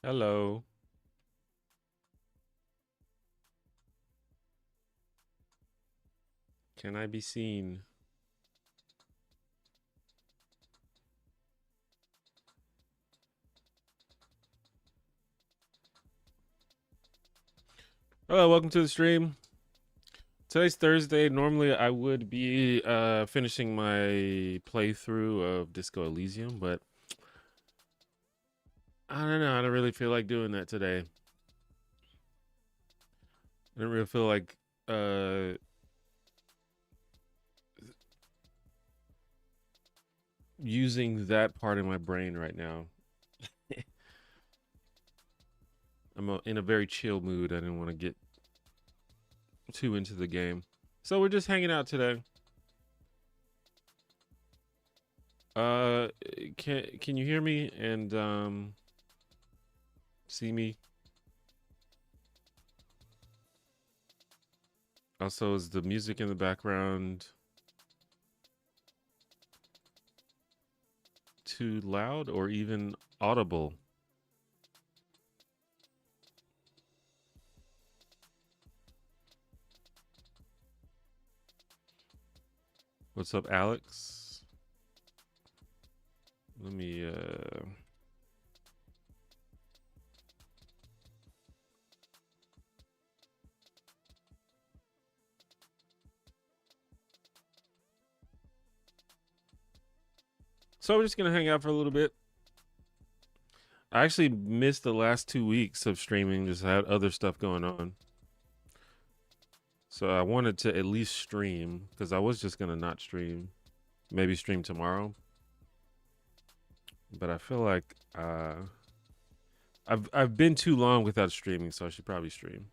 Hello. Can I be seen? Hello, welcome to the stream. Today's Thursday. Normally I would be finishing my playthrough of Disco Elysium, but I don't know. I don't really feel like doing that today. I don't really feel like uh using that part of my brain right now. I'm in a very chill mood. I didn't want to get too into the game. So we're just hanging out today. Uh can you hear me and see me? Also, is the music in the background too loud or even audible? What's up, Alex? Let me So we're just gonna hang out for a little bit. I actually missed the last 2 weeks of streaming, just had other stuff going on. So I wanted to at least stream, because I was just gonna not stream. Maybe stream tomorrow. But I feel like I've been too long without streaming, so I should probably stream.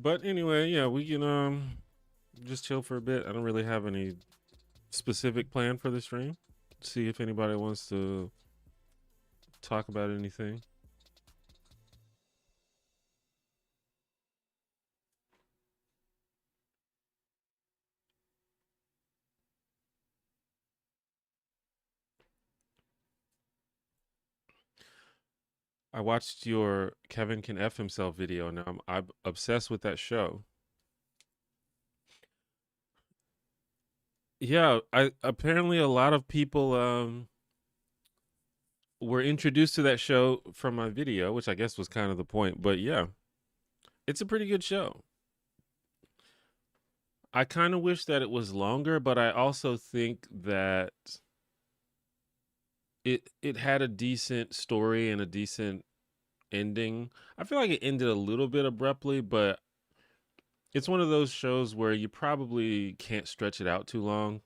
But anyway, yeah, we can just chill for a bit. I don't really have any specific plan for the stream. See if anybody wants to talk about anything. I watched your Kevin Can F Himself video. Now I'm obsessed with that show. Yeah, I apparently a lot of people were introduced to that show from my video, which I guess was kind of the point. But yeah, it's a pretty good show. I kind of wish that it was longer, but I also think that it had a decent story and a decent ending. I feel like it ended a little bit abruptly, but it's one of those shows where you probably can't stretch it out too long.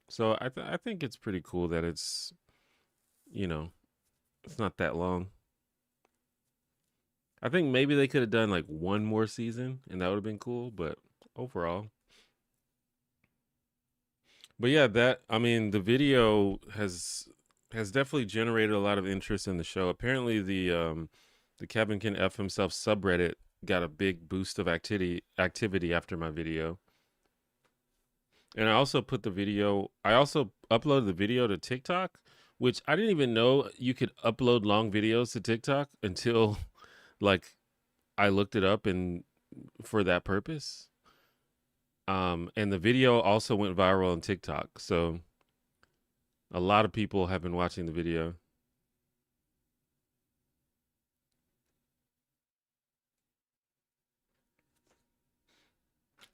So I think it's pretty cool that you know, it's not that long. I think maybe they could have done like one more season and that would have been cool, but overall. But yeah, that I mean, the video has definitely generated a lot of interest in the show. Apparently the Kevin Can F Himself subreddit got a big boost of activity after my video. And I also uploaded the video to TikTok, which I didn't even know you could upload long videos to TikTok until like I looked it up and for that purpose. And the video also went viral on TikTok. So a lot of people have been watching the video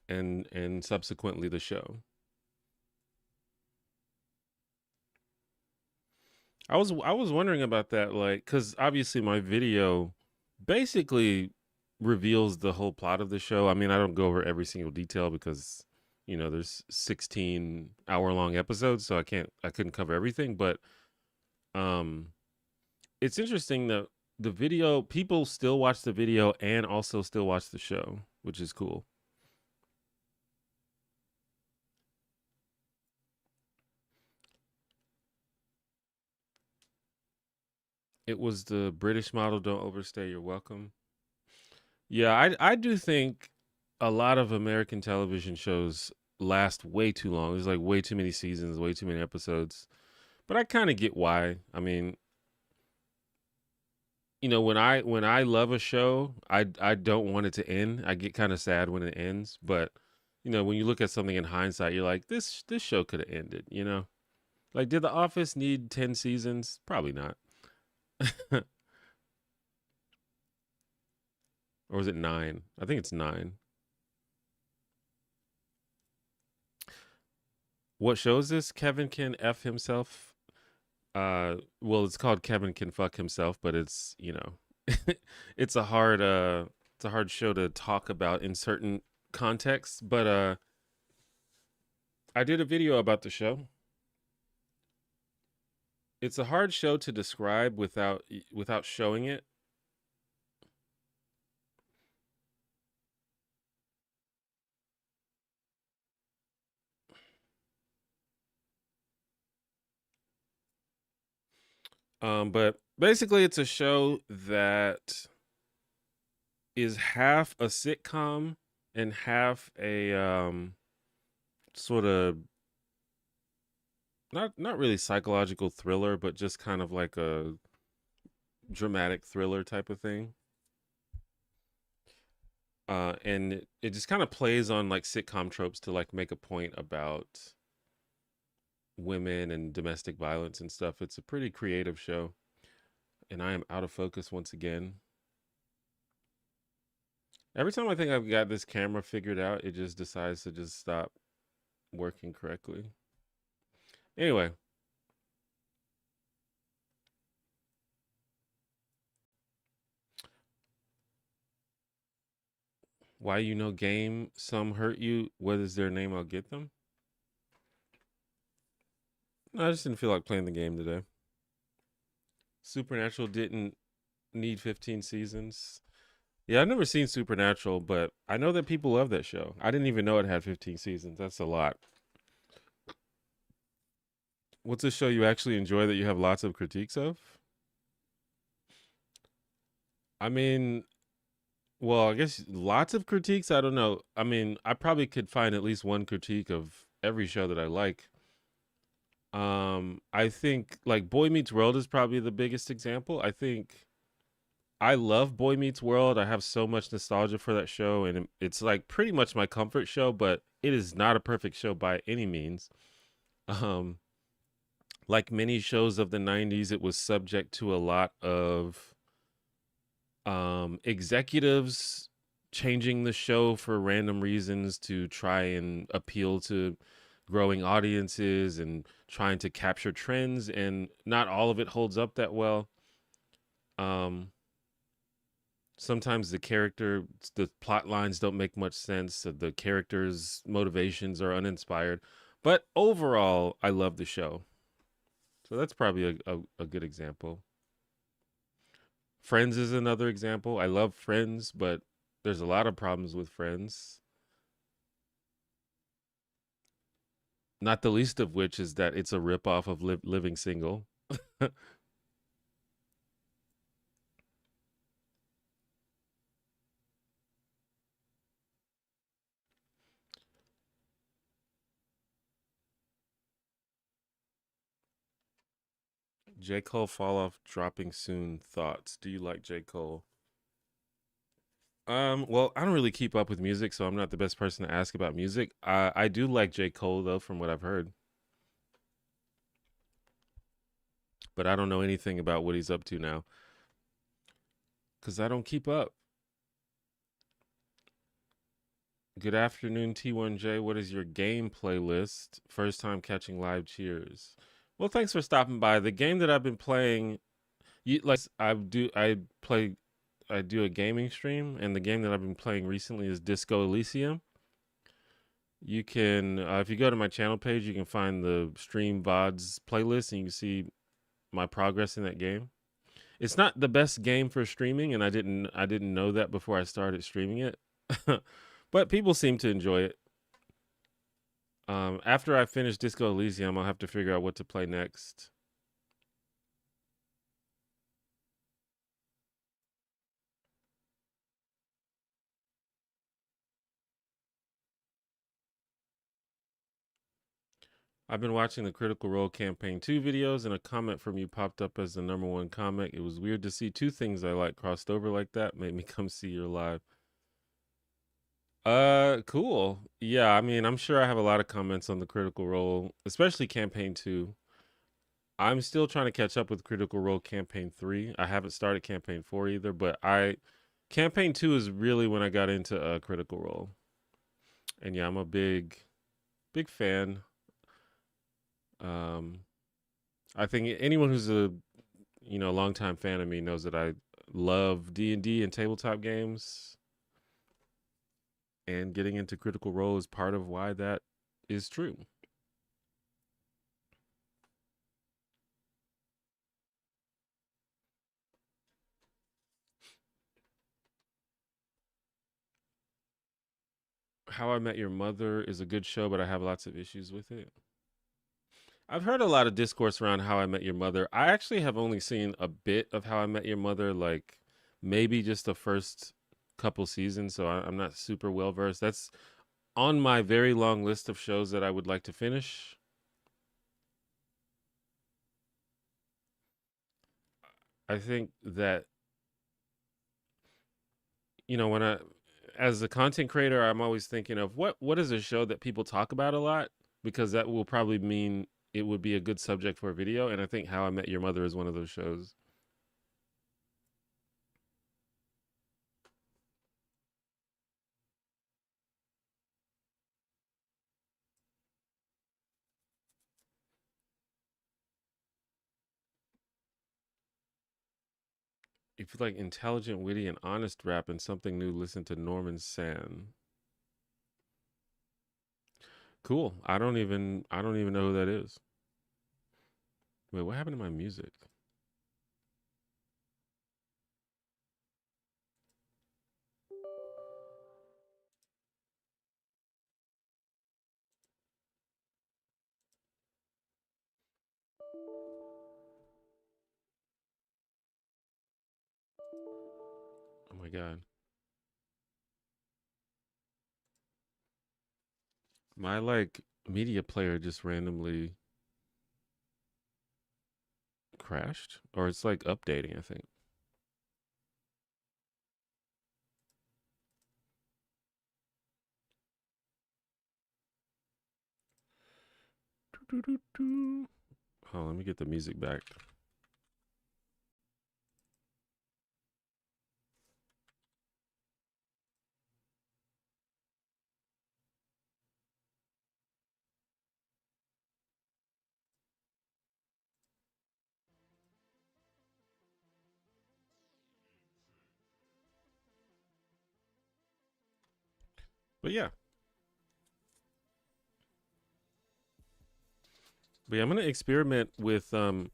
and subsequently the show. I was wondering about that, like, because obviously my video basically reveals the whole plot of the show. I mean, I don't go over every single detail because there's 16-hour long episodes, so I couldn't cover everything. But um, it's interesting that the video people still watch the video and also still watch the show, which is cool. It was the British model, Don't Overstay Your Welcome. Yeah, I do think a lot of American television shows last way too long. There's like way too many seasons, way too many episodes. But I kind of get why. I mean, when I love a show, I don't want it to end. I get kind of sad when it ends, but when you look at something in hindsight, you're like, this show could have ended. Like, did The Office need 10 seasons? Probably not. Or was it 9? I think it's 9. What show is this? Kevin can F himself. Well, it's called Kevin Can Fuck Himself, but it's a hard show to talk about in certain contexts, but I did a video about the show. It's a hard show to describe without showing it. But basically it's a show that is half a sitcom and half a sort of not really psychological thriller, but just kind of like a dramatic thriller type of thing. And it just kind of plays on like sitcom tropes to like make a point about women and domestic violence and stuff. It's a pretty creative show. And I am out of focus once again. Every time I think I've got this camera figured out, it just decides to just stop working correctly. Anyway, why game some hurt you? What is their name? I'll get them. No, I just didn't feel like playing the game today. Supernatural didn't need 15 seasons. Yeah, I've never seen Supernatural, but I know that people love that show. I didn't even know it had 15 seasons. That's a lot. What's a show you actually enjoy that you have lots of critiques of? I mean, well, I guess lots of critiques. I don't know. I mean, I probably could find at least one critique of every show that I like. I think like Boy Meets World is probably the biggest example. I think I love Boy Meets World. I have so much nostalgia for that show, and it's like pretty much my comfort show, but it is not a perfect show by any means. Um, like many shows of the 90s, it was subject to a lot of executives changing the show for random reasons to try and appeal to growing audiences and trying to capture trends, and not all of it holds up that well. Um, Sometimes the plot lines don't make much sense. So the characters' motivations are uninspired, but overall, I love the show. So that's probably a good example. Friends is another example. I love Friends, but there's a lot of problems with Friends. Not the least of which is that it's a ripoff of Living Single. J. Cole fall off dropping soon. Thoughts? Do you like J. Cole? Well, I don't really keep up with music, so I'm not the best person to ask about music. I do like J. Cole though, from what I've heard, but I don't know anything about what he's up to now because I don't keep up. Good afternoon, T1J. What is your game playlist? First time catching live. Cheers. Well, thanks for stopping by. The game that I've been playing, I do a gaming stream, and the game that I've been playing recently is Disco Elysium. You can, if you go to my channel page, you can find the stream VODs playlist, and you can see my progress in that game. It's not the best game for streaming, and I didn't know that before I started streaming it, but people seem to enjoy it. After I finish Disco Elysium, I'll have to figure out what to play next. I've been watching the Critical Role Campaign 2 videos, and a comment from you popped up as the #1 comment. It was weird to see two things I like crossed over like that. Made me come see your live. Cool. Yeah, I mean, I'm sure I have a lot of comments on the Critical Role, especially Campaign 2. I'm still trying to catch up with Critical Role Campaign 3. I haven't started Campaign 4 either, but Campaign 2 is really when I got into Critical Role. And yeah, I'm a big fan. Um I think anyone who's a longtime fan of me knows that I love D&D and tabletop games, and getting into Critical Role is part of why that is true. How I Met Your Mother is a good show, but I have lots of issues with it. I've heard a lot of discourse around How I Met Your Mother. I actually have only seen a bit of How I Met Your Mother, like maybe just the first couple seasons, so I'm not super well versed. That's on my very long list of shows that I would like to finish. I think that, when as a content creator, I'm always thinking of what is a show that people talk about a lot, because that will probably mean it would be a good subject for a video. And I think How I Met Your Mother is one of those shows. If you like intelligent, witty, and honest rap and something new, listen to Norman San. Cool. I don't even know who that is. Wait, what happened to my music? Oh my god. My like media player just randomly crashed, or it's like updating, I think. Oh, let me get the music back. But yeah. But yeah, I'm gonna experiment with putting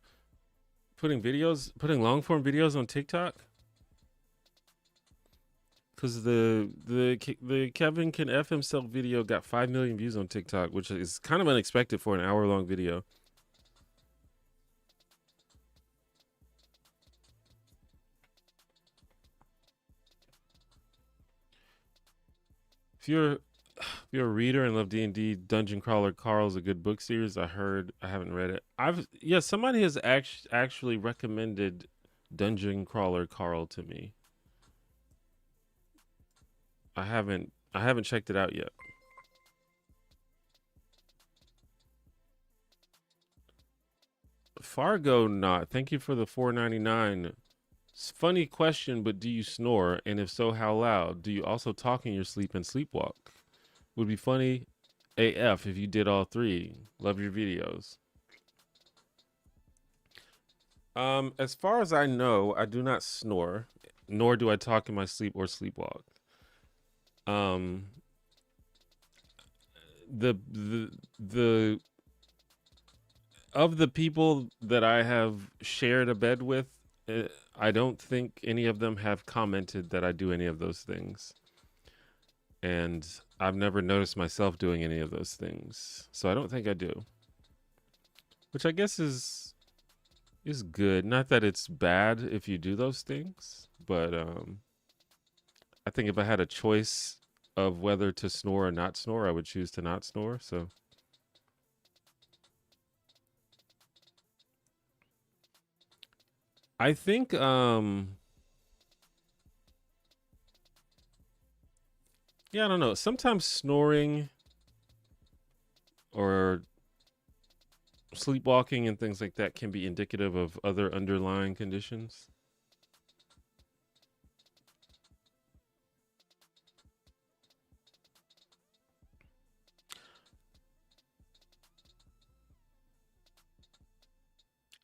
long form videos on TikTok, because the Kevin Can F Himself video got 5 million views on TikTok, which is kind of unexpected for an hour-long video. If you're a reader and love D&D, Dungeon Crawler Carl is a good book series. I heard. I haven't read it. Somebody has actually recommended Dungeon Crawler Carl to me. I haven't checked it out yet. Fargo, not. Thank you for the 4.99. Funny question, but do you snore? And if so, how loud? Do you also talk in your sleep and sleepwalk? Would be funny AF if you did all three. Love your videos. As far as I know, I do not snore, nor do I talk in my sleep or sleepwalk. Um, the of the people that I have shared a bed with, I don't think any of them have commented that I do any of those things. And I've never noticed myself doing any of those things. So I don't think I do. Which I guess is good. Not that it's bad if you do those things, but I think if I had a choice of whether to snore or not snore, I would choose to not snore. So I think yeah, I don't know. Sometimes snoring or sleepwalking and things like that can be indicative of other underlying conditions.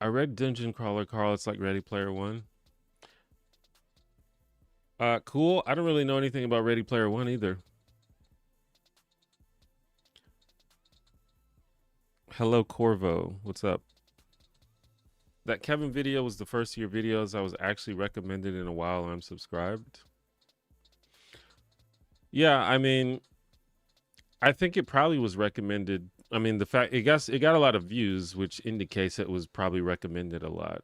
I read Dungeon Crawler Carl. It's like Ready Player One. Cool. I don't really know anything about Ready Player One either. Hello Corvo. What's up? That Kevin video was the first of your videos I was actually recommended in a while. I'm subscribed. Yeah, I mean, I think it probably was recommended. I mean, the fact it got a lot of views, which indicates it was probably recommended a lot.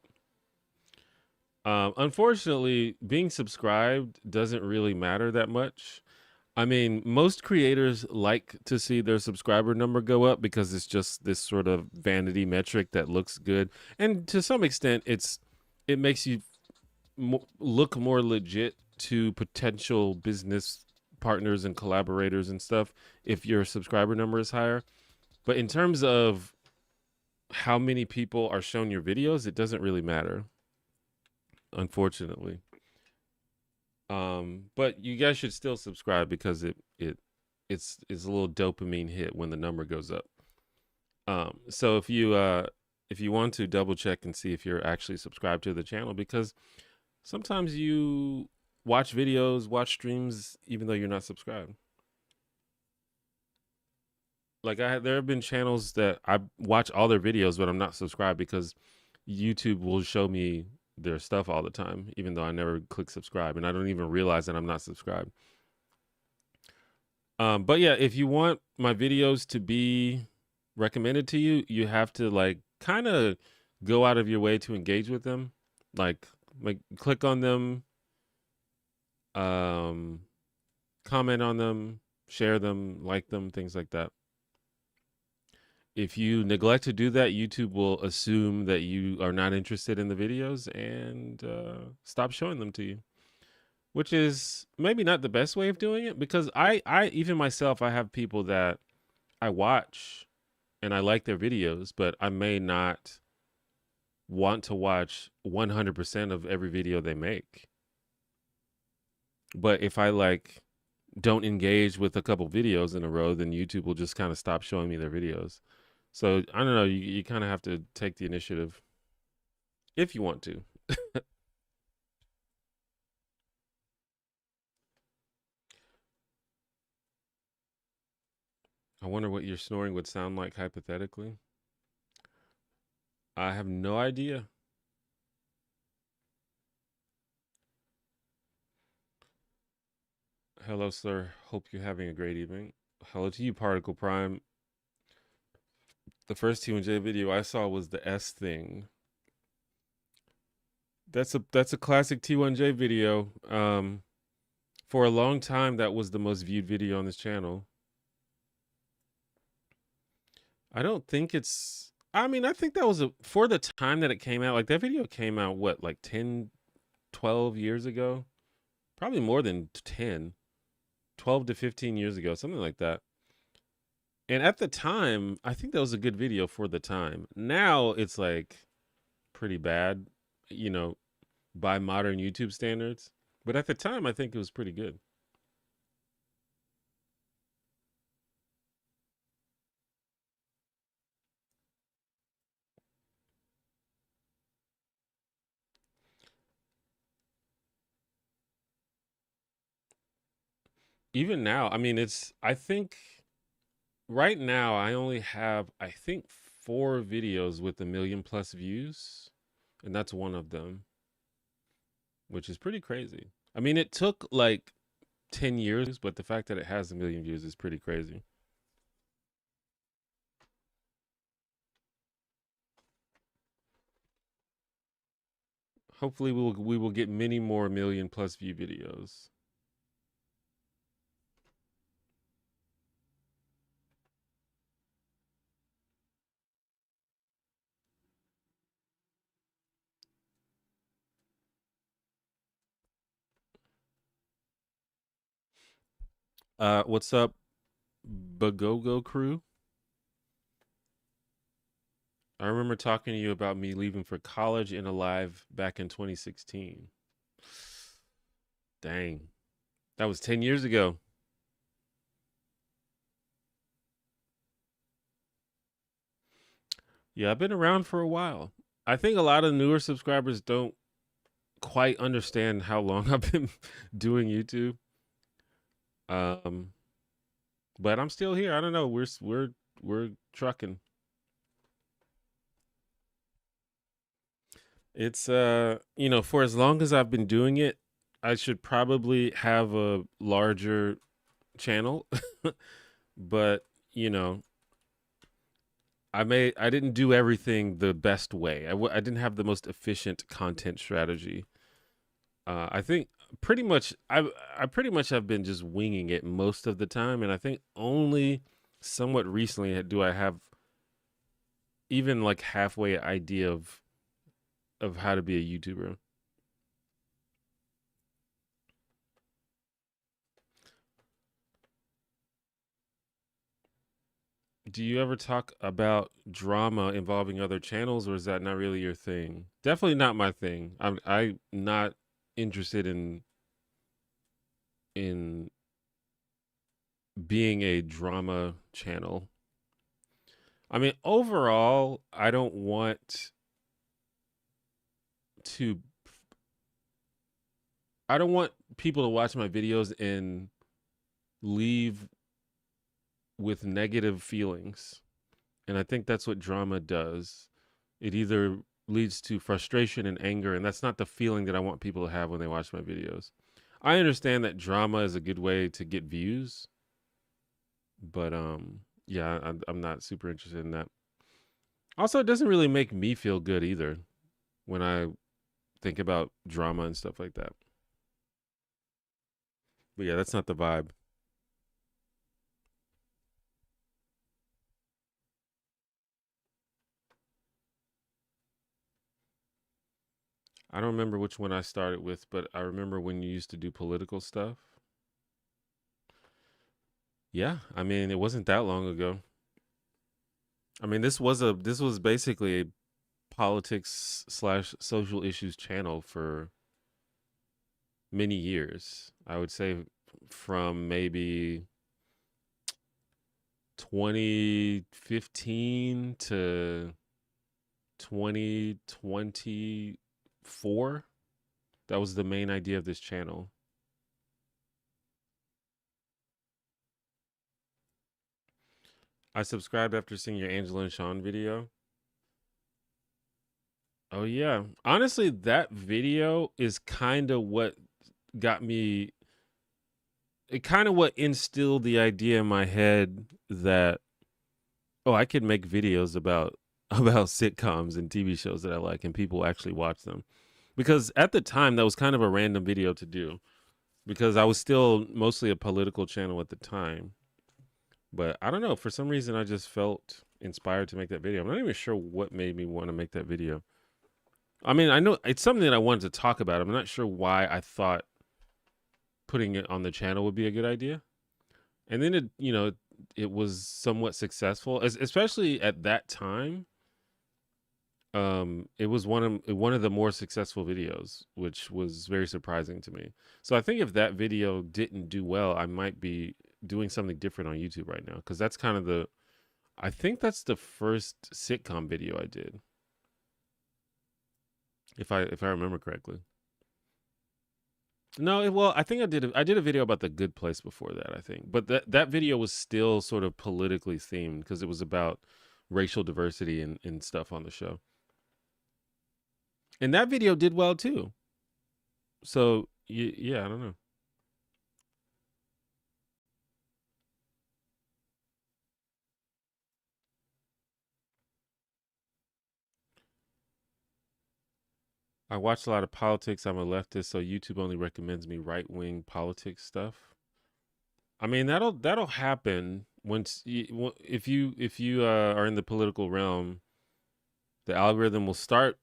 Unfortunately, being subscribed doesn't really matter that much. I mean, most creators like to see their subscriber number go up because it's just this sort of vanity metric that looks good, and to some extent, it makes you look more legit to potential business partners and collaborators and stuff if your subscriber number is higher. But in terms of how many people are shown your videos, it doesn't really matter, unfortunately. But you guys should still subscribe because it's a little dopamine hit when the number goes up. So if you want to double check and see if you're actually subscribed to the channel, because sometimes you watch videos, watch streams, even though you're not subscribed. Like there have been channels that I watch all their videos, but I'm not subscribed because YouTube will show me their stuff all the time, even though I never click subscribe, and I don't even realize that I'm not subscribed. But yeah, if you want my videos to be recommended to you, you have to like kind of go out of your way to engage with them, like click on them, um, comment on them, share them, like them, things like that. If you neglect to do that, YouTube will assume that you are not interested in the videos and stop showing them to you, which is maybe not the best way of doing it, because I even myself, I have people that I watch and I like their videos, but I may not want to watch 100% of every video they make. But if I like don't engage with a couple videos in a row, then YouTube will just kind of stop showing me their videos. So I don't know. You kind of have to take the initiative if you want to. I wonder what your snoring would sound like hypothetically. I have no idea. Hello, sir. Hope you're having a great evening. Hello to you, Particle Prime. The first T1J video I saw was the S thing. That's a classic T1J video. For a long time, that was the most viewed video on this channel. I don't think it's. I mean, I think that was for the time that it came out. Like that video came out what, like 10, 12 years ago? Probably more than 10, 12 to 15 years ago, something like that. And at the time, I think that was a good video for the time. Now it's like pretty bad, you know, by modern YouTube standards. But at the time, I think it was pretty good. Even now, I mean, I think right now I only have, I think, 4 videos with 1 million+ views. And that's one of them, which is pretty crazy. I mean, it took like 10 years, but the fact that it has 1 million views is pretty crazy. Hopefully we will get many more 1 million+ view videos. What's up, Bagogo crew? I remember talking to you about me leaving for college in Alive back in 2016. Dang, that was 10 years ago. Yeah, I've been around for a while. I think a lot of newer subscribers don't quite understand how long I've been doing YouTube. Um, but I'm still here. I don't know. We're trucking. It's for as long as I've been doing it, I should probably have a larger channel. But, you know, I didn't do everything the best way. I didn't have the most efficient content strategy. I think pretty much I pretty much have been just winging it most of the time, and I think only somewhat recently do I have even like halfway idea of how to be a YouTuber. Do you ever talk about drama involving other channels, or is that not really your thing? Definitely not my thing. I'm not interested in being a drama channel. I mean, overall, to I don't want people to watch my videos and leave with negative feelings. And I think that's what drama does. It either leads to frustration and anger, and that's not the feeling that I want people to have when they watch my videos. I understand that drama is a good way to get views, but yeah, I'm not super interested in that. Also, it doesn't really make me feel good either when I think about drama and stuff like that. But yeah, that's not the vibe. I don't remember which one I started with, but I remember when you used to do political stuff. Yeah, I mean, it wasn't that long ago. I mean, this was basically a politics slash social issues channel for many years. I would say from maybe 2015 to 2024. That was the main idea of this channel. I subscribed after seeing your Angela and Sean video. Oh yeah. Honestly, that video is kind of what got me it kind of what instilled the idea in my head that oh, I could make videos about about sitcoms and TV shows that I like and people actually watch them. Because at the time that was kind of a random video to do because I was still mostly a political channel at the time. But I don't know, for some reason I just felt inspired to make that video. I'm not even sure what made me want to make that video. I mean, I know it's something that I wanted to talk about. I'm not sure why I thought putting it on the channel would be a good idea. And then it was somewhat successful, especially at that time. It was one of the more successful videos, which was very surprising to me. So I think if that video didn't do well, I might be doing something different on YouTube right now because that's kind of the I think that's the first sitcom video I did, if I remember correctly. No, well, I think I did a video about the Good Place before that, I think. But that video was still sort of politically themed because it was about racial diversity and stuff on the show. And that video did well too. So, yeah, I don't know. I watch a lot of politics. I'm a leftist, so YouTube only recommends me right-wing politics stuff. I mean, that'll happen once if you are in the political realm, the algorithm will start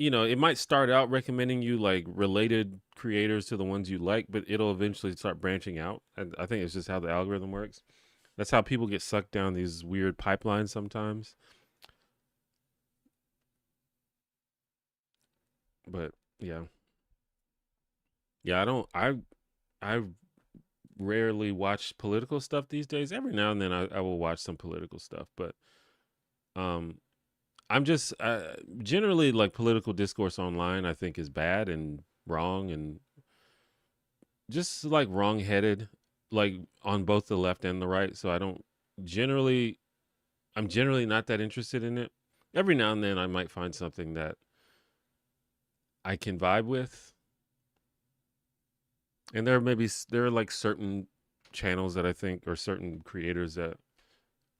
it might start out recommending you like related creators to the ones you like, but it'll eventually start branching out. And I think it's just how the algorithm works. That's how people get sucked down these weird pipelines sometimes. But yeah, yeah, I rarely watch political stuff these days. Every now and then I will watch some political stuff, but um, I'm just generally like political discourse online. I think is bad and wrong and just like wrong-headed, like on both the left and the right. So I don't generally, I'm generally not that interested in it. Every now and then I might find something that I can vibe with, and there are like certain channels that I think or certain creators that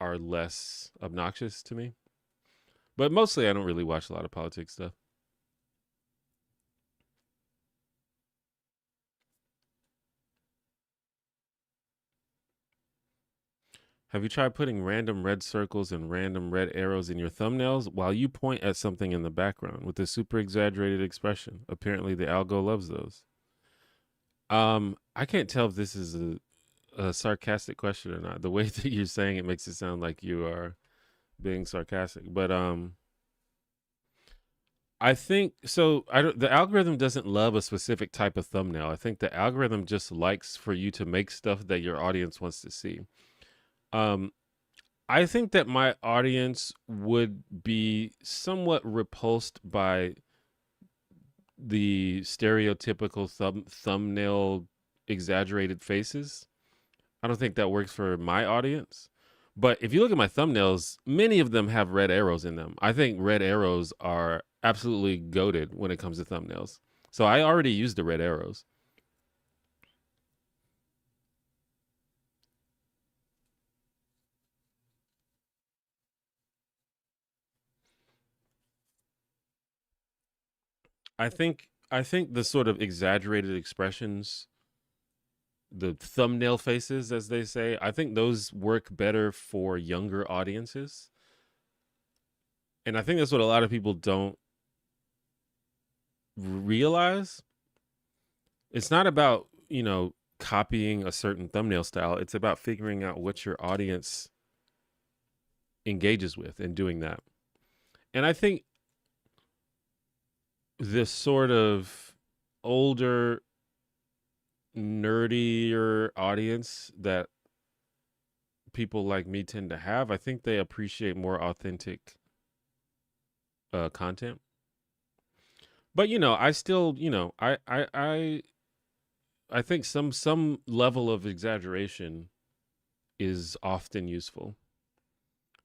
are less obnoxious to me. But mostly I don't really watch a lot of politics stuff. Have you tried putting random red circles and random red arrows in your thumbnails while you point at something in the background with a super exaggerated expression? Apparently the algo loves those. I can't tell if this is a sarcastic question or not. The way that you're saying it makes it sound like you are being sarcastic. But I think so. I don't, the algorithm doesn't love a specific type of thumbnail. I think the algorithm just likes for you to make stuff that your audience wants to see. Um, I think that my audience would be somewhat repulsed by the stereotypical thumbnail exaggerated faces. I don't think that works for my audience. But if you look at my thumbnails, many of them have red arrows in them. I think red arrows are absolutely goated when it comes to thumbnails. So I already used the red arrows. I think the sort of exaggerated expressions, the thumbnail faces as they say, I think those work better for younger audiences. And I think that's what a lot of people don't realize. It's not about, copying a certain thumbnail style. It's about figuring out what your audience engages with and doing that. And I think this sort of older, nerdier audience that people like me tend to have, I think they appreciate more authentic content. But I still, I think some level of exaggeration is often useful.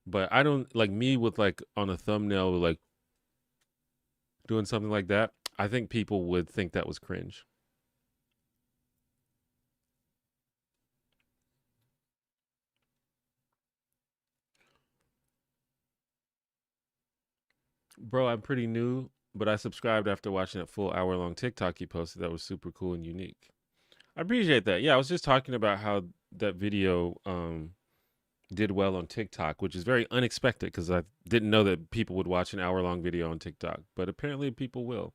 But I don't like me with like on a thumbnail like doing something like that. I think people would think that was cringe. Bro, I'm pretty new, but I subscribed after watching that full hour-long TikTok you posted. That was super cool and unique. I appreciate that. Yeah, I was just talking about how that video did well on TikTok, which is very unexpected because I didn't know that people would watch an hour-long video on TikTok, but apparently people will.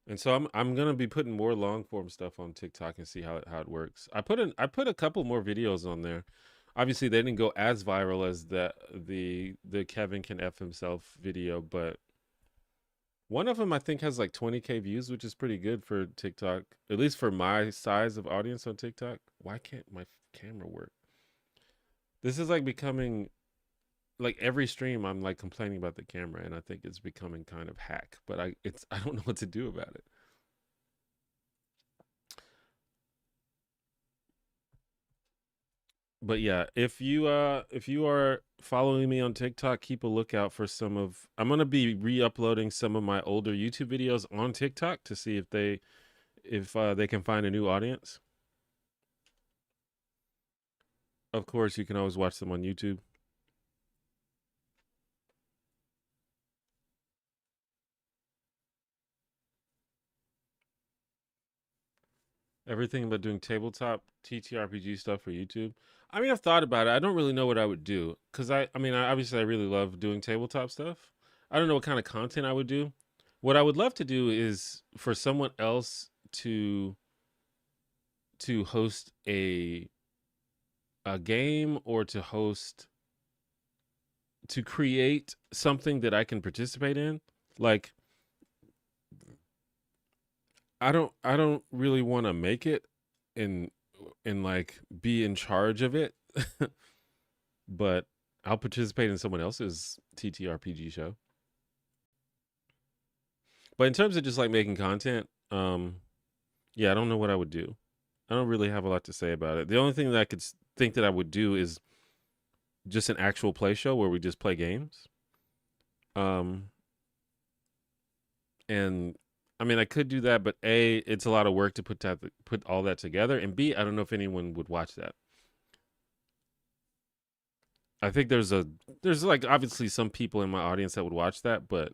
And so I'm gonna be putting more long form stuff on TikTok and see how it works. I put a couple more videos on there. Obviously, they didn't go as viral as the Kevin can f himself video, but one of them I think has like 20K views, which is pretty good for TikTok, at least for my size of audience on TikTok. Why can't my camera work? This is like becoming like every stream I'm like complaining about the camera, and I think it's becoming kind of hack, but I don't know what to do about it. But yeah, if you are following me on TikTok, keep a lookout for some of I'm gonna be re-uploading some of my older YouTube videos on TikTok to see if they can find a new audience. Of course, you can always watch them on YouTube. Everything but doing tabletop TTRPG stuff for YouTube. I mean, I've thought about it. I don't really know what I would do because I mean, obviously I really love doing tabletop stuff. I don't know what kind of content I would do. What I would love to do is for someone else to host a game or to create something that I can participate in. Like I don't really want to make it and like be in charge of it, but I'll participate in someone else's TTRPG show. But in terms of just like making content, yeah, I don't know what I would do. I don't really have a lot to say about it. The only thing that I could think that I would do is just an actual play show where we just play games. Um, and I mean, I could do that, but A, it's a lot of work to put all that together, and B, I don't know if anyone would watch that. I think there's like obviously some people in my audience that would watch that, but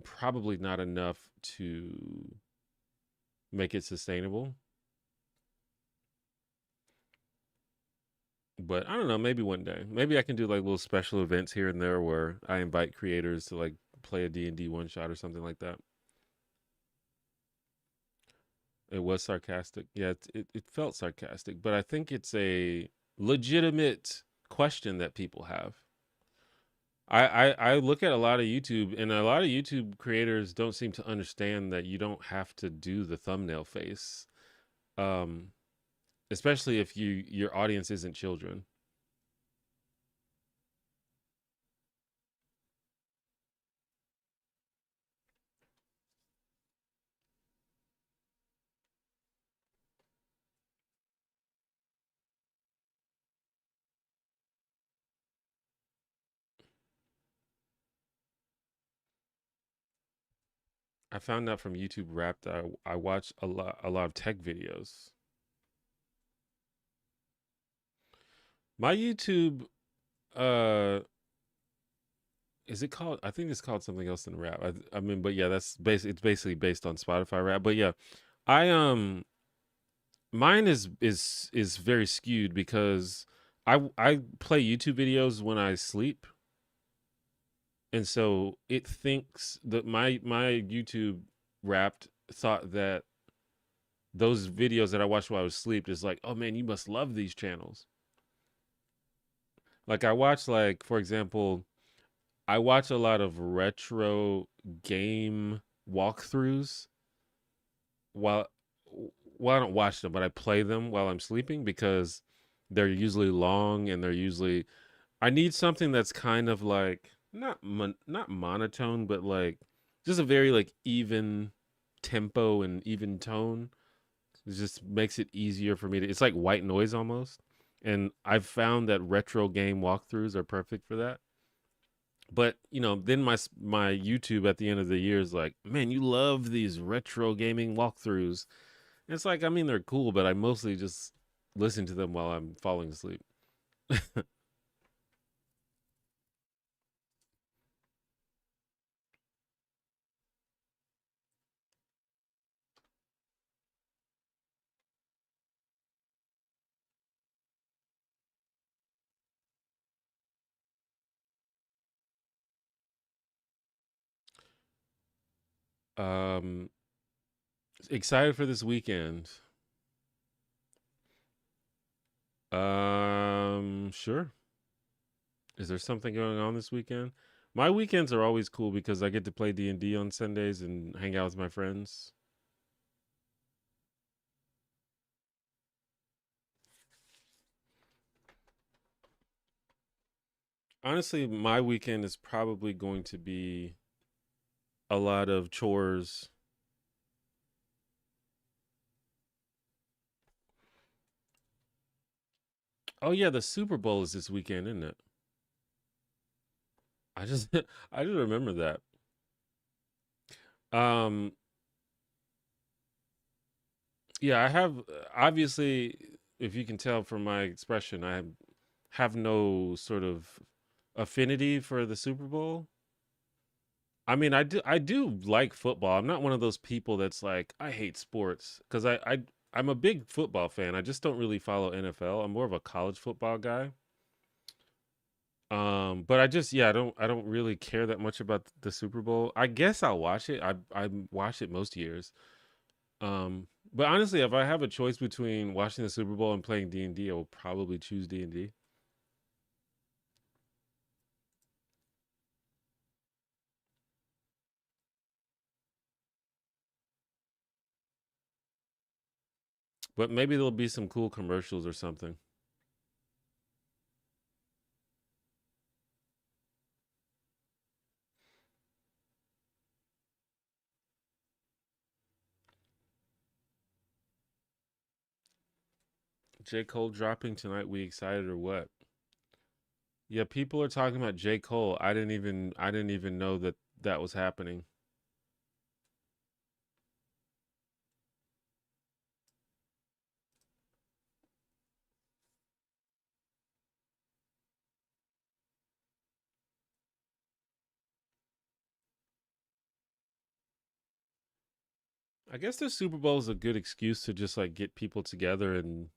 probably not enough to make it sustainable. But I don't know, maybe one day. Maybe I can do like little special events here and there where I invite creators to like play a D&D one shot or something like that. It was sarcastic. Yeah, it felt sarcastic, but I think it's a legitimate question that people have. I look at a lot of YouTube, and a lot of YouTube creators don't seem to understand that you don't have to do the thumbnail face, um, especially if your audience isn't children. I found out from YouTube Rap that I watch a lot of tech videos. My YouTube, uh, is it called? I think it's called something else than Rap. I mean, but yeah, that's basically it's basically based on Spotify Rap. But yeah, I mine is very skewed because I play YouTube videos when I sleep, and so it thinks that my YouTube Wrapped thought that those videos that I watched while I was asleep is like, oh man, you must love these channels. Like I watch, like for example, I watch a lot of retro game walkthroughs while I don't watch them, but I play them while I'm sleeping because they're usually long and they're usually I need something that's kind of like not monotone, but like just a very like even tempo and even tone. It just makes it easier for me to. It's like white noise almost, and I've found that retro game walkthroughs are perfect for that. But then my YouTube at the end of the year is like, man, you love these retro gaming walkthroughs. And it's like, I mean, they're cool, but I mostly just listen to them while I'm falling asleep. um, Excited for this weekend. Sure. Is there something going on this weekend? My weekends are always cool because I get to play D&D on Sundays and hang out with my friends. Honestly, my weekend is probably going to be a lot of chores. Oh yeah, the Super Bowl is this weekend, isn't it? I just I just remember that. Um yeah, I have obviously, if you can tell from my expression, I have no sort of affinity for the Super Bowl. I mean, I do like football. I'm not one of those people that's like I hate sports because I'm a big football fan. I just don't really follow NFL. I'm more of a college football guy. But I just yeah, I don't really care that much about the Super Bowl. I guess I'll watch it. I watch it most years. But honestly, if I have a choice between watching the Super Bowl and playing D&D, I will probably choose D&D. But maybe there'll be some cool commercials or something. J. Cole dropping tonight. We excited or what? Yeah, people are talking about J. Cole. I didn't even know that that was happening. I guess the Super Bowl is a good excuse to just like get people together and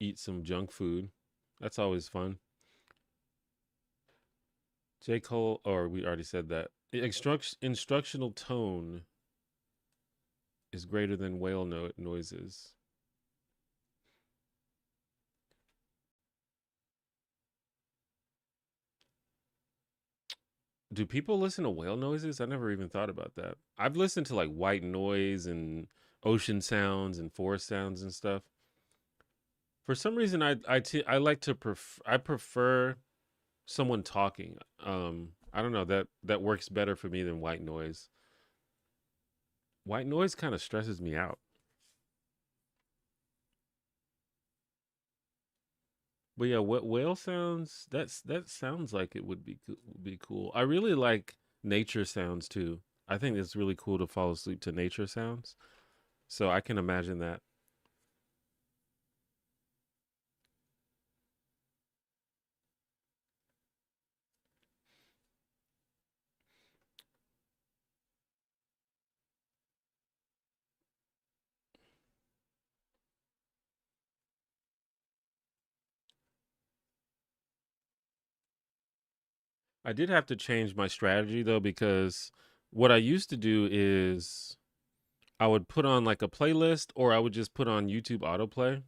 eat some junk food. That's always fun. J. Cole, or we already said that. Instructional tone is greater than whale noises. Do people listen to whale noises? I never even thought about that. I've listened to like white noise and ocean sounds and forest sounds and stuff. For some reason, I like to I prefer someone talking. I don't know that works better for me than white noise. White noise kind of stresses me out. But yeah, what whale sounds? That sounds like it would be cool. I really like nature sounds too. I think it's really cool to fall asleep to nature sounds. So I can imagine that. I did have to change my strategy though because what I used to do is I would put on like a playlist or I would just put on YouTube autoplay.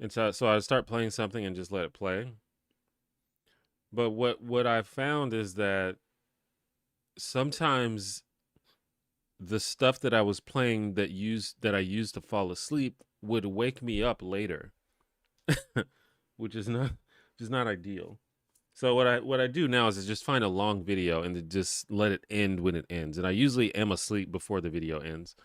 And so I'd start playing something and just let it play. But what I found is that sometimes the stuff that I was playing that I used to fall asleep would wake me up later, which is not which is not ideal. So what I do now is just find a long video and to just let it end when it ends. And I usually am asleep before the video ends.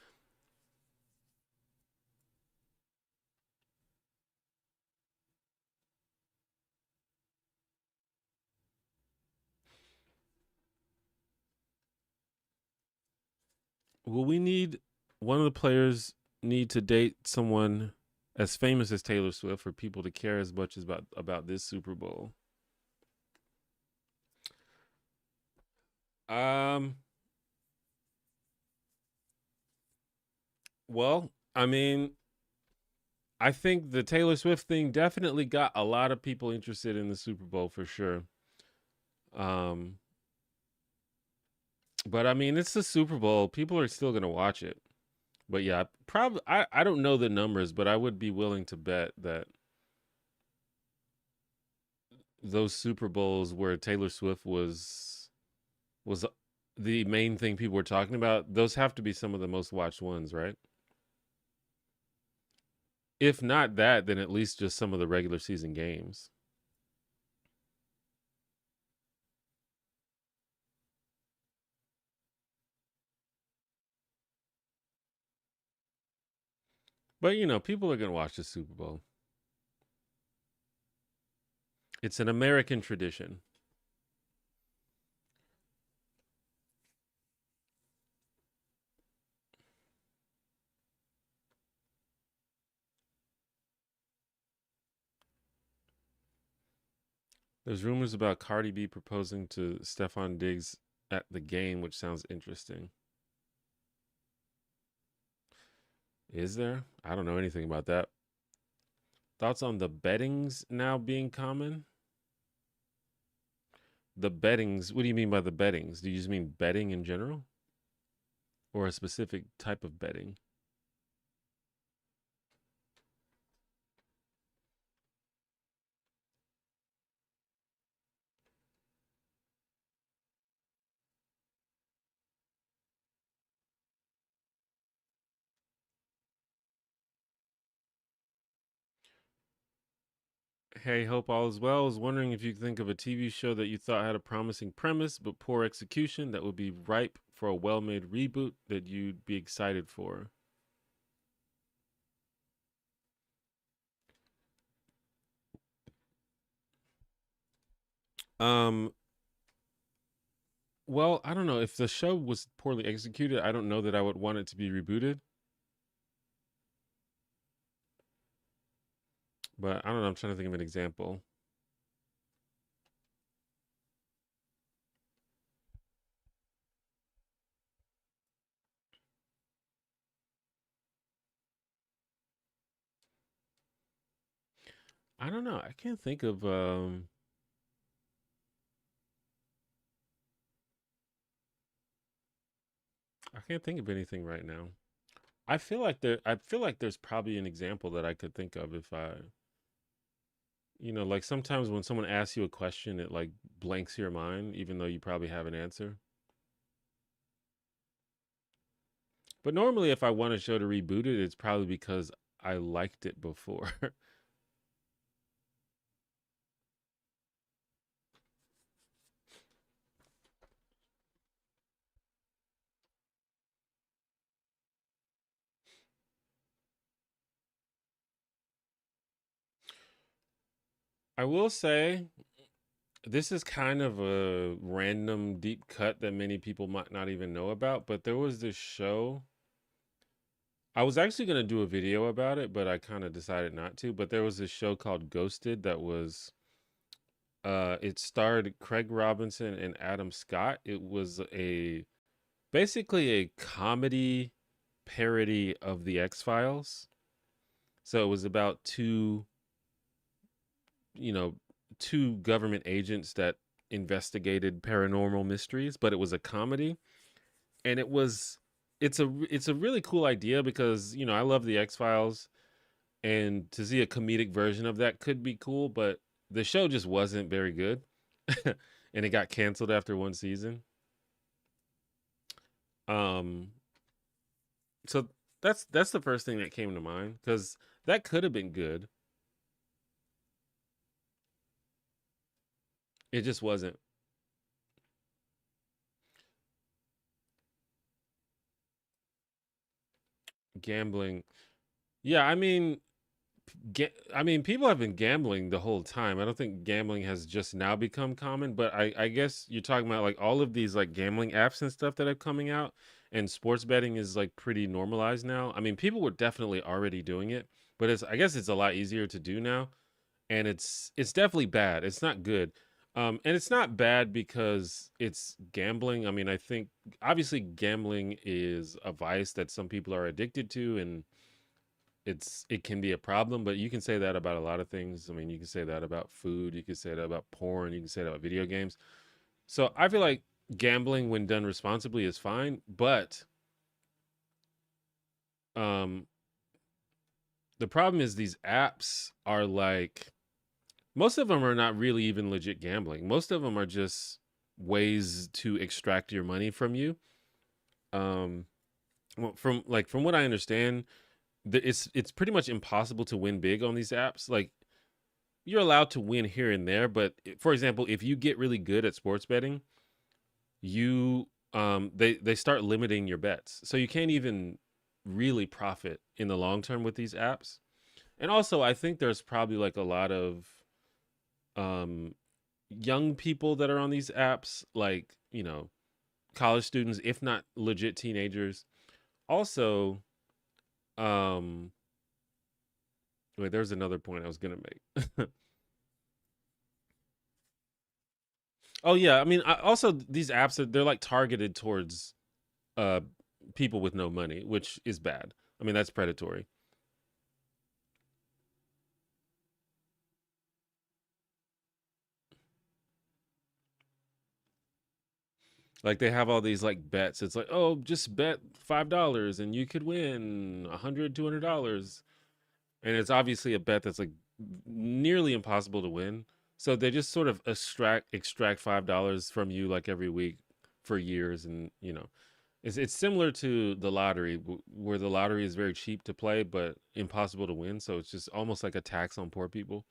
Well, we need one of the players need to date someone as famous as Taylor Swift for people to care as much as about this Super Bowl. Um, well, I mean, I think the Taylor Swift thing definitely got a lot of people interested in the Super Bowl for sure. Um, but I mean, it's the Super Bowl. People are still gonna watch it. But yeah, probably I don't know the numbers, but I would be willing to bet that those Super Bowls where Taylor Swift was the main thing people were talking about, those have to be some of the most watched ones, right? If not that, then at least just some of the regular season games. But people are gonna watch the Super Bowl. It's an American tradition. There's rumors about Cardi B proposing to Stefan Diggs at the game, which sounds interesting. Is there? I don't know anything about that. Thoughts on the bettings now being common? The bettings, what do you mean by the bettings? Do you just mean betting in general or a specific type of betting? Hey, hope all is well. I was wondering if you could think of a TV show that you thought had a promising premise but poor execution that would be ripe for a well made reboot that you'd be excited for. Um, well, I don't know. If the show was poorly executed, I don't know that I would want it to be rebooted. But I don't know. I'm trying to think of an example. I don't know. I can't think of I can't think of anything right now. I feel like there's probably an example that I could think of if I, like sometimes when someone asks you a question, it like blanks your mind, even though you probably have an answer. But normally, if I want a show to reboot it, it's probably because I liked it before. I will say this is kind of a random deep cut that many people might not even know about, but there was this show. I was actually going to do a video about it, but I kind of decided not to. But there was this show called Ghosted that was it starred Craig Robinson and Adam Scott. It was a basically a comedy parody of the X-Files. So it was about you know, two government agents that investigated paranormal mysteries, but it was a comedy. And it's a really cool idea because, I love the X-Files, and to see a comedic version of that could be cool, but the show just wasn't very good. And it got canceled after one season. Um so that's the first thing that came to mind cuz that could have been good. It just wasn't. Gambling. Yeah, I mean, people have been gambling the whole time. I don't think gambling has just now become common, but I guess you're talking about like all of these like gambling apps and stuff that are coming out, and sports betting is like pretty normalized now. I mean, people were definitely already doing it, but I guess it's a lot easier to do now, and it's definitely bad. It's not good. And it's not bad because it's gambling. I mean, I think obviously gambling is a vice that some people are addicted to, and it can be a problem, but you can say that about a lot of things. I mean, you can say that about food, you can say that about porn, you can say that about video games. So I feel like gambling when done responsibly is fine, but um the problem is these apps are like most of them are not really even legit gambling. Most of them are just ways to extract your money from you. Um well, from what I understand, it's pretty much impossible to win big on these apps. Like you're allowed to win here and there, but for example, if you get really good at sports betting, you they start limiting your bets. So you can't even really profit in the long term with these apps. And also, I think there's probably like a lot of um young people that are on these apps, like, college students, if not legit teenagers. Also, um wait, there's another point I was going to make. Oh yeah, I mean, also these apps they're like targeted towards uh people with no money, which is bad. I mean, that's predatory. Like they have all these like bets. It's like, oh, just bet $5 and you could win 100, $200, and it's obviously a bet that's like nearly impossible to win. So they just sort of extract $5 from you like every week for years, and it's similar to the lottery, where the lottery is very cheap to play but impossible to win. So it's just almost like a tax on poor people.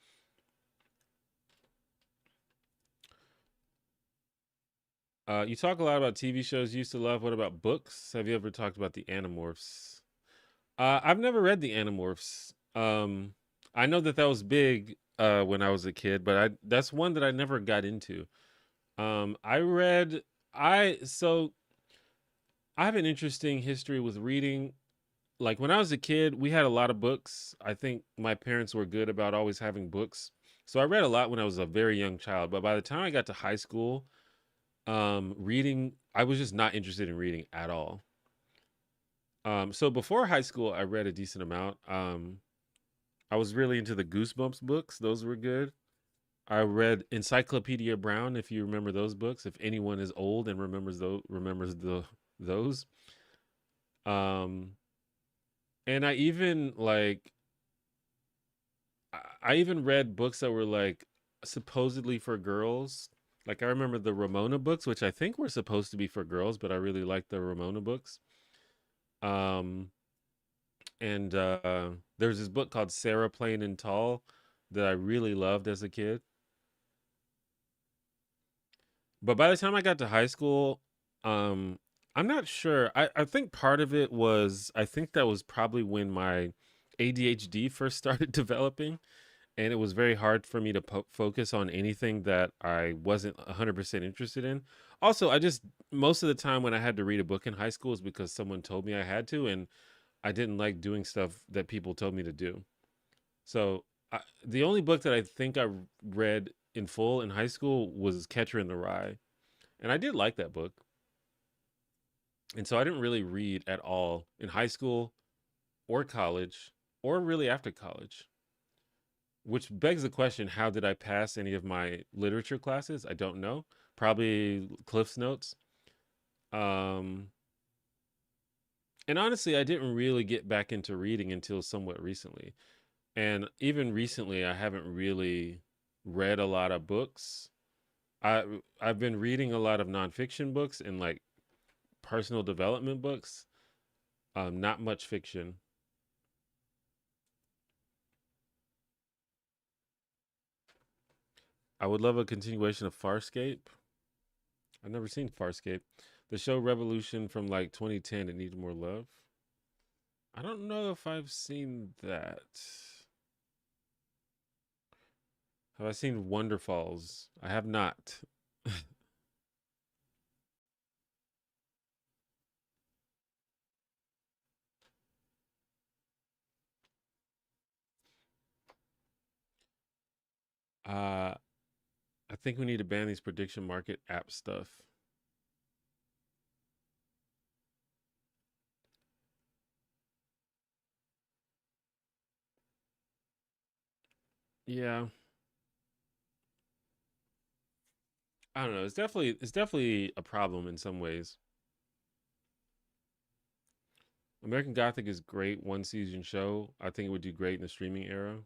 You talk a lot about TV shows you used to love. What about books? Have you ever talked about the Animorphs? I've never read the Animorphs. I know that that was big when I was a kid, but I that's one that I never got into. I read I so I have an interesting history with reading. Like when I was a kid, we had a lot of books. I think my parents were good about always having books. So I read a lot when I was a very young child, but by the time I got to high school, reading I was just not interested in reading at all. So before high school, I read a decent amount. I was really into the Goosebumps books; those were good. I read Encyclopedia Brown, if you remember those books. If anyone is old and remembers those. Um, and I even read books that were like supposedly for girls. Like I remember the Ramona books, which I think were supposed to be for girls, but I really liked the Ramona books. Um, and There's this book called Sarah Plain and Tall that I really loved as a kid. But by the time I got to high school, um, I'm not sure. I think part of it was I think that was probably when my ADHD first started developing, and it was very hard for me to focus on anything that I wasn't 100% interested in. Also, I just most of the time when I had to read a book in high school is because someone told me I had to, and I didn't like doing stuff that people told me to do. So the only book that I think I read in full in high school was Catcher in the Rye, and I did like that book. And so I didn't really read at all in high school or college or really after college, which begs the question, how did I pass any of my literature classes? I don't know. Probably Cliff's Notes. Um, and honestly, I didn't really get back into reading until somewhat recently. And even recently, I haven't really read a lot of books. I've been reading a lot of nonfiction books and like personal development books. Not much fiction. I would love a continuation of Farscape. I've never seen Farscape. The show Revolution from like 2010. It needed more love. I don't know if I've seen that. Have I seen Wonderfalls? I have not. uh, I think we need to ban these prediction market app stuff. Yeah, I don't know. It's definitely a problem in some ways. American Gothic is great one season show. I think it would do great in the streaming era.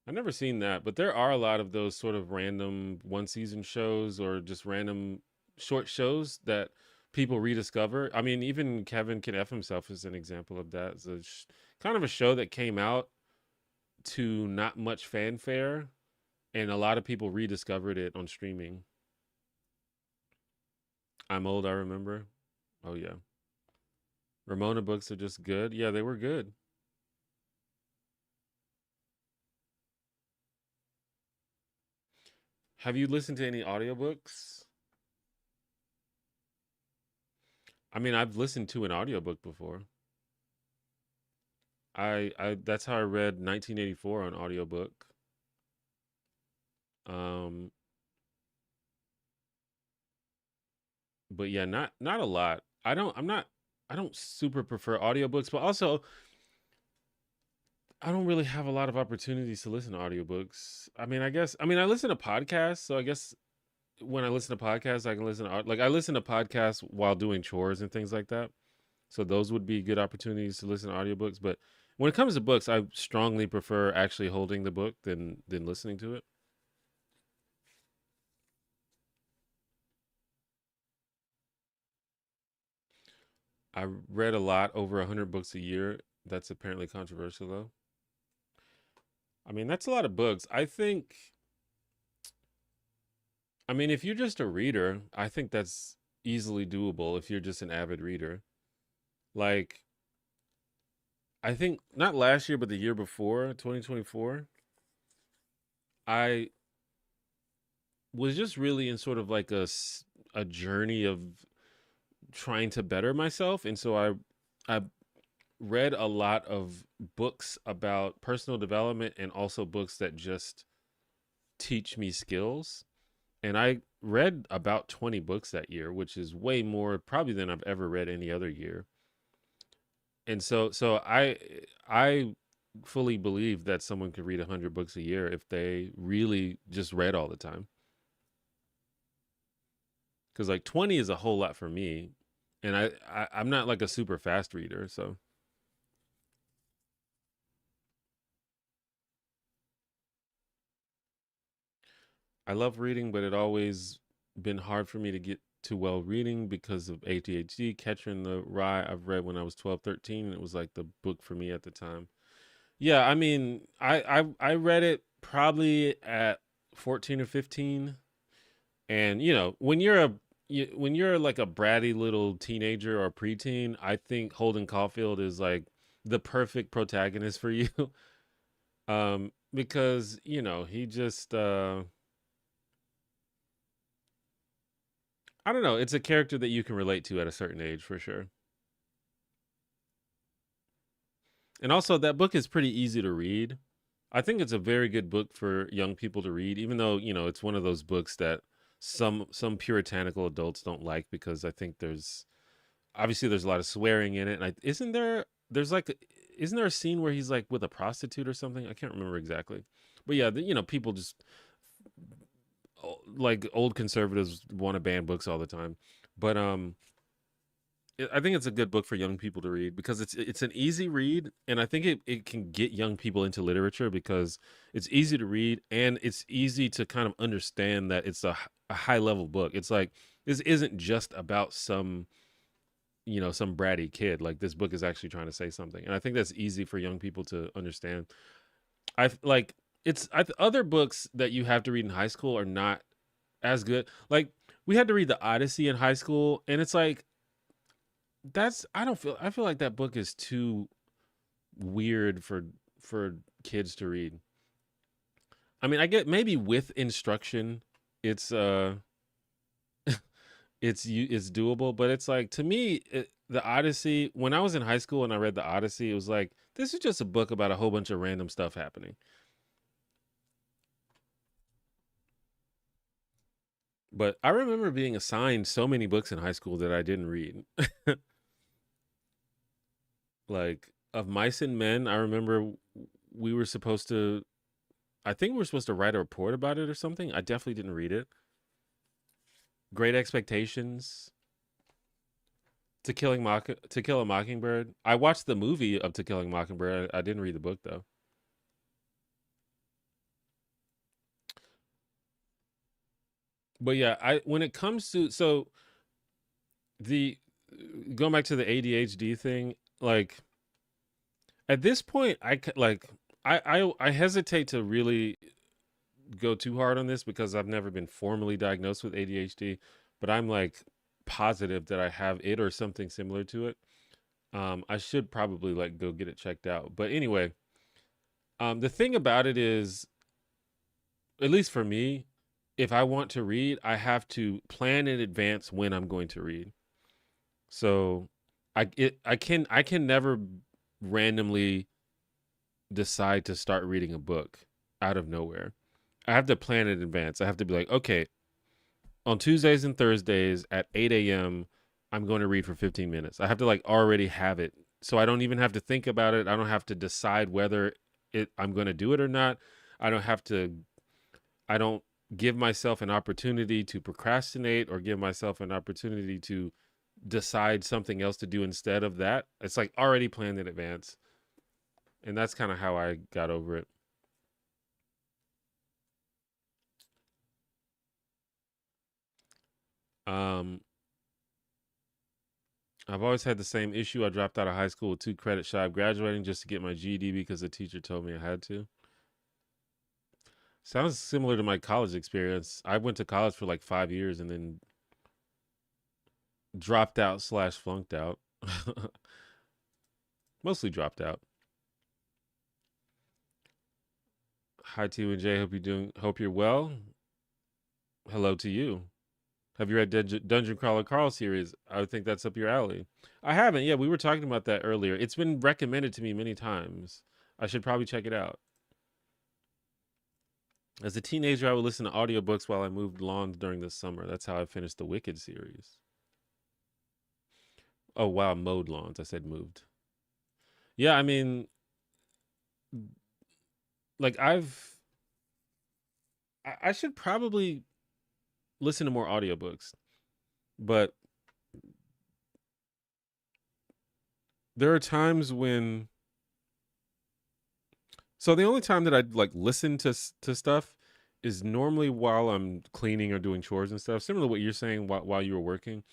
I've never seen that, but there are a lot of those sort of random one season shows or just random short shows that people rediscover. I mean, even Kevin Can F himself is an example of that. It's kind of a show that came out to not much fanfare, and a lot of people rediscovered it on streaming. I'm old, I remember. Oh, yeah. Ramona books are just good. Yeah, they were good. Have you listened to any audiobooks? I mean, I've listened to an audiobook before. I that's how I read 1984 on audiobook. Um but yeah, not a lot. I don't super prefer audiobooks, but also I don't really have a lot of opportunities to listen to audiobooks. I mean I listen to podcasts, so I guess when I listen to podcasts, I can listen to like I listen to podcasts while doing chores and things like that. So those would be good opportunities to listen to audiobooks, but when it comes to books, I strongly prefer actually holding the book than listening to it. I read a lot, over 100 books a year. That's apparently controversial though. I mean, that's a lot of books. I mean, if you're just a reader, I think that's easily doable if you're just an avid reader. Like, I think not last year, but the year before, 2024, I was just really in sort of like a journey of trying to better myself. And so I read a lot of books about personal development and also books that just teach me skills. And I read about 20 books that year, which is way more probably than I've ever read any other year. And so I fully believe that someone could read 100 books a year if they really just read all the time. Cuz like 20 is a whole lot for me, and I'm not like a super fast reader, so I love reading, but it always been hard for me to get to well reading because of ADHD. Catcher in the Rye I've read when I was 12, 13, and it was like the book for me at the time. Yeah, I mean, I read it probably at 14 or 15, and when when you're like a bratty little teenager or preteen, I think Holden Caulfield is like the perfect protagonist for you. Because, he just I don't know, it's a character that you can relate to at a certain age for sure. And also that book is pretty easy to read. I think it's a very good book for young people to read, even though, it's one of those books that some puritanical adults don't like because I think there's a lot of swearing in it. And there's like isn't there a scene where he's like with a prostitute or something? I can't remember exactly. But yeah, people just like old conservatives want to ban books all the time. But I think it's a good book for young people to read because it's an easy read, and I think it can get young people into literature because it's easy to read and it's easy to kind of understand that it's a high level book. It's like this isn't just about some bratty kid. Like this book is actually trying to say something, and I think that's easy for young people to understand. I like other books that you have to read in high school are not as good. Like we had to read the Odyssey in high school, and it's like that's I feel like that book is too weird for kids to read. I mean, I get maybe with instruction, it's it's doable, but it's like to me, the Odyssey. When I was in high school and I read the Odyssey, it was like this is just a book about a whole bunch of random stuff happening. But I remember being assigned so many books in high school that I didn't read. Like of Mice and Men, I remember we were supposed to. I think we were supposed to write a report about it or something. I definitely didn't read it. Great Expectations, To Kill a Mockingbird. I watched the movie of To Kill a Mockingbird. I didn't read the book though. But yeah, I when it comes to the going back to the ADHD thing, like at this point, I hesitate to really go too hard on this because I've never been formally diagnosed with ADHD, but I'm like positive that I have it or something similar to it. I should probably like go get it checked out. But anyway, the thing about it is, at least for me, if I want to read, I have to plan in advance when I'm going to read. So I can never randomly decide to start reading a book out of nowhere. I have to plan in advance. I have to be like, okay, On Tuesdays and Thursdays at 8 a.m., I'm going to read for 15 minutes. I have to like already have it. So I don't even have to think about it. I don't have to decide whether I'm going to do it or not. I don't have to I don't give myself an opportunity to procrastinate or give myself an opportunity to decide something else to do instead of that. It's like already planned in advance. And that's kind of how I got over it. Um, I've always had the same issue. I dropped out of high school with 2 credits shy of graduating just to get my GED because the teacher told me I had to. Sounds similar to my college experience. I went to college for like 5 years and then dropped out slash flunked out. Mostly dropped out. Hi to you and Jay. Hope you're well. Hello to you. Have you read Dungeon Crawler Carl series? I would think that's up your alley. I haven't. Yeah, we were talking about that earlier. It's been recommended to me many times. I should probably check it out. As a teenager, I would listen to audiobooks while I moved lawns during the summer. That's how I finished the Wicked series. Oh, wow, mowed lawns. I said moved. Yeah, I mean, like I should probably listen to more audiobooks, but there are times when so the only time that I'd like listen to stuff is normally while I'm cleaning or doing chores and stuff. Similar to what you're saying while you were working.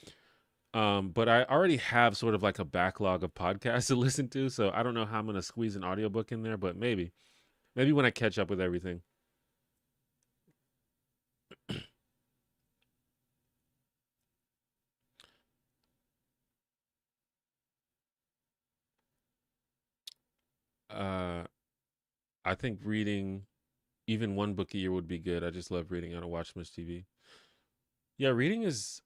But I already have sort of like a backlog of podcasts to listen to, so I don't know how I'm gonna squeeze an audiobook in there, but maybe when I catch up with everything. Uh, I think reading even one book a year would be good. I just love reading. I don't watch much TV. Yeah,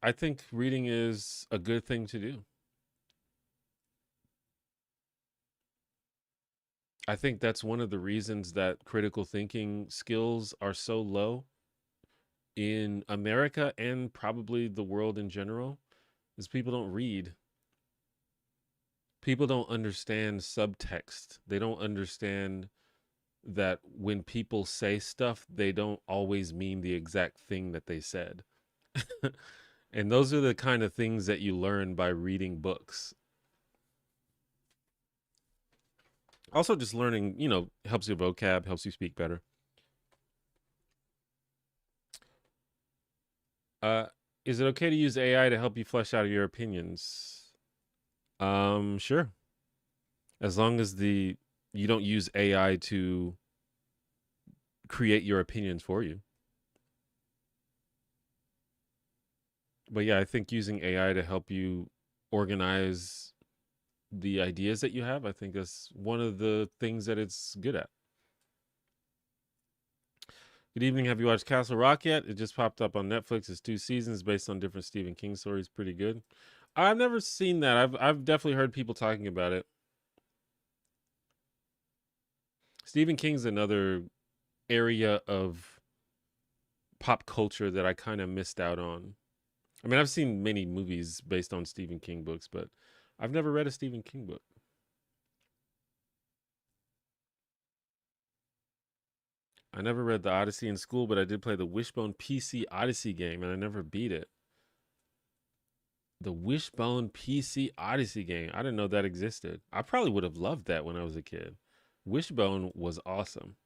I think reading is a good thing to do. I think that's one of the reasons that critical thinking skills are so low in America and probably the world in general is people don't read. People don't understand subtext. They don't understand that when people say stuff, they don't always mean the exact thing that they said. And those are the kind of things that you learn by reading books. Also, just learning, helps your vocab, helps you speak better. Uh, is it okay to use AI to help you flesh out your opinions? Sure. As long as the you don't use AI to create your opinions for you. But yeah, I think using AI to help you organize the ideas that you have, I think that's one of the things that it's good at. Good evening. Have you watched Castle Rock yet? It just popped up on Netflix. It's 2 seasons based on different Stephen King stories. Pretty good. I've never seen that. I've definitely heard people talking about it. Stephen King's another area of pop culture that I kind of missed out on. I mean, I've seen many movies based on Stephen King books, but I've never read a Stephen King book. I never read the Odyssey in school, but I did play the Wishbone PC Odyssey game, and I never beat it. The Wishbone PC Odyssey game. I didn't know that existed. I probably would have loved that when I was a kid. Wishbone was awesome.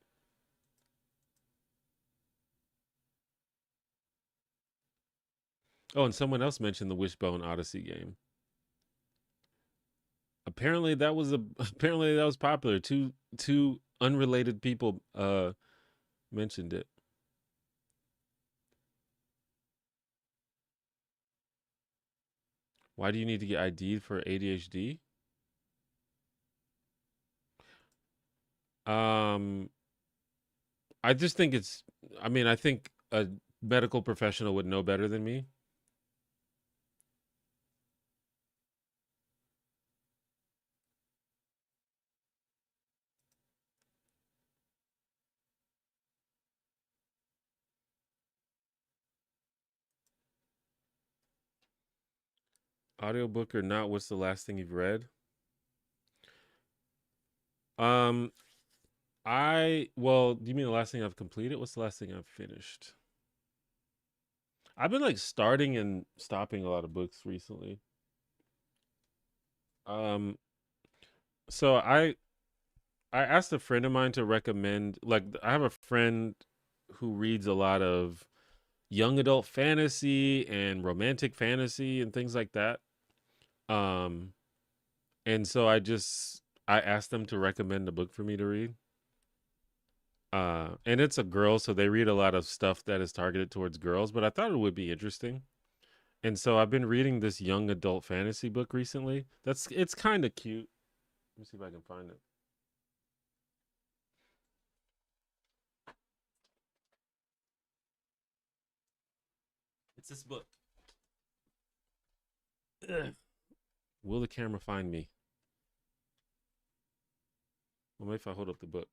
Oh, and someone else mentioned the Wishbone Odyssey game. Apparently that was apparently that was popular. Two unrelated people mentioned it. Why do you need to get ID'd for ADHD? Um, I just think I mean, I think a medical professional would know better than me. Audiobook or not, what's the last thing you've read? Um, do you mean the last thing I've completed? What's the last thing I've finished? I've been like starting and stopping a lot of books recently. Um, so I asked a friend of mine to recommend, like, I have a friend who reads a lot of young adult fantasy and romantic fantasy and things like that. Um, and so I asked them to recommend a book for me to read. And it's a girl, so they read a lot of stuff that is targeted towards girls, but I thought it would be interesting. And so I've been reading this young adult fantasy book recently. It's kind of cute. Let me see if I can find it. It's this book. Ugh. Will the camera find me? Well, maybe if I hold up the book.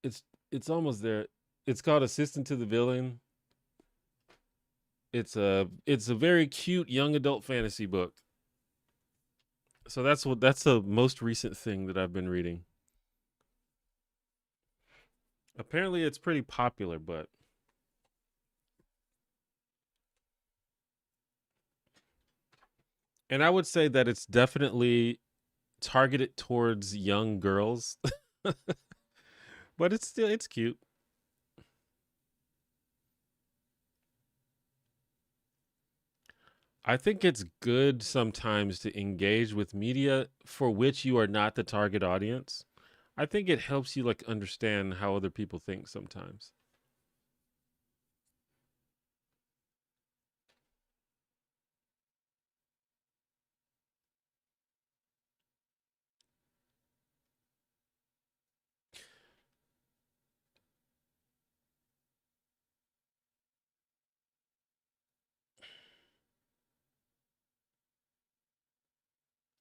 It's it's almost there. It's called Assistant to the Villain. It's a very cute young adult fantasy book. So that's the most recent thing that I've been reading. Apparently it's pretty popular, but and I would say that it's definitely targeted towards young girls, but it's cute. I think it's good sometimes to engage with media for which you are not the target audience. I think it helps you like understand how other people think sometimes.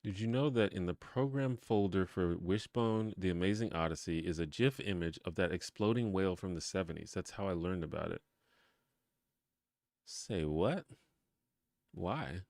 Did you know that in the program folder for Wishbone The Amazing Odyssey is a GIF image of that exploding whale from the 70s? That's how I learned about it. Say what? Why?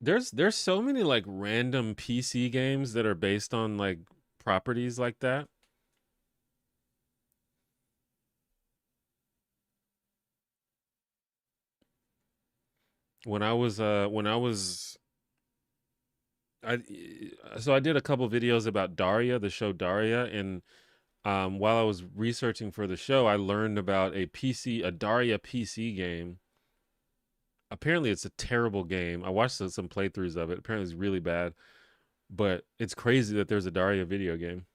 There's so many like random PC games that are based on like properties like that. When I was I so I did a couple videos about Daria, the show Daria, and while I was researching for the show, I learned about a Daria PC game. Apparently, it's a terrible game. I watched some playthroughs of it. Apparently, it's really bad, but it's crazy that there's a Daria video game.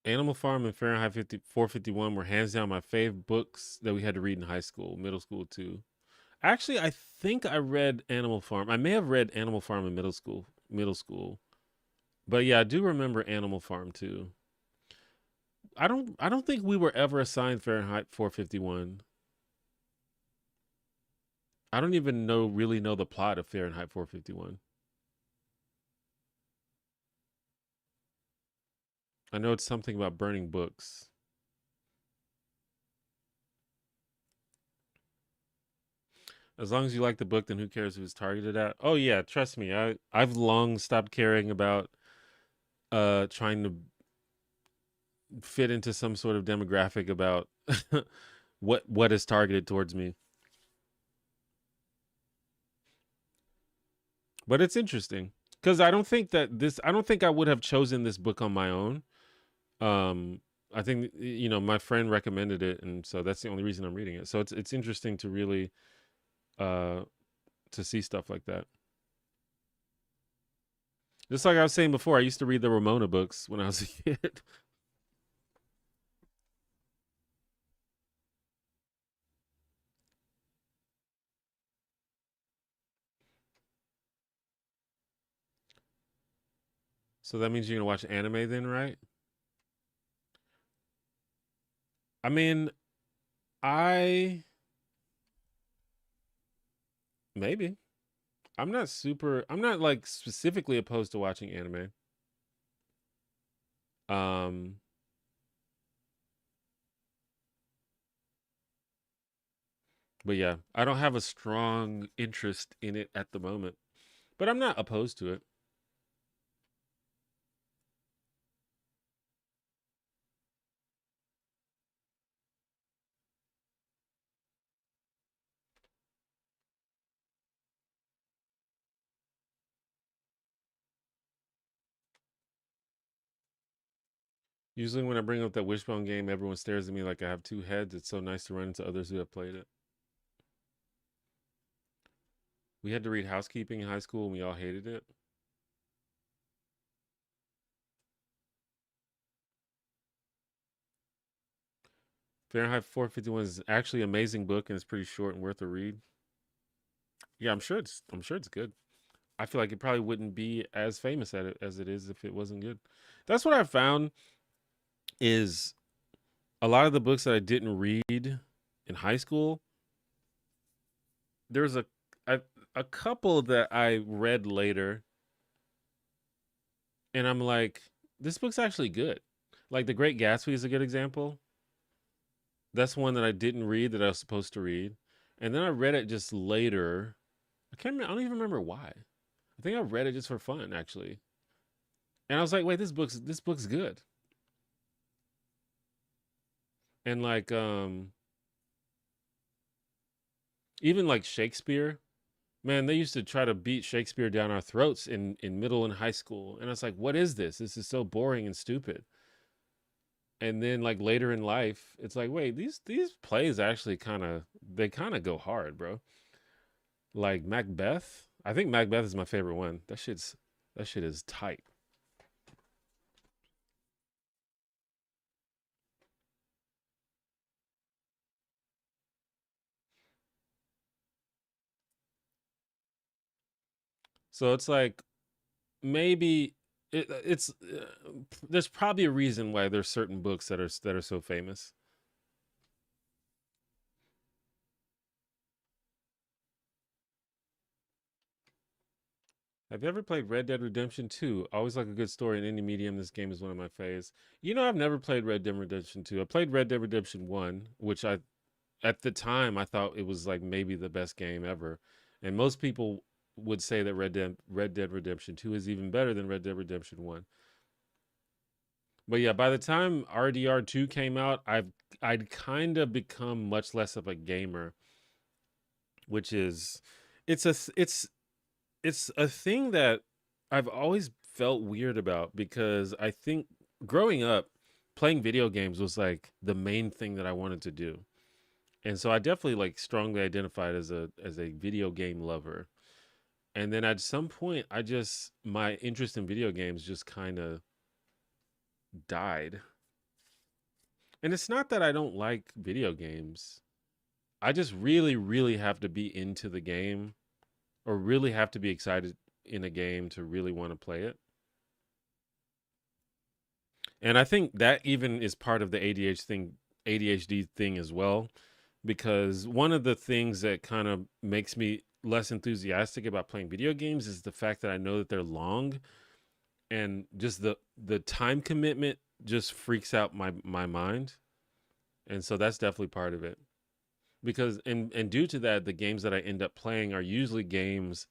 Animal Farm and Fahrenheit 451 were hands down my fave books that we had to read in high school, middle school too. Actually, I think I read Animal Farm. I may have read Animal Farm in middle school. Middle school. But yeah, I do remember Animal Farm too. I don't think we were ever assigned Fahrenheit 451. I don't even really know the plot of Fahrenheit 451. I know it's something about burning books. As long as you like the book, then who cares who it's targeted at? Oh yeah, trust me. I've long stopped caring about trying to fit into some sort of demographic about what is targeted towards me. But it's interesting because I don't think I would have chosen this book on my own. Um, I think my friend recommended it, and so that's the only reason I'm reading it. So it's interesting to really uh to see stuff like that. Just like I was saying before, I used to read the Ramona books when I was a kid. So that means you're gonna watch anime then, right? I mean, I maybe. I'm not like specifically opposed to watching anime. Um, but yeah, I don't have a strong interest in it at the moment, but I'm not opposed to it. Usually when I bring up that Wishbone game, everyone stares at me like I have two heads. It's so nice to run into others who have played it. We had to read housekeeping in high school and we all hated it. Fahrenheit 451 is actually an amazing book and it's pretty short and worth a read. Yeah, I'm sure it's good. I feel like it probably wouldn't be as famous at it as it is if it wasn't good. That's what I found is a lot of the books that I didn't read in high school, there's a, a couple that I read later and I'm like, this book's actually good. Like The Great Gatsby is a good example. That's one that I didn't read that I was supposed to read. And then I read it just later. I don't even remember why. I think I read it just for fun actually. And I was like, wait, this book's good. And like even like Shakespeare, man, they used to try to beat Shakespeare down our throats in middle and high school. And I was like, what is this? This is so boring and stupid. And then like later in life, it's like, wait, these plays actually kind of go hard, bro. Like Macbeth. I think Macbeth is my favorite one. That shit is tight. So it's like maybe it's there's probably a reason why there's certain books that are so famous. Have you ever played Red Dead Redemption 2? Always like a good story in any medium. This game is one of my faves. You know, I've never played Red Dead Redemption 2. I played Red Dead Redemption 1, which I at the time I thought it was like maybe the best game ever. And most people would say that Red Dead Redemption 2 is even better than Red Dead Redemption 1. But yeah, by the time RDR 2 came out, I'd kind of become much less of a gamer, which is it's a it's a thing that I've always felt weird about because I think growing up, playing video games was like the main thing that I wanted to do. And so I definitely like strongly identified as a video game lover. And then at some point I just my interest in video games just kind of died. And it's not that I don't like video games. I just really have to be into the game or really have to be excited in a game to really want to play it. And I think that even is part of the ADHD thing as well, because one of the things that kind of makes me less enthusiastic about playing video games is the fact that I know that they're long and just the time commitment just freaks out my mind. And so that's definitely part of it. Because and due to that, the games that I end up playing are usually games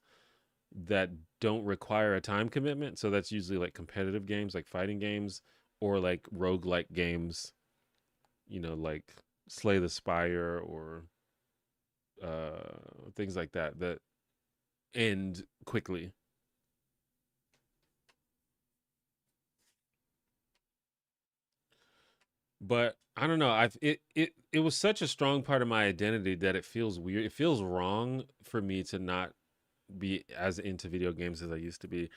that don't require a time commitment. So that's usually like competitive games, like fighting games, or like roguelike games, you know, like Slay the Spire or things like that that end quickly. But I don't know. It was such a strong part of my identity that it feels weird. It feels wrong for me to not be as into video games as I used to be.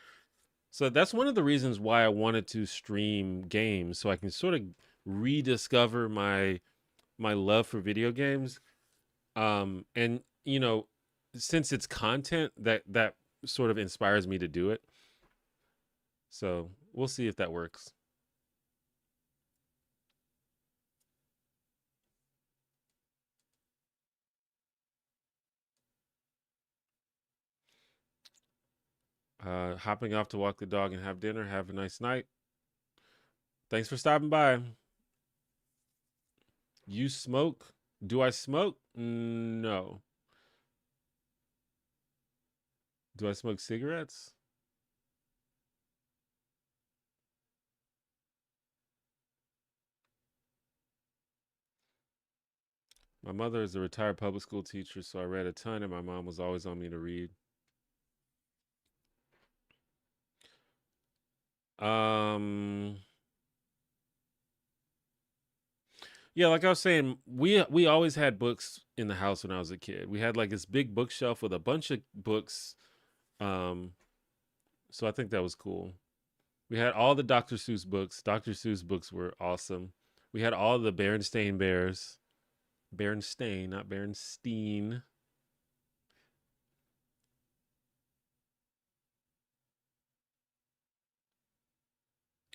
So that's one of the reasons why I wanted to stream games so I can sort of rediscover my love for video games. And you know, since it's content that sort of inspires me to do it. So, We'll see if that works. Hopping off to walk the dog and have dinner. Have a nice night. Thanks for stopping by. You smoke? Do I smoke? No. Do I smoke cigarettes? My mother is a retired public school teacher, so I read a ton, and my mom was always on me to read. Um, yeah, like I was saying, we always had books in the house when I was a kid. We had like this big bookshelf with a bunch of books. Um, so I think that was cool. We had all the Dr. Seuss books. Dr. Seuss books were awesome. We had all the Berenstain Bears. Berenstain, not Berenstein.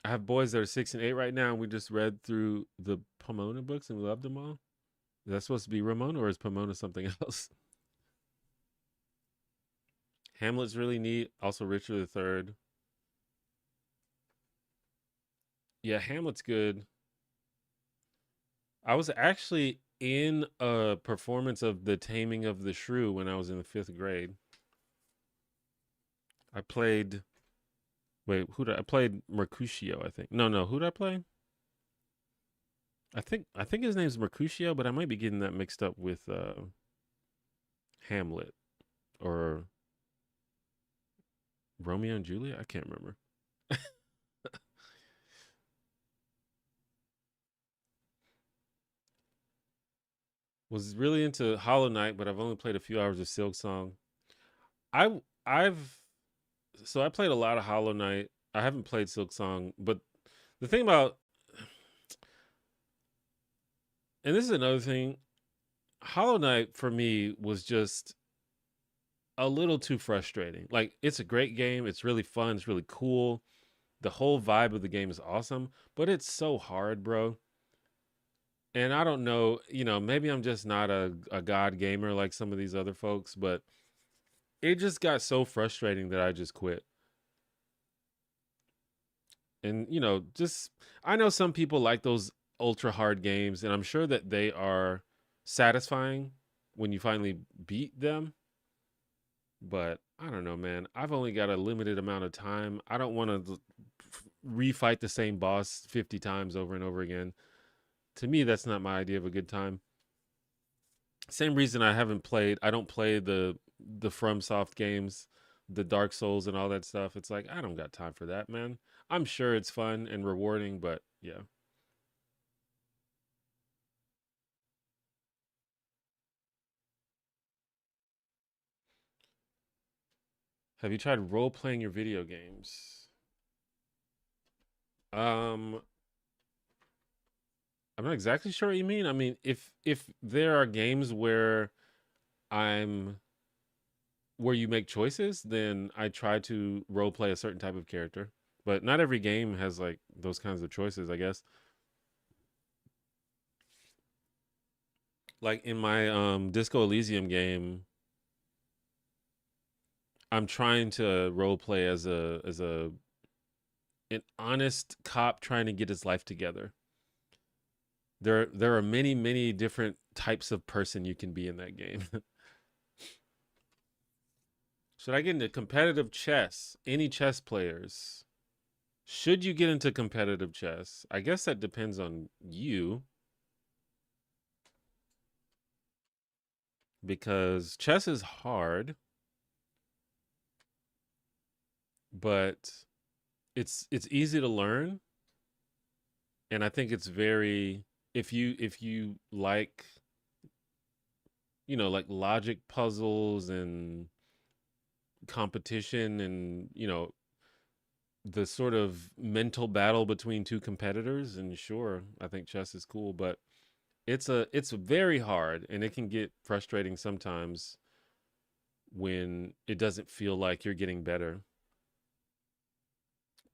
I have boys that are 6 and 8 right now, and we just read through the Pomona books and we loved them all. Is that supposed to be Ramona or is Pomona something else? Hamlet's really neat. Also, Richard III. Yeah, Hamlet's good. I was actually in a performance of The Taming of the Shrew when I was in the 5th grade. I played. Wait, who did I played? Mercutio, I think. No. Who did I play? I think his name's Mercutio, but I might be getting that mixed up with Hamlet or Romeo and Juliet. I can't remember. Was really into Hollow Knight, but I've only played a few hours of Silk Song. I've so I played a lot of Hollow Knight. I haven't played Silk Song, but the thing about and this is another thing, Hollow Knight for me was just a little too frustrating. Like it's a great game, it's really fun, it's really cool. The whole vibe of the game is awesome, but it's so hard, bro. And I don't know, maybe I'm just not a god gamer like some of these other folks, but it just got so frustrating that I just quit. And just I know some people like those ultra hard games, and I'm sure that they are satisfying when you finally beat them. But I don't know, man. I've only got a limited amount of time. I don't want to refight the same boss 50 times over and over again. To me, that's not my idea of a good time. Same reason I don't play the FromSoft games, the Dark Souls and all that stuff. It's like I don't got time for that, man. I'm sure it's fun and rewarding, but yeah. Have you tried role playing your video games? Um, I'm not exactly sure what you mean. I mean, if there are games I'm where you make choices, then I try to role play a certain type of character. But not every game has like those kinds of choices, I guess. Like in my Disco Elysium game, I'm trying to role play as a an honest cop trying to get his life together. There are many different types of person you can be in that game. Should I get into competitive chess? Any chess players? Should you get into competitive chess? I guess that depends on you because chess is hard, but it's easy to learn, and I think it's very if you like like logic puzzles and competition and the sort of mental battle between two competitors, and sure, I think chess is cool, but it's very hard and it can get frustrating sometimes when it doesn't feel like you're getting better.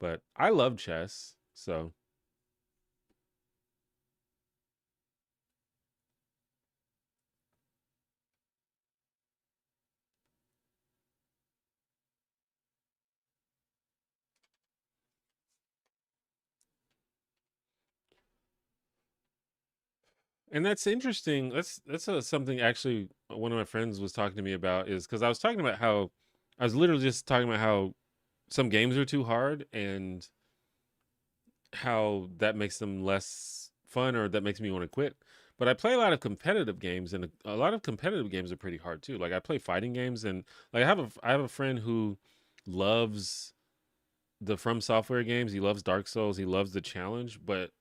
But I love chess, so and that's interesting. That's something actually one of my friends was talking to me about is because I was talking about how I was literally just talking about how some games are too hard and how that makes them less fun or that makes me want to quit. But I play a lot of competitive games, and a lot of competitive games are pretty hard too. Like I play fighting games, and like I have a friend who loves the From Software games. He loves Dark Souls. He loves the challenge, but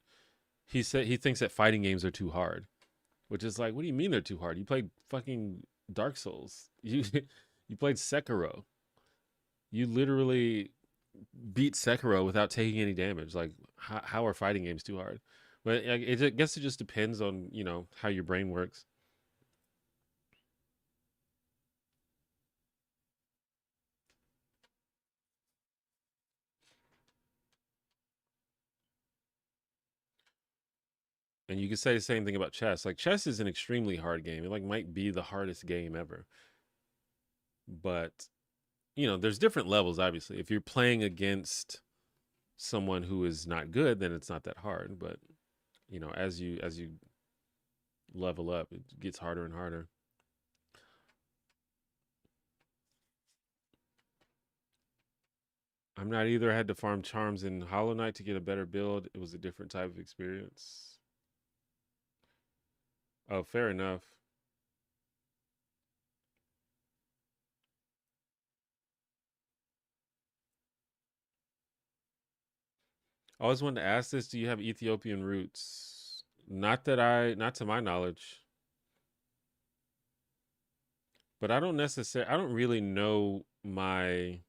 he said he thinks that fighting games are too hard. Which is like, what do you mean they're too hard? You played fucking Dark Souls. You you played Sekiro. You literally beat Sekiro without taking any damage. Like, how are fighting games too hard? But I guess it just depends on how your brain works. And you could say the same thing about chess. Like chess is an extremely hard game. It like might be the hardest game ever. But there's different levels. Obviously, if you're playing against someone who is not good, then it's not that hard. But as you level up, it gets harder and harder. I'm not either. I had to farm charms in Hollow Knight to get a better build. It was a different type of experience. Oh, fair enough. I always wanted to ask this: do you have Ethiopian roots? Not to my knowledge, but I don't really know my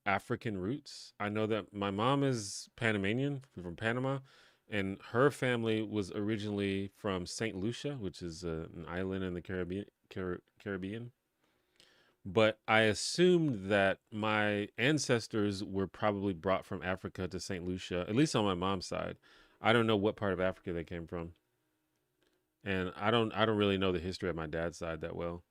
African roots. I know that my mom is Panamanian from Panama, and her family was originally from Saint Lucia, which is an island in the Caribbean. But I assumed that my ancestors were probably brought from Africa to Saint Lucia, at least on my mom's side. I don't know what part of Africa they came from, and I don't really know the history of my dad's side that well.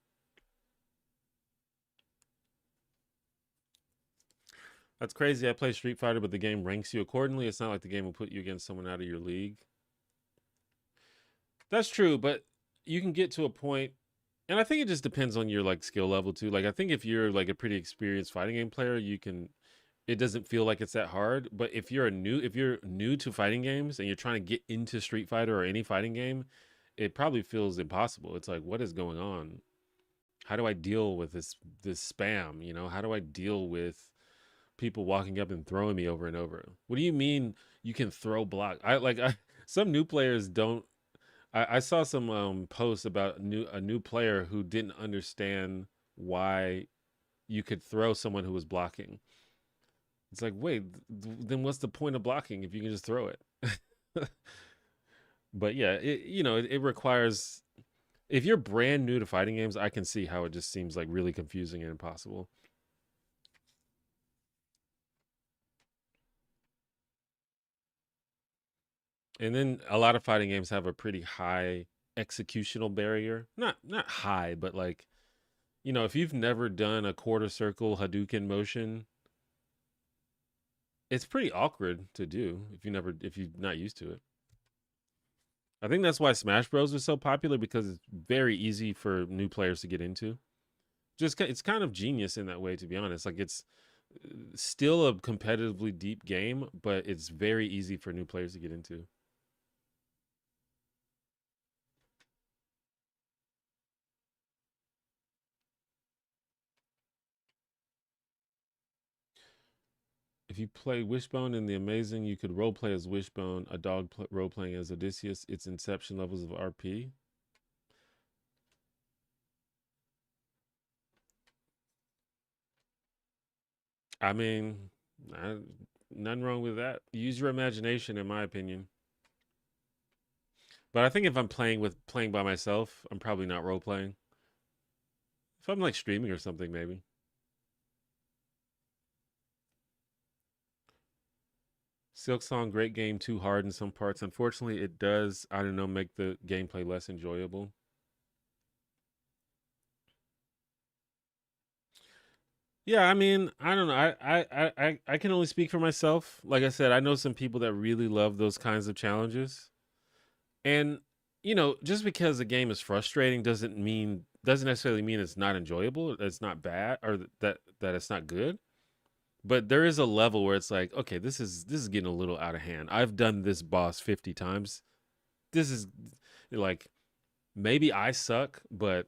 That's crazy. I play Street Fighter, but the game ranks you accordingly. It's not like the game will put you against someone out of your league. That's true, but you can get to a point, and I think it just depends on your like skill level too. Like I think if you're like a pretty experienced fighting game player, you can it doesn't feel like it's that hard. But if you're new to fighting games and you're trying to get into Street Fighter or any fighting game, it probably feels impossible. It's like, what is going on? How do I deal with this spam? How do I deal with people walking up and throwing me over and over? What do you mean you can throw block? Some new players don't. I saw some posts about a new player who didn't understand why you could throw someone who was blocking. It's like, wait, then what's the point of blocking if you can just throw it? But yeah, it requires. If you're brand new to fighting games, I can see how it just seems like really confusing and impossible. And then a lot of fighting games have a pretty high executional barrier. Not high, but like, if you've never done a quarter circle Hadouken motion, it's pretty awkward to do if you're not used to it. I think that's why Smash Bros is so popular because it's very easy for new players to get into. It's kind of genius in that way, to be honest. Like it's still a competitively deep game, but it's very easy for new players to get into. If you play Wishbone in the Amazing, you could roleplay as Wishbone, a dog roleplaying as Odysseus. Its Inception levels of RP. I mean, I, nothing wrong with that. Use your imagination, in my opinion. But I think if I'm playing by myself, I'm probably not role playing. If I'm like streaming or something, maybe. Silk Song, great game, too hard in some parts. Unfortunately, it does, I don't know, make the gameplay less enjoyable. Yeah, I mean, I don't know. I can only speak for myself. Like I said, I know some people that really love those kinds of challenges. And just because a game is frustrating doesn't necessarily mean it's not enjoyable, it's not bad, or that it's not good. But there is a level where it's like, okay, this is getting a little out of hand. I've done this boss 50 times. This is like, maybe I suck, but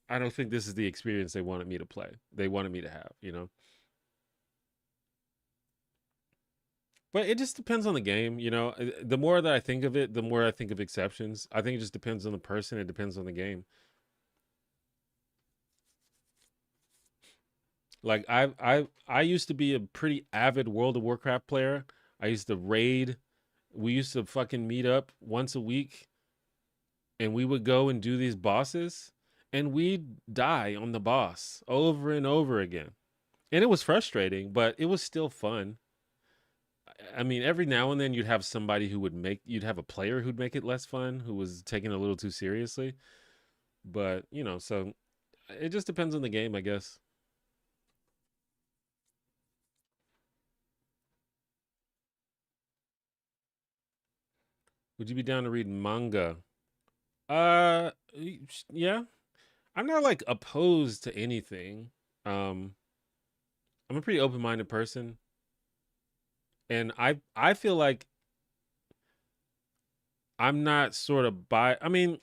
I don't think this is the experience they wanted me to play. They wanted me to have. But it just depends on the game. The more that I think of it, the more I think of exceptions. I think it just depends on the person. It depends on the game. Like I used to be a pretty avid World of Warcraft player. I used to raid. We used to fucking meet up once a week and we would go and do these bosses and we'd die on the boss over and over again. And it was frustrating, but it was still fun. I mean, every now and then you'd have a player who'd make it less fun, who was taken a little too seriously. But, so it just depends on the game, I guess. Would you be down to read manga? Yeah. I'm not like opposed to anything. Um, I'm a pretty open-minded person, and I feel like I'm not sort of I mean,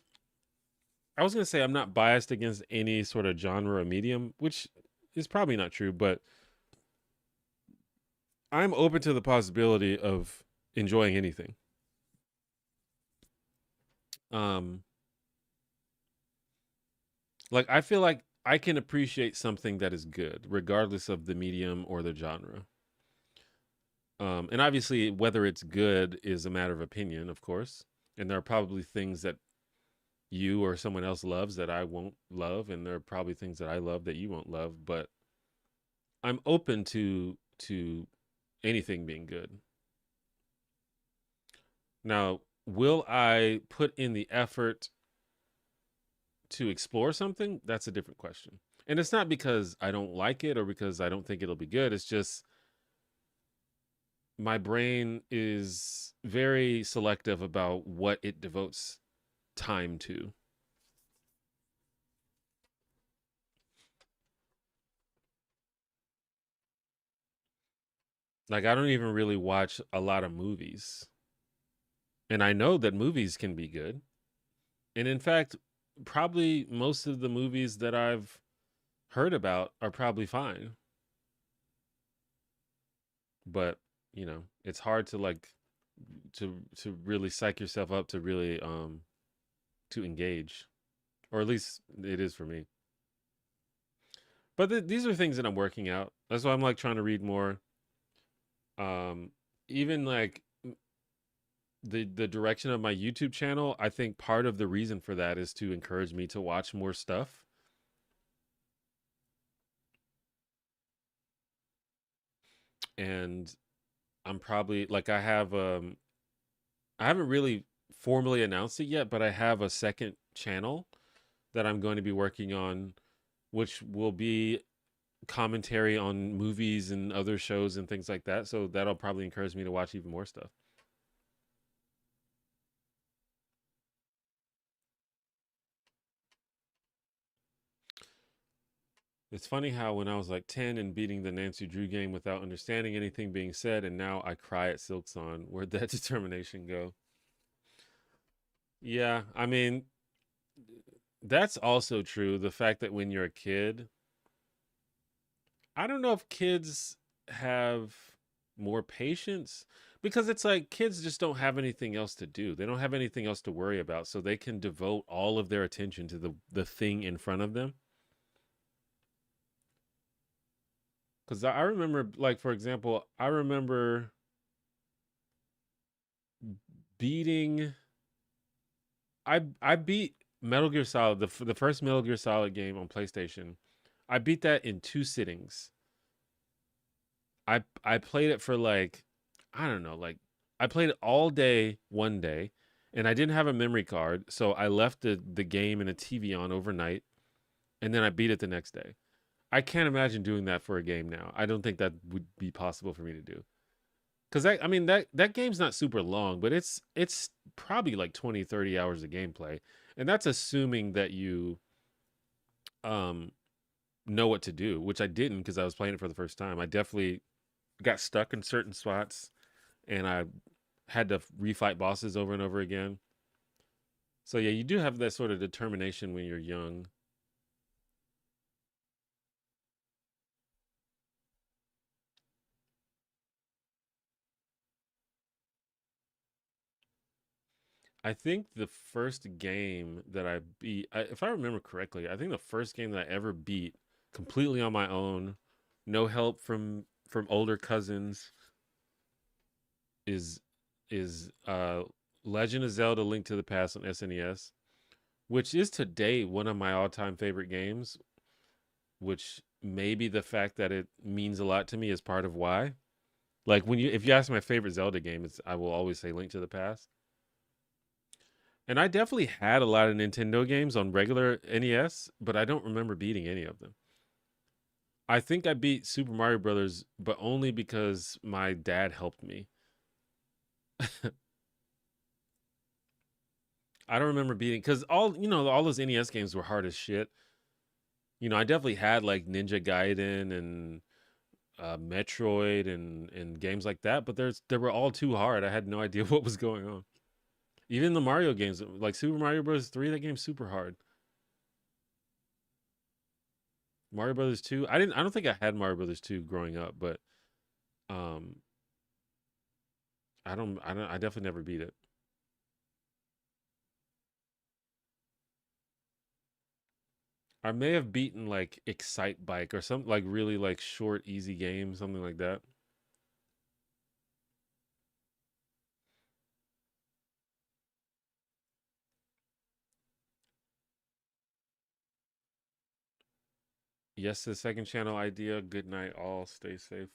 I was gonna say I'm not biased against any sort of genre or medium, which is probably not true, but I'm open to the possibility of enjoying anything. Um, like I feel like I can appreciate something that is good, regardless of the medium or the genre. And obviously, whether it's good is a matter of opinion, of course. And there are probably things that you or someone else loves that I won't love, and there are probably things that I love that you won't love. But I'm open to anything being good. Now, will I put in the effort to explore something? That's a different question. And it's not because I don't like it or because I don't think it'll be good. It's just my brain is very selective about what it devotes time to. Like I don't even really watch a lot of movies. And I know that movies can be good. And in fact, probably most of the movies that I've heard about are probably fine. But, it's hard to like to really psych yourself up to really to engage. Or at least it is for me. But these are things that I'm working out. That's why I'm like trying to read more. Um Even like the direction of my YouTube channel, I think part of the reason for that is to encourage me to watch more stuff. And I'm probably like I haven't really formally announced it yet, but I have a second channel that I'm going to be working on, which will be commentary on movies and other shows and things like that. So that'll probably encourage me to watch even more stuff. It's funny how when I was like 10 and beating the Nancy Drew game without understanding anything being said, and now I cry at Silkson. Where'd that determination go? Yeah, I mean, that's also true. The fact that when you're a kid, I don't know if kids have more patience because it's like kids just don't have anything else to do. They don't have anything else to worry about, so they can devote all of their attention to the thing in front of them. Because I remember, like for example, I remember beating. I beat Metal Gear Solid the first Metal Gear Solid game on PlayStation. I beat that in two sittings. I played it for like, I don't know, like I played it all day one day, and I didn't have a memory card, so I left the game and a TV on overnight, and then I beat it the next day. I can't imagine doing that for a game now. I don't think that would be possible for me to do. Cuz I mean that game's not super long, but it's probably like 20 30 hours of gameplay. And that's assuming that you um know what to do, which I didn't because I was playing it for the first time. I definitely got stuck in certain spots, and I had to refight bosses over and over again. So yeah, you do have that sort of determination when you're young. I think the first game that I beat, if I remember correctly, I think the first game that I ever beat completely on my own, no help from older cousins, is is Legend of Zelda: Link to the Past on SNES, which is today one of my all-time favorite games. Which maybe the fact that it means a lot to me is part of why. Like when you, if you ask my favorite Zelda game, it's I will always say Link to the Past. And I definitely had a lot of Nintendo games on regular NES, but I don't remember beating any of them. I think I beat Super Mario Brothers, but only because my dad helped me. I don't remember beating because all those NES games were hard as shit. I definitely had like Ninja Gaiden and Metroid and games like that, but they were all too hard. I had no idea what was going on. Even the Mario games, like Super Mario Bros. 3, that game's super hard. Mario Brothers 2, I don't think I had Mario Brothers 2 growing up, but um I definitely never beat it. I may have beaten like Excite Bike or something like really like short, easy game, something like that. Yes, the second channel idea. Good night, all. Stay safe.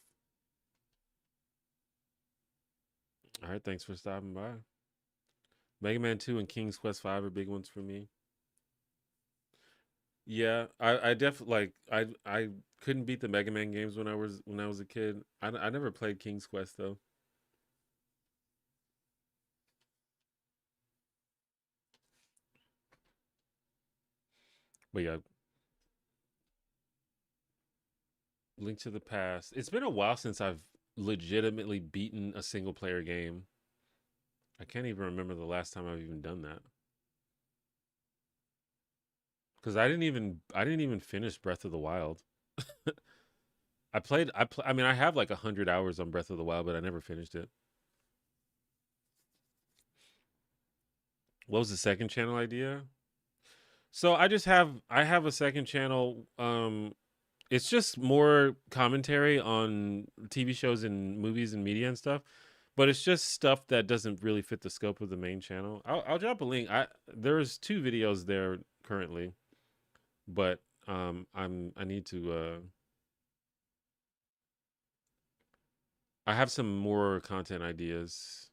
All right, thanks for stopping by. Mega Man 2 and King's Quest 5 are big ones for me. Yeah, I definitely like I couldn't beat the Mega Man games when I was a kid. I never played King's Quest though. But yeah, Link to the Past. It's been a while since I've legitimately beaten a single player game. I can't even remember the last time I've even done that. Because I didn't even finish Breath of the Wild. I mean I have like 100 hours on Breath of the Wild, but I never finished it. What was the second channel idea? So I have a second channel. It's just more commentary on TV shows and movies and media and stuff. But it's just stuff that doesn't really fit the scope of the main channel. I'll drop a link. There's two videos there currently, but I need to I have some more content ideas.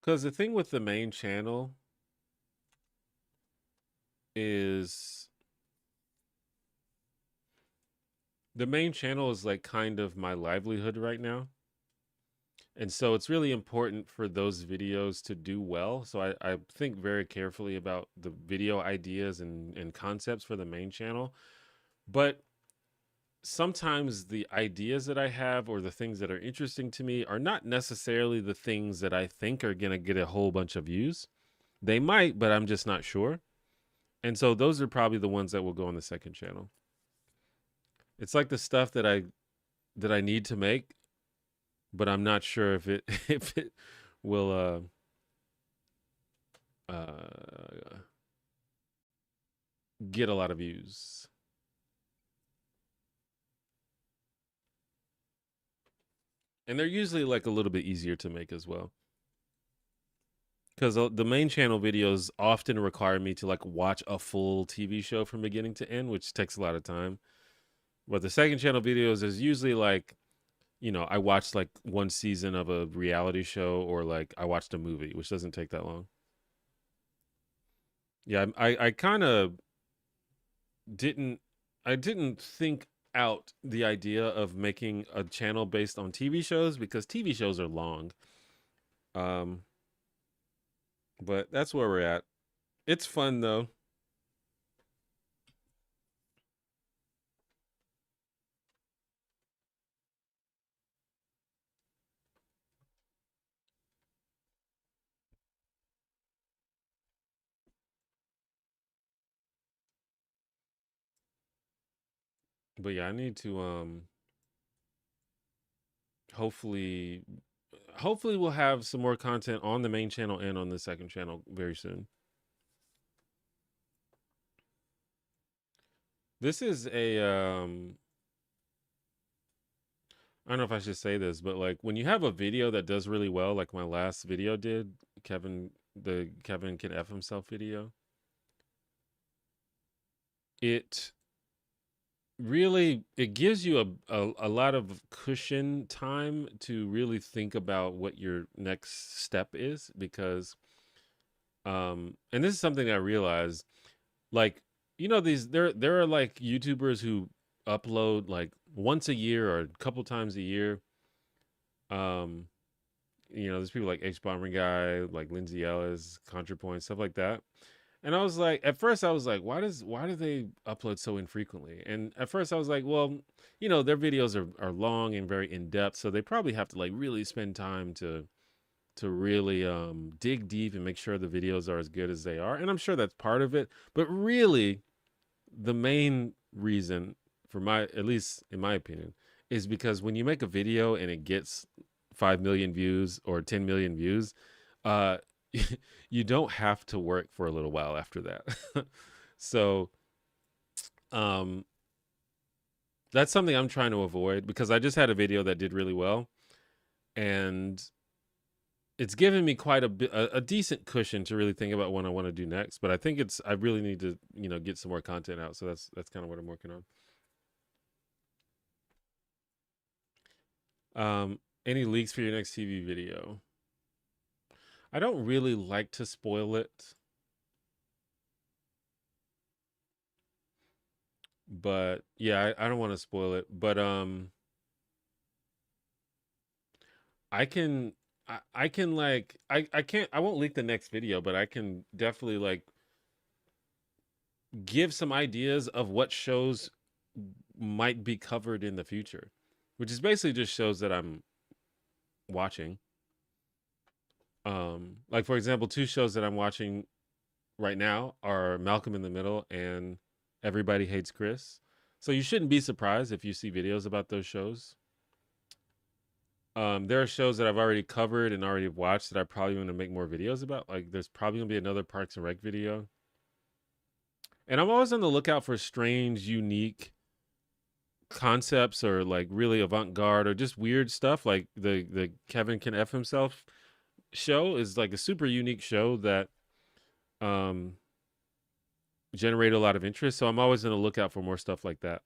Cuz the thing with the main channel is the main channel is like kind of my livelihood right now. And so it's really important for those videos to do well. So I think very carefully about the video ideas and concepts for the main channel. But sometimes the ideas that I have or the things that are interesting to me are not necessarily the things that I think are going to get a whole bunch of views. They might, but I'm just not sure. And so those are probably the ones that will go on the second channel. It's like the stuff that I need to make, but I'm not sure if it if it will get a lot of views. And they're usually like a little bit easier to make as well. because the main channel videos often require me to like watch a full TV show from beginning to end, which takes a lot of time. But the second channel videos is usually like, I watched like one season of a reality show or like I watched a movie, which doesn't take that long. Yeah, I kind of didn't I didn't think out the idea of making a channel based on TV shows because TV shows are long. Um, but that's where we're at. It's fun though. But yeah, I need to hopefully hopefully we'll have some more content on the main channel and on the second channel very soon. This is a I don't know if I should say this, but like when you have a video that does really well, like my last video did, the Kevin can F himself video, it really it gives you a lot of cushion time to really think about what your next step is because and this is something I realized, like, these there are like YouTubers who upload like once a year or a couple times a year. um there's people like H Bomber Guy, like Lindsay Ellis, ContraPoint, stuff like that. And I was like, at first I was like, why do they upload so infrequently? And at first I was like, well, their videos are long and very in depth, so they probably have to like really spend time to really dig deep and make sure the videos are as good as they are. And I'm sure that's part of it, but really the main reason, for my at least in my opinion, is because when you make a video and it gets 5 million views or 10 million views, uh you don't have to work for a little while after that. So um that's something I'm trying to avoid because I just had a video that did really well, and it's given me quite a decent cushion to really think about what I want to do next. But I think I really need to get some more content out, so that's kind of what I'm working on. Any leaks for your next TV video? I don't really like to spoil it, but yeah, I don't want to spoil it. But I can I can like I can't I won't leak the next video, but I can definitely like give some ideas of what shows might be covered in the future, which is basically just shows that I'm watching. Like for example, two shows that I'm watching right now are Malcolm in the Middle and Everybody Hates Chris. So you shouldn't be surprised if you see videos about those shows. There are shows that I've already covered and already watched that I probably want to make more videos about. Like there's probably gonna be another Parks and Rec video. And I'm always on the lookout for strange, unique concepts or like really avant-garde or just weird stuff. Like the Kevin Can F Himself show is like a super unique show that um generated a lot of interest. So I'm always on the lookout for more stuff like that.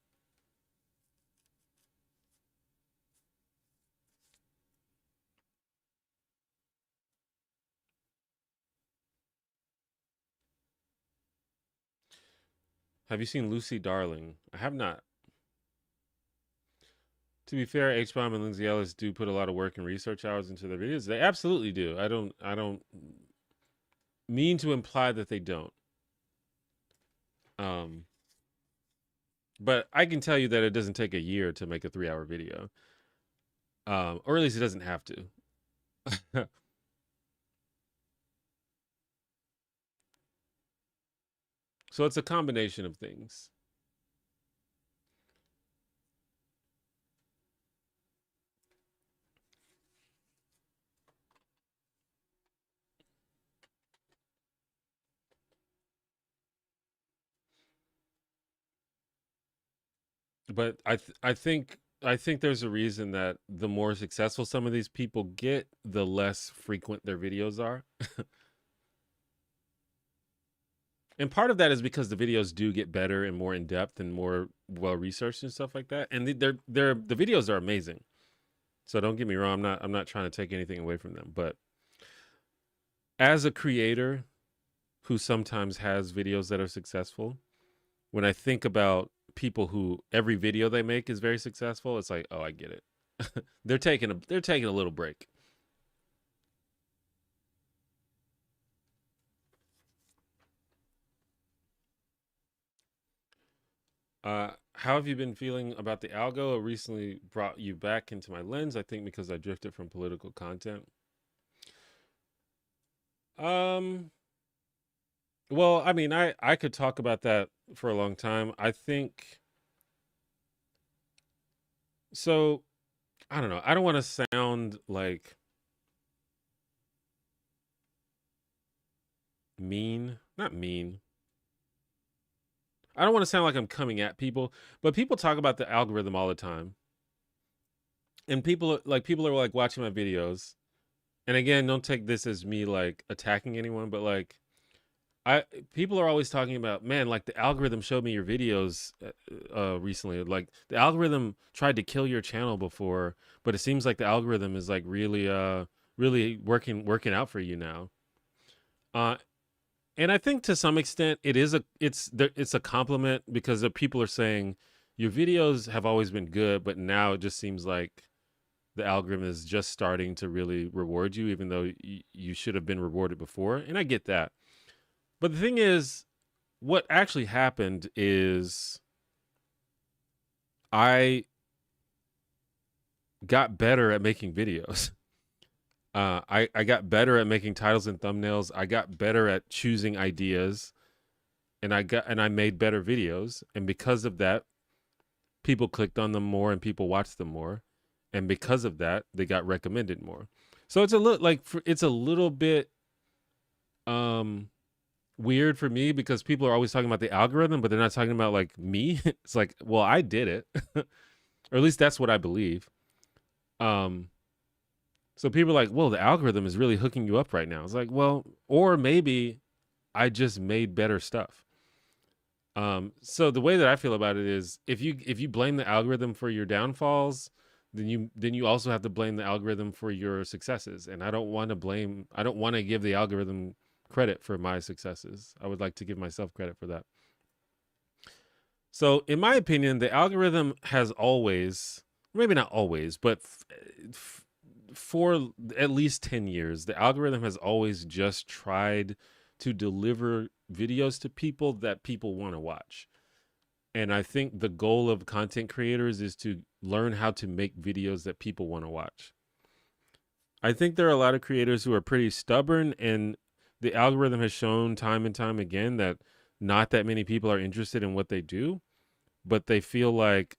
Have you seen Lucy Darling? I have not. To be fair, H Bomb and Lindsay Ellis do put a lot of work and research hours into their videos. They absolutely do. I don't mean to imply that they don't. Um, but I can tell you that it doesn't take a year to make a 3 hour video. Or at least it doesn't have to. So it's a combination of things. But I think there's a reason that the more successful some of these people get, the less frequent their videos are. And part of that is because the videos do get better and more in depth and more well researched and stuff like that. And they're the videos are amazing. So don't get me wrong, I'm not trying to take anything away from them, but as a creator who sometimes has videos that are successful, when I think about people who every video they make is very successful, it's like, oh, I get it. They're taking a little break. How have you been feeling about the algo? It recently brought you back into my lens, I think because I drifted from political content. Um, well, I mean, I could talk about that for a long time. I think so. I don't know. I don't want to sound like mean, not mean. I don't want to sound like I'm coming at people, but people talk about the algorithm all the time. And people are like watching my videos. And again, don't take this as me like attacking anyone, but like I people are always talking about, man, like the algorithm showed me your videos recently. Like the algorithm tried to kill your channel before, but it seems like the algorithm is like really working out for you now. Uh and I think to some extent it's a compliment because the people are saying your videos have always been good, but now it just seems like the algorithm is just starting to really reward you, even though you should have been rewarded before. And I get that. But the thing is, what actually happened is I got better at making videos. I got better at making titles and thumbnails. I got better at choosing ideas, and I made better videos. And because of that, people clicked on them more and people watched them more. And because of that, they got recommended more. So it's a little like it's a little bit um weird for me because people are always talking about the algorithm, but they're not talking about like me. It's like, well, I did it, or at least that's what I believe. Um, so people are like, well, the algorithm is really hooking you up right now. It's like, well, or maybe I just made better stuff. So the way that I feel about it is if you blame the algorithm for your downfalls, then you also have to blame the algorithm for your successes. And I don't want to give the algorithm credit for my successes. I would like to give myself credit for that. So in my opinion, the algorithm has always, maybe not always, but for at least 10 years, the algorithm has always just tried to deliver videos to people that people want to watch. And I think the goal of content creators is to learn how to make videos that people want to watch. I think there are a lot of creators who are pretty stubborn, and the algorithm has shown time and time again that not that many people are interested in what they do, but they feel like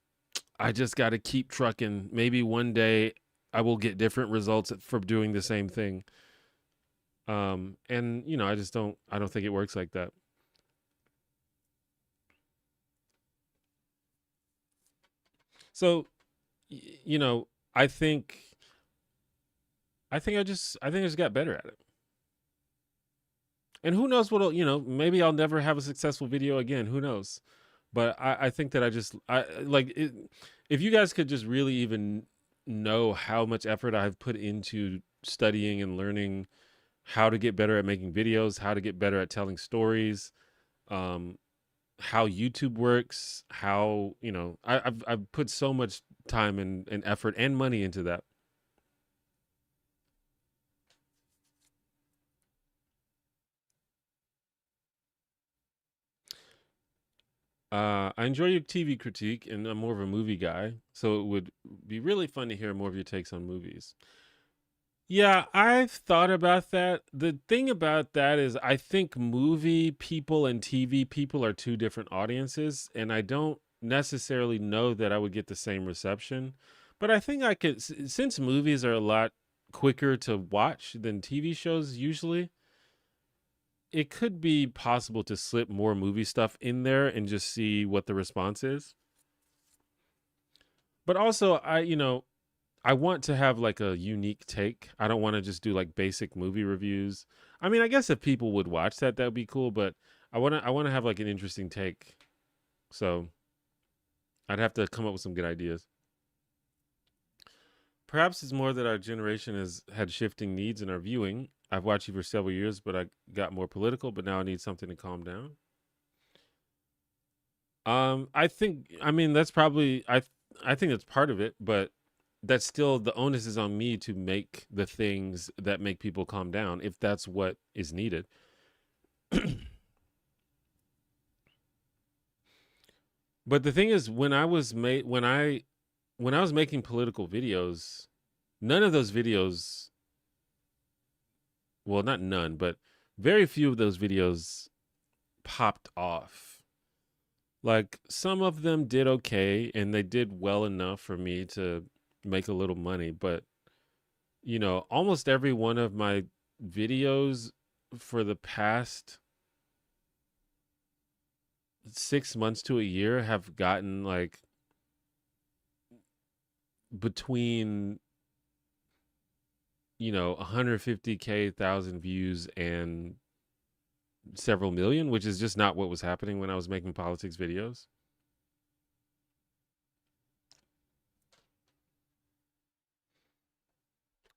I just got to keep trucking. Maybe one day I will get different results for doing the same thing. And I don't think it works like that. So, you know, I think I think I just got better at it. And who knows maybe I'll never have a successful video again. Who knows? But I think that I like it, if you guys could just really even know how much effort I've put into studying and learning how to get better at making videos, how to get better at telling stories, um, how YouTube works, how, I've put so much time and effort and money into that. I enjoy your TV critique, and I'm more of a movie guy, so it would be really fun to hear more of your takes on movies. Yeah, I've thought about that. The thing about that is, I think movie people and TV people are two different audiences, and I don't necessarily know that I would get the same reception. But I think I could, since movies are a lot quicker to watch than TV shows usually, it could be possible to slip more movie stuff in there and just see what the response is. But also, I want to have like a unique take. I don't want to just do like basic movie reviews. I mean, I guess if people would watch that, that would be cool. But I want to have like an interesting take. So I'd have to come up with some good ideas. Perhaps it's more that our generation has had shifting needs in our viewing. I've watched you for several years, but I got more political, but now I need something to calm down. I think I mean that's probably I think that's part of it, but that's still the onus is on me to make the things that make people calm down if that's what is needed. But the thing is when I was making political videos, none of those videos, well, not none, but very few of those videos popped off. Like some of them did okay and they did well enough for me to make a little money, but almost every one of my videos for the past 6 months to a year have gotten like between 150K thousand views and several million, which is just not what was happening when I was making politics videos.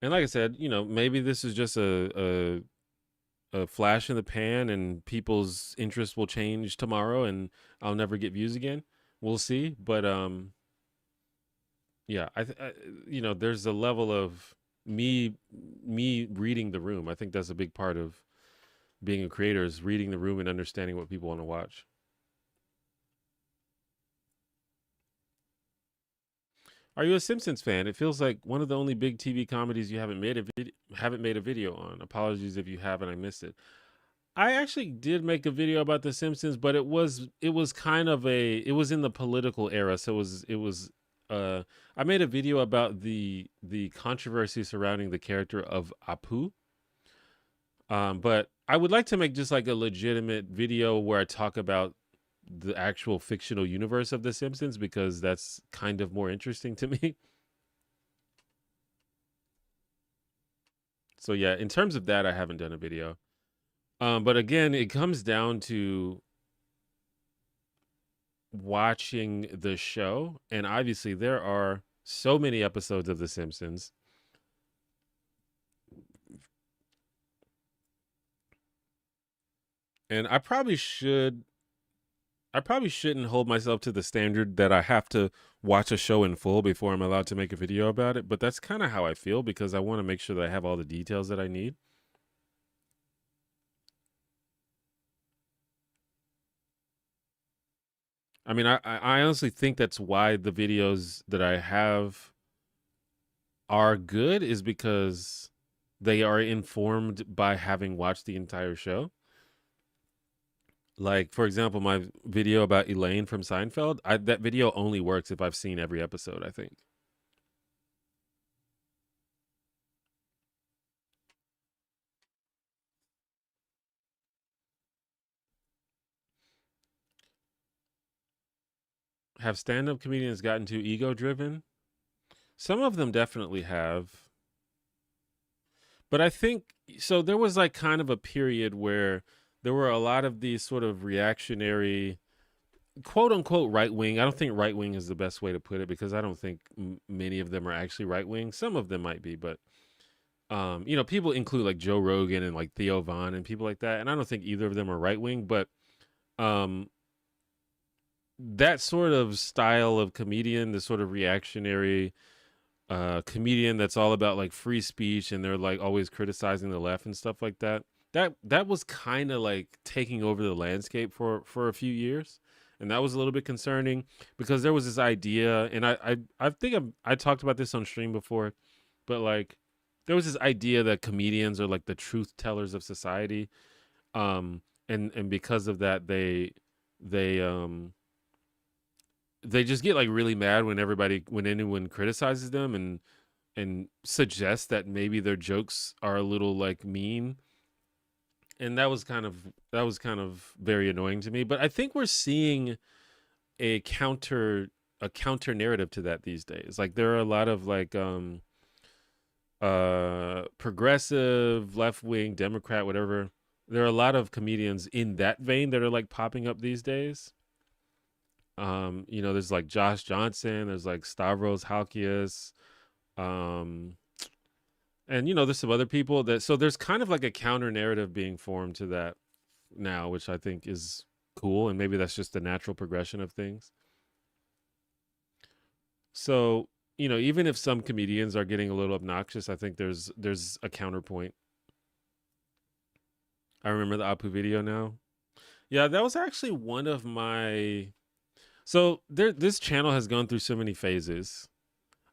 And like I said, maybe this is just a flash in the pan and people's interest will change tomorrow and I'll never get views again. We'll see, but yeah, there's a level of me me reading the room. I think that's a big part of being a creator is reading the room and understanding what people want to watch. Are you a Simpsons fan? It feels like one of the only big TV comedies you haven't made a video on. Apologies if you have and I missed it. I actually did make a video about The Simpsons, but it was kind of it was in the political era, so it was I made a video about the controversy surrounding the character of Apu. But I would like to make just like a legitimate video where I talk about the actual fictional universe of The Simpsons because that's kind of more interesting to me. So yeah, in terms of that, I haven't done a video. But again, it comes down to watching the show, and obviously there are so many episodes of The Simpsons, and I probably shouldn't hold myself to the standard that I have to watch a show in full before I'm allowed to make a video about it, but that's kind of how I feel because I want to make sure that I have all the details that I need. I mean, I honestly think that's why the videos that I have are good is because they are informed by having watched the entire show. Like, for example, my video about Elaine from Seinfeld, that video only works if I've seen every episode, I think. Have stand up comedians gotten too ego driven? Some of them definitely have. But I think so. There was like kind of a period where there were a lot of these sort of reactionary, quote unquote, right wing. I don't think right wing is the best way to put it because I don't think many of them are actually right wing. Some of them might be, but people include like Joe Rogan and like Theo Vaughn and people like that, and I don't think either of them are right wing, but um, that sort of style of comedian, the sort of reactionary comedian that's all about like free speech and they're like always criticizing the left and stuff like that. That was kind of like taking over the landscape for a few years, and that was a little bit concerning because there was this idea, and I think I talked about this on stream before, but like there was this idea that comedians are like the truth tellers of society, and because of that they they just get like really mad when anyone criticizes them and suggests that maybe their jokes are a little like mean, and that was kind of very annoying to me, but I think we're seeing a counter narrative to that these days. Like there are a lot of like progressive left wing Democrat whatever there are a lot of comedians in that vein that are like popping up these days. There's like Josh Johnson, there's like Stavros Halkias, um, and there's some other people that so there's kind of like a counter narrative being formed to that now, which I think is cool, and maybe that's just the natural progression of things. So, even if some comedians are getting a little obnoxious, I think there's a counterpoint. I remember the Apu video now. Yeah, that was actually one of my so this channel has gone through so many phases.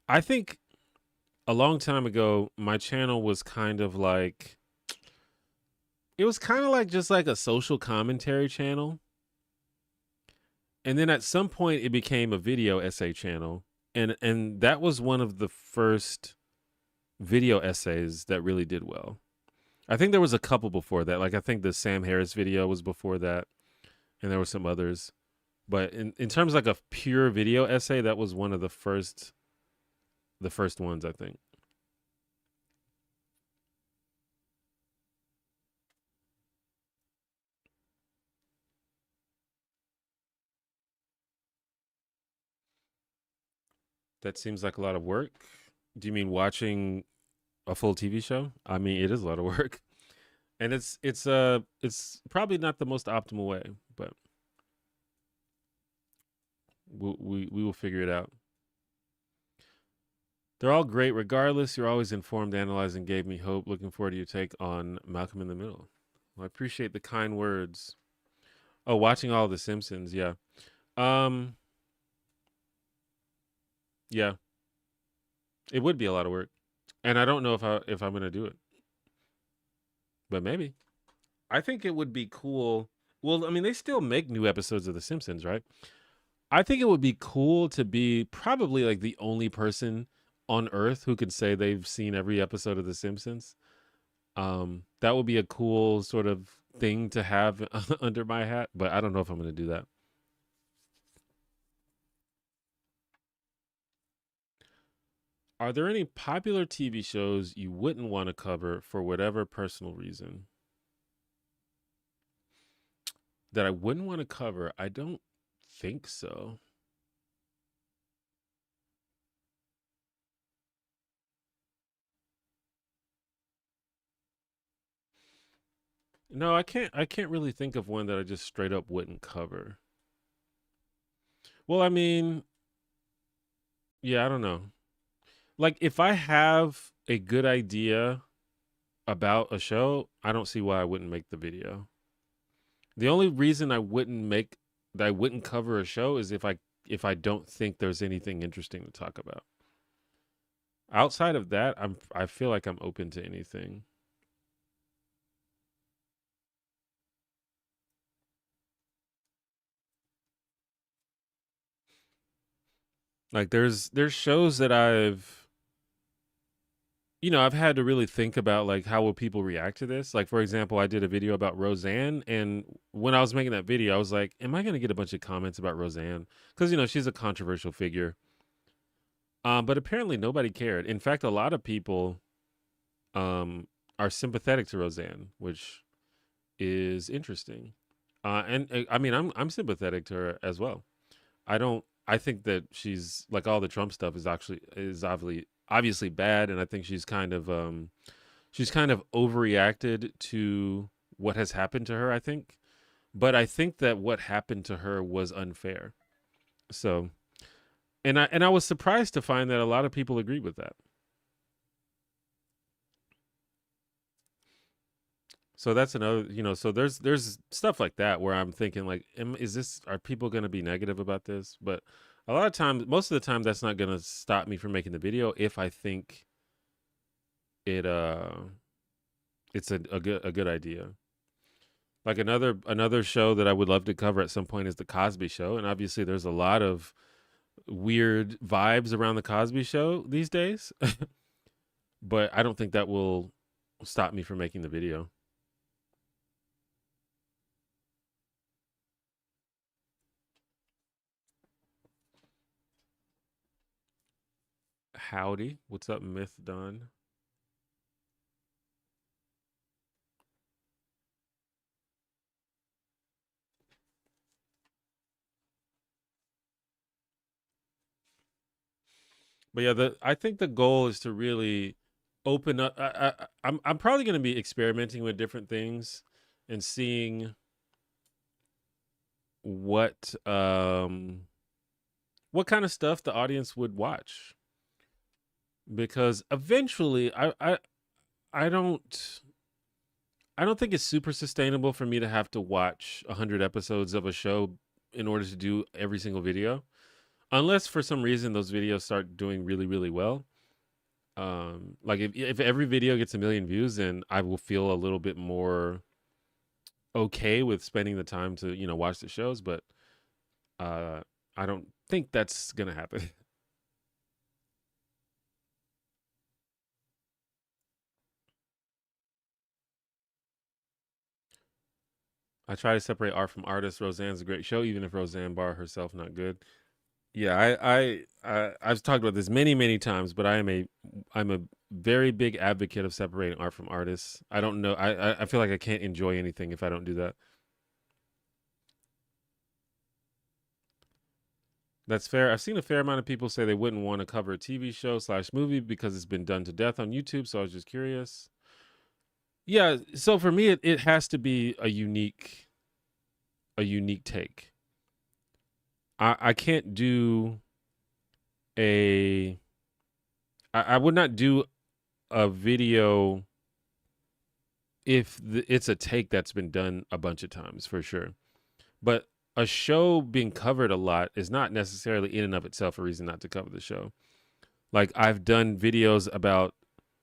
I think a long time ago, my channel was kind of like it was kind of like just like a social commentary channel. And then at some point it became a video essay channel. And that was one of the first video essays that really did well. I think there was a couple before that. Like I think the Sam Harris video was before that, and there were some others. But in terms of like a pure video essay, that was one of the first ones, I think. That seems like a lot of work. Do you mean watching a full TV show? I mean, it is a lot of work. And it's probably not the most optimal way, but we will figure it out. They're all great regardless. You're always informed, analyzing gave me hope. Looking forward to your take on Malcolm in the Middle. Well, I appreciate the kind words. Oh, watching all the Simpsons, yeah. Um yeah, it would be a lot of work. And I don't know if I'm going to do it. But maybe. I think it would be cool. Well, I mean, they still make new episodes of The Simpsons, right? I think it would be cool to be probably like the only person on Earth who could say they've seen every episode of The Simpsons. That would be a cool sort of thing to have under my hat, but I don't know if I'm going to do that. Are there any popular TV shows you wouldn't want to cover for whatever personal reason? That I wouldn't want to cover? I don't think so. No, I can't really think of one that I just straight up wouldn't cover. Well, I mean, yeah, I don't know. Like if I have a good idea about a show, I don't see why I wouldn't make the video. The only reason I wouldn't cover a show is if I don't think there's anything interesting to talk about. Outside of that, I feel like I'm open to anything. Like there's shows that I've had to really think about like how will people react to this. Like for example, I did a video about Roseanne, and when I was making that video, I was like, "Am I going to get a bunch of comments about Roseanne?" Because she's a controversial figure. But apparently nobody cared. In fact, a lot of people um are sympathetic to Roseanne, which is interesting. And I mean, I'm sympathetic to her as well. I don't. I think that she's like all the Trump stuff is obviously bad, and I think she's kind of overreacted to what has happened to her. I think, but I think that what happened to her was unfair. So, and I was surprised to find that a lot of people agreed with that. So that's another, so there's stuff like that where I'm thinking like, are people going to be negative about this? But a lot of times, most of the time, that's not going to stop me from making the video if I think it it's a good idea. Like another show that I would love to cover at some point is the Cosby Show, and obviously there's a lot of weird vibes around the Cosby Show these days, but I don't think that will stop me from making the video. Howdy, what's up, Myth Don? But yeah, I think the goal is to really open up. I'm probably going to be experimenting with different things and seeing what um what kind of stuff the audience would watch, because eventually I I don't think it's super sustainable for me to have to watch 100 episodes of a show in order to do every single video, unless for some reason those videos start doing really really well. Like if every video gets a million views, then I will feel a little bit more okay with spending the time to, watch the shows. But uh I don't think that's gonna happen. I try to separate art from artist. Roseanne's a great show, even if Roseanne Barr herself not good. Yeah, I've talked about this many many times, but I'm a very big advocate of separating art from artists. I don't know. I feel like I can't enjoy anything if I don't do that. That's fair. I've seen a fair amount of people say they wouldn't want to cover a TV show slash movie because it's been done to death on YouTube. So I was just curious. Yeah. So for me, it has to be a unique take. I can't do a. I would not do a video if it's a take that's been done a bunch of times for sure. But a show being covered a lot is not necessarily in and of itself a reason not to cover the show. Like I've done videos about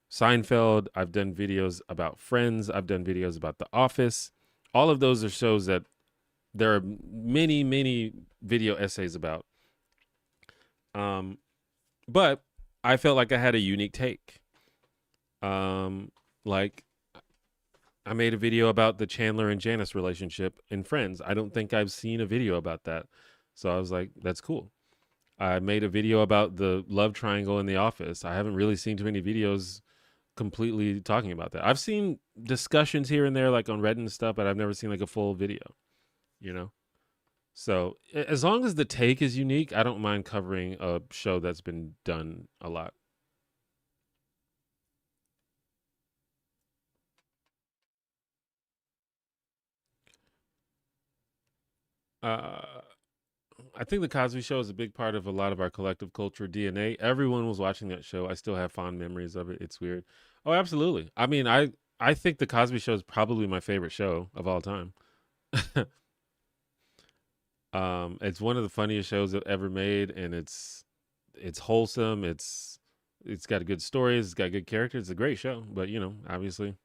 Seinfeld, I've done videos about Friends, I've done videos about The Office. All of those are shows that there are many, many video essays about. Um, but I felt like I had a unique take. Like I made a video about the Chandler and Janice relationship in Friends. I don't think I've seen a video about that. So I was like, that's cool. I made a video about the love triangle in The Office. I haven't really seen too many videos completely talking about that. I've seen discussions here and there, like on Reddit and stuff, but I've never seen like a full video, you know? So as long as the take is unique, I don't mind covering a show that's been done a lot. Uh, I think the Cosby Show is a big part of a lot of our collective culture DNA. Everyone was watching that show. I still have fond memories of it. It's weird. Oh, absolutely. I mean, I think the Cosby Show is probably my favorite show of all time. It's one of the funniest shows ever made, and it's wholesome. It's got a good stories. It's got good characters. It's a great show, but obviously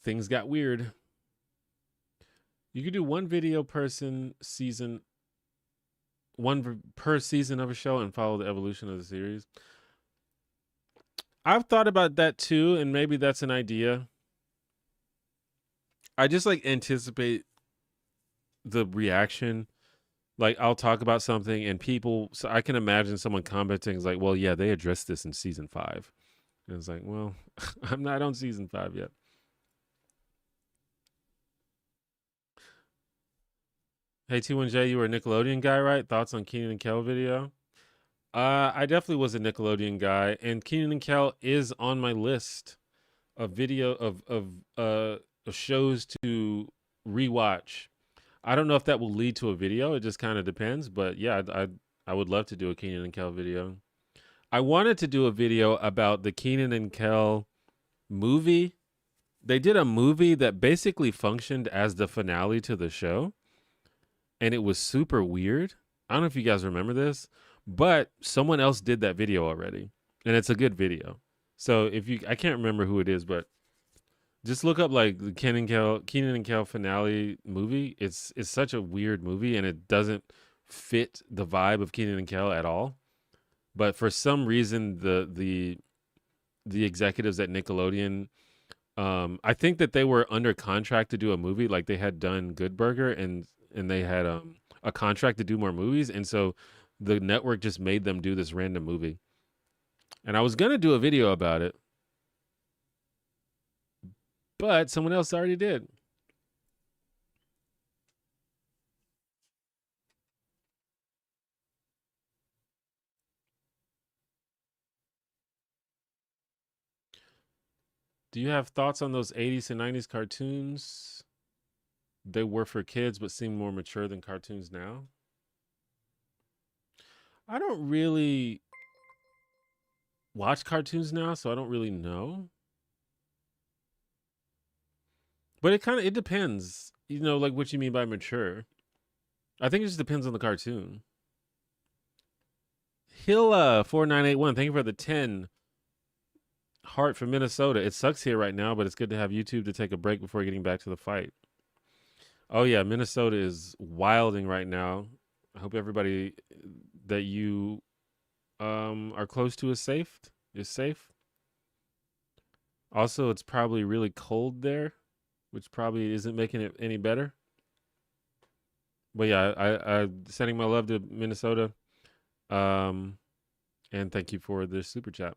things got weird. You could do one video person season, per season of a show, and follow the evolution of the series. I've thought about that too, and maybe that's an idea. I just like anticipate the reaction. Like I'll talk about something and people, so I can imagine someone commenting is like, "Well, yeah, they addressed this in season 5." And it's like, "Well, I'm not on season 5 yet." Hey T1J, you were a Nickelodeon guy, right? Thoughts on Keenan and Kel video? I definitely was a Nickelodeon guy, and Keenan and Kel is on my list of video of shows to rewatch. I don't know if that will lead to a video. It just kind of depends, but yeah, I would love to do a Keenan and Kel video. I wanted to do a video about the Keenan and Kel movie. They did a movie that basically functioned as the finale to the show, and it was super weird. I don't know if you guys remember this, but someone else did that video already, and it's a good video. So if you, I can't remember who it is, but just look up like the Keenan and Kel finale movie. It's such a weird movie, and it doesn't fit the vibe of Keenan and Kel at all. But for some reason, the executives at Nickelodeon, I think that they were under contract to do a movie. Like they had done Good Burger, and they had a contract to do more movies, and so the network just made them do this random movie. And I was gonna do a video about it, but someone else already did. Do you have thoughts on those 80s and 90s cartoons? They were for kids but seem more mature than cartoons now. I don't really watch cartoons now, so I don't really know. But it depends. You know, like what you mean by mature. I think it just depends on the cartoon. Hilla 4981, thank you for the 10 heart from Minnesota. It sucks here right now, but it's good to have YouTube to take a break before getting back to the fight. Oh yeah, Minnesota is wilding right now. I hope everybody that you are close to is safe. Also, it's probably really cold there, which probably isn't making it any better. But yeah, I sending my love to Minnesota. And thank you for the super chat.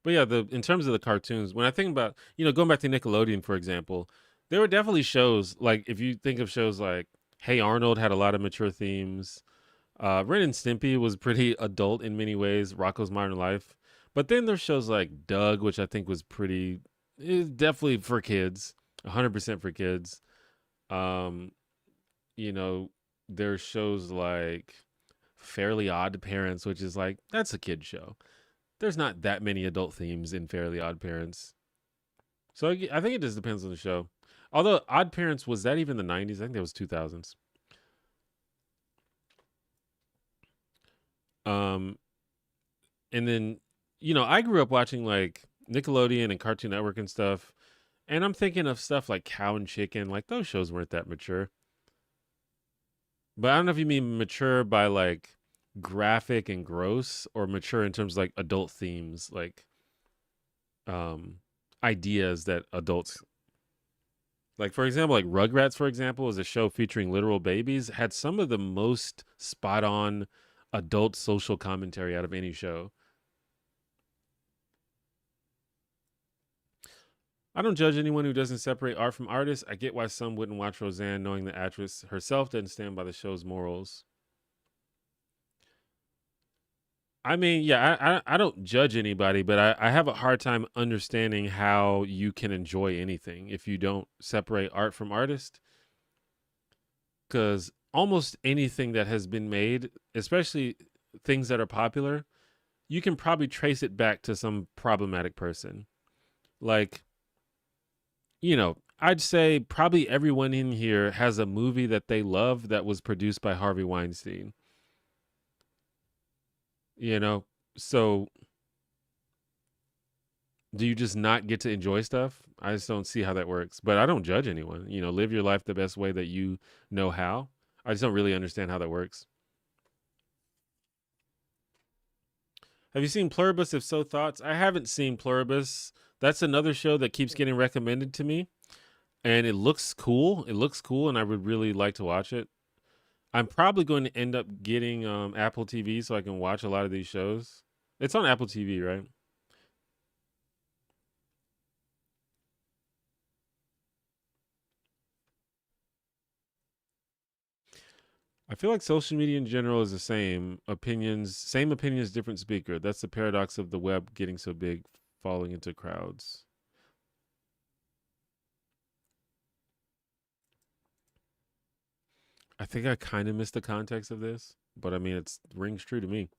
But yeah, in terms of the cartoons, when I think about, going back to Nickelodeon, for example, there were definitely shows, like if you think of shows like Hey Arnold had a lot of mature themes. Ren and Stimpy was pretty adult in many ways, Rocko's Modern Life. But then there's shows like Doug, which I think was definitely for kids, 100% for kids. Um, you know, there's shows like Fairly Odd Parents, which is like, that's a kid show. There's not that many adult themes in Fairly Odd Parents. So I think it just depends on the show. Although Odd Parents, was that even the 90s? I think that was 2000s. And then, I grew up watching like Nickelodeon and Cartoon Network and stuff. And I'm thinking of stuff like Cow and Chicken. Like those shows weren't that mature. But I don't know if you mean mature by like graphic and gross, or mature in terms of like adult themes, like ideas that adults like. For example, like Rugrats, for example, is a show featuring literal babies, had some of the most spot on adult social commentary out of any show. I don't judge anyone who doesn't separate art from artists. I get why some wouldn't watch Roseanne knowing the actress herself didn't stand by the show's morals. I mean, yeah, I don't judge anybody, but I have a hard time understanding how you can enjoy anything if you don't separate art from artist. Because almost anything that has been made, especially things that are popular, you can probably trace it back to some problematic person. Like, I'd say probably everyone in here has a movie that they love that was produced by Harvey Weinstein. So do you just not get to enjoy stuff? I just don't see how that works. But I don't judge anyone. Live your life the best way that you know how. I just don't really understand how that works. Have you seen Pluribus? If so, thoughts? I haven't seen Pluribus. That's another show that keeps getting recommended to me. And it looks cool. It looks cool, and I would really like to watch it. I'm probably going to end up getting Apple TV so I can watch a lot of these shows. It's on Apple TV, right? I feel like social media in general is the same opinions, different speaker. That's the paradox of the web getting so big, falling into crowds. I think I kind of missed the context of this, but I mean, it rings true to me.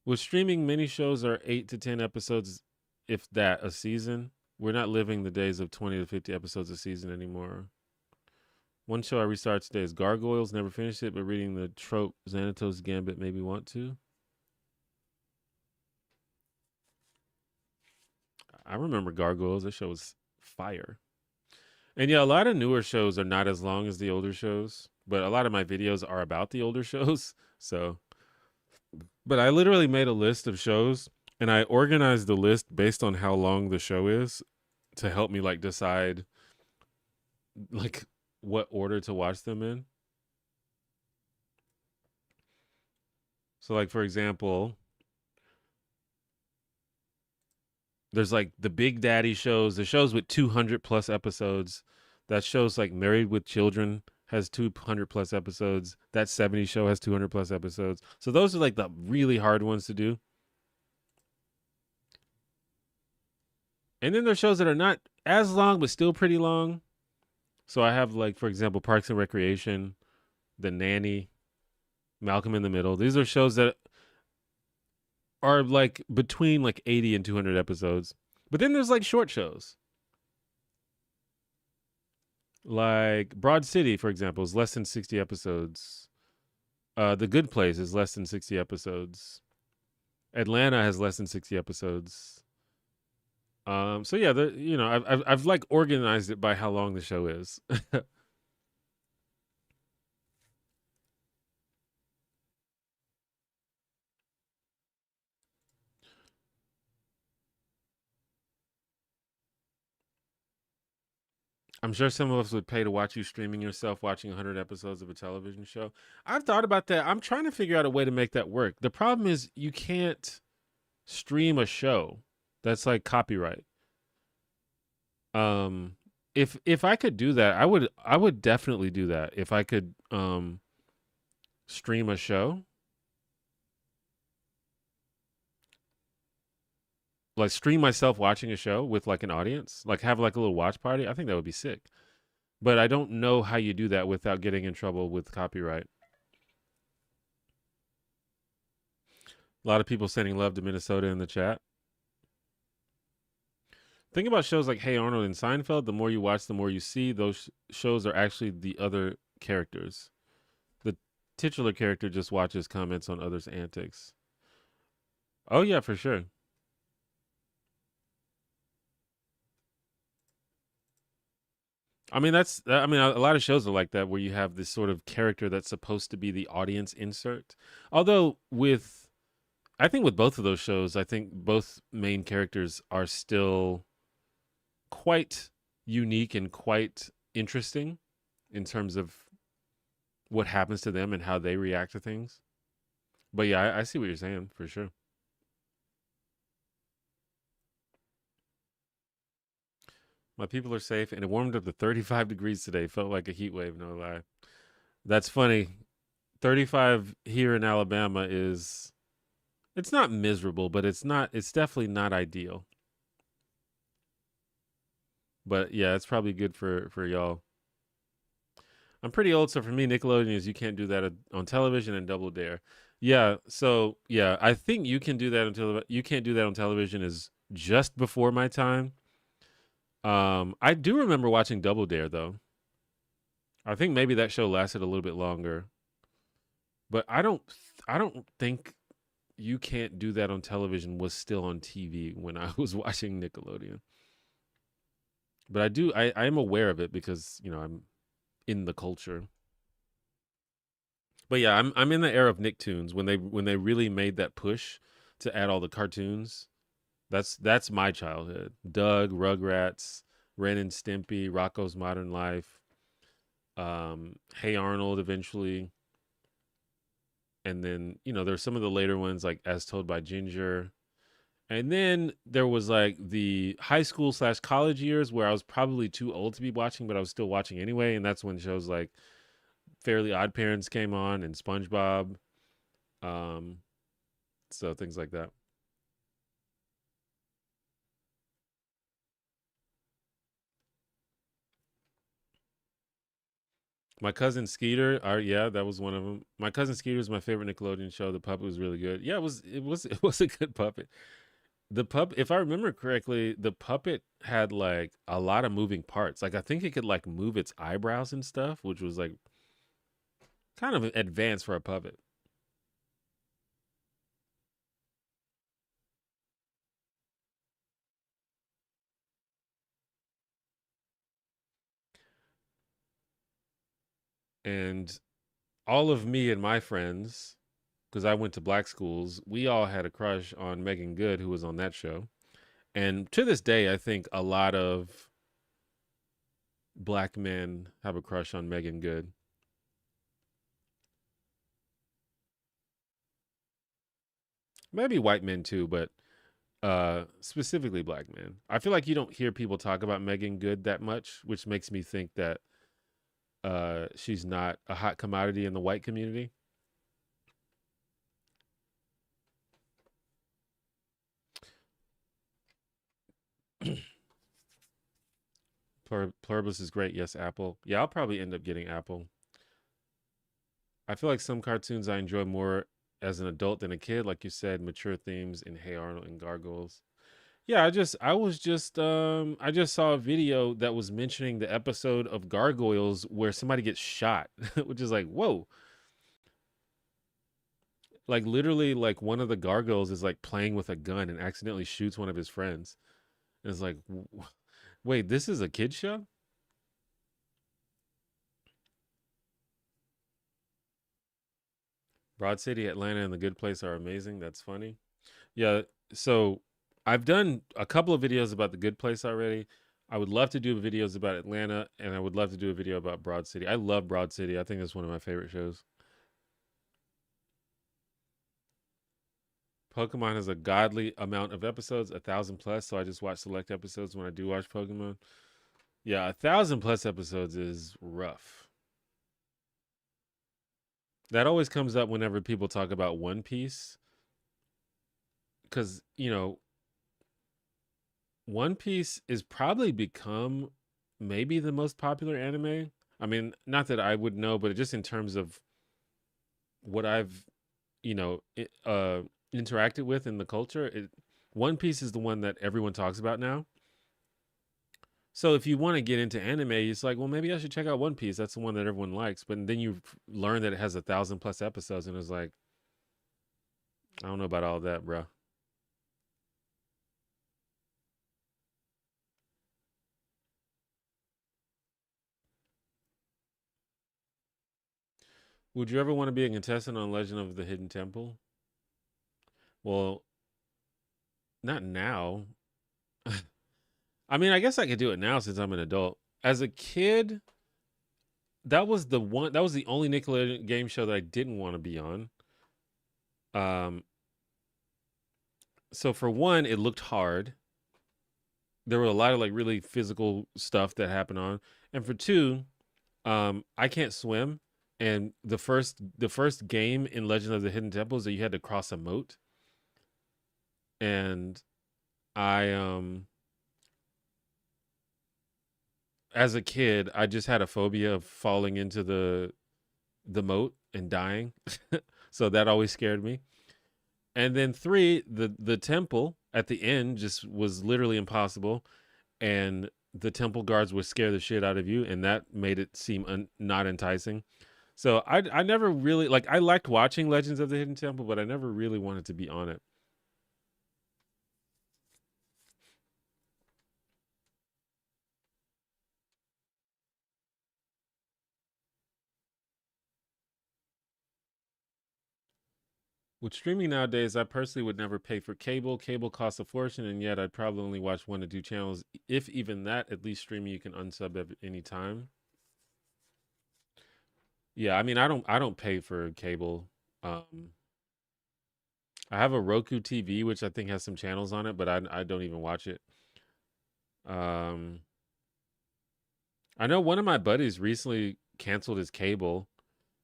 With streaming, many shows are 8 to 10 episodes, if that, a season. We're not living the days of 20 to 50 episodes a season anymore. One show I restarted today is Gargoyles. Never finished it, but reading the trope Xanatos Gambit made me want to. I remember Gargoyles. That show was fire. And yeah, a lot of newer shows are not as long as the older shows, but a lot of my videos are about the older shows. So, but I literally made a list of shows, and I organized the list based on how long the show is to help me like decide like what order to watch them in. So like for example, there's like the Big Daddy shows, the shows with 200 plus episodes. That shows like Married with Children has 200 plus episodes. That 70 show has 200 plus episodes. So those are like the really hard ones to do. And then there's shows that are not as long but still pretty long. So I have like, for example, Parks and Recreation, The Nanny, Malcolm in the Middle. These are shows that are like between like 80 and 200 episodes. But then there's like short shows. Like Broad City, for example, is less than 60 episodes. The Good Place is less than 60 episodes. Atlanta has less than 60 episodes. So yeah, I've like organized it by how long the show is. I'm sure some of us would pay to watch you streaming yourself watching 100 episodes of a television show. I've thought about that. I'm trying to figure out a way to make that work. The problem is you can't stream a show that's like copyright. Um, if I could do that, I would definitely do that. If I could stream a show, like stream myself watching a show with like an audience, like have like a little watch party, I think that would be sick. But I don't know how you do that without getting in trouble with copyright. A lot of people sending love to Minnesota in the chat. Think about shows like Hey Arnold and Seinfeld. The more you watch, the more you see. Those shows are actually the other characters. The titular character just watches comments on others' antics. Oh yeah, for sure. I mean, I mean, a lot of shows are like that where you have this sort of character that's supposed to be the audience insert. Although I think with both of those shows, I think both main characters are still quite unique and quite interesting in terms of what happens to them and how they react to things. But yeah, I see what you're saying for sure. My people are safe, and it warmed up to 35 degrees today. Felt like a heat wave, no lie. That's funny. 35 here in Alabama is it's not miserable, but it's definitely not ideal. But yeah, it's probably good for y'all. I'm pretty old, so for me, Nickelodeon is you can't do that on television and Double Dare. Yeah, so yeah, I think you can do that until you can't do that on television is just before my time. I do remember watching Double Dare though. I think maybe that show lasted a little bit longer, but I don't think you can't do that on television was still on TV when I was watching Nickelodeon. But I am aware of it because, I'm in the culture. But yeah, I'm in the era of Nicktoons when they really made that push to add all the cartoons. That's my childhood. Doug, Rugrats, Ren and Stimpy, Rocco's Modern Life, Hey Arnold eventually. And then, there's some of the later ones like As Told by Ginger. And then there was like the high school slash college years where I was probably too old to be watching, but I was still watching anyway. And that's when shows like Fairly Odd Parents came on and SpongeBob. Um, so things like that. My cousin Skeeter, yeah, that was one of them. My cousin Skeeter is my favorite Nickelodeon show. The puppet was really good. Yeah, it was a good puppet. The pup, if I remember correctly, the puppet had like a lot of moving parts. Like I think it could like move its eyebrows and stuff, which was like kind of advanced for a puppet. And all of me and my friends, because I went to black schools, we all had a crush on Megan Good, who was on that show. And to this day, I think a lot of black men have a crush on Megan Good. Maybe white men too, but specifically black men. I feel like you don't hear people talk about Megan Good that much, which makes me think that she's not a hot commodity in the white community. Pluribus is great. Yes, Apple. Yeah, I'll probably end up getting Apple. I feel like some cartoons I enjoy more as an adult than a kid, like you said, mature themes in Hey Arnold and Gargoyles. Yeah, I just saw a video that was mentioning the episode of Gargoyles where somebody gets shot, which is like, whoa. Like literally like one of the gargoyles is like playing with a gun and accidentally shoots one of his friends. And it's like, wait, this is a kid show? Broad City, Atlanta, and The Good Place are amazing. That's funny. Yeah, so I've done a couple of videos about The Good Place already. I would love to do videos about Atlanta, and I would love to do a video about Broad City. I love Broad City. I think it's one of my favorite shows. Pokemon has a godly amount of episodes, 1,000 plus. So I just watch select episodes when I do watch Pokemon. Yeah, 1,000 plus episodes is rough. That always comes up whenever people talk about One Piece, because One Piece is probably become maybe the most popular anime. I mean, not that I would know, but just in terms of what I've, you know, interacted with in the culture, One Piece is the one that everyone talks about now. So if you want to get into anime, it's like, well, maybe I should check out One Piece. That's the one that everyone likes. But then you learn that it has 1,000 plus episodes, and it's like, I don't know about all that, bro. Would you ever want to be a contestant on Legend of the Hidden Temple? Well, not now. I mean, I guess I could do it now since I'm an adult. As a kid, that was the only Nickelodeon game show that I didn't want to be on. Um, so for one, it looked hard. There were a lot of like really physical stuff that happened on. And for two, I can't swim. And the first game in Legend of the Hidden Temple is that you had to cross a moat. And I as a kid, I just had a phobia of falling into the moat and dying. So that always scared me. And then three, the temple at the end just was literally impossible, and the temple guards would scare the shit out of you, and that made it seem not enticing. So I never really like I liked watching Legends of the Hidden Temple, but I never really wanted to be on it. With streaming nowadays, I personally would never pay for cable. Cable costs a fortune, and yet I'd probably only watch one or two channels, if even that. At least streaming, you can unsub any time. Yeah, I mean, I don't pay for cable. Um, I have a Roku TV, which I think has some channels on it, but I don't even watch it. Um, I know one of my buddies recently canceled his cable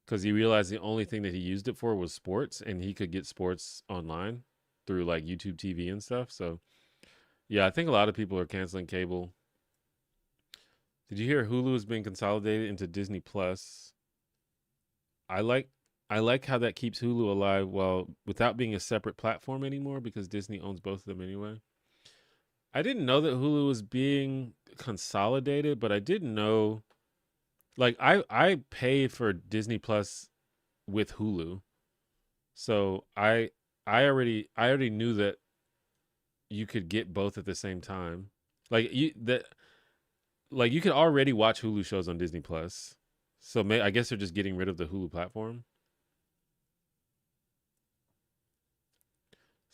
because he realized the only thing that he used it for was sports, and he could get sports online through like YouTube TV and stuff. So yeah, I think a lot of people are canceling cable. Did you hear Hulu is being consolidated into Disney Plus? I like I like how that keeps Hulu alive while without being a separate platform anymore because Disney owns both of them anyway. I didn't know that Hulu was being consolidated, but I didn't know like I pay for Disney Plus with Hulu. So I already knew that you could get both at the same time. Like you could already watch Hulu shows on Disney Plus. So I guess they're just getting rid of the Hulu platform.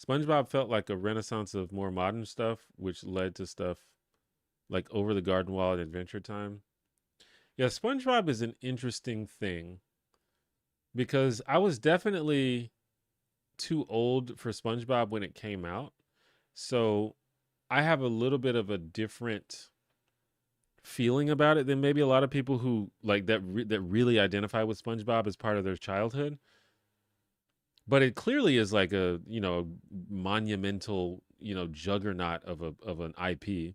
SpongeBob felt like a renaissance of more modern stuff, which led to stuff like Over the Garden Wall and Adventure Time. Yeah, SpongeBob is an interesting thing because I was definitely too old for SpongeBob when it came out. So I have a little bit of a different feeling about it than maybe a lot of people who like that really identify with SpongeBob as part of their childhood. But it clearly is like a, monumental, juggernaut of an IP.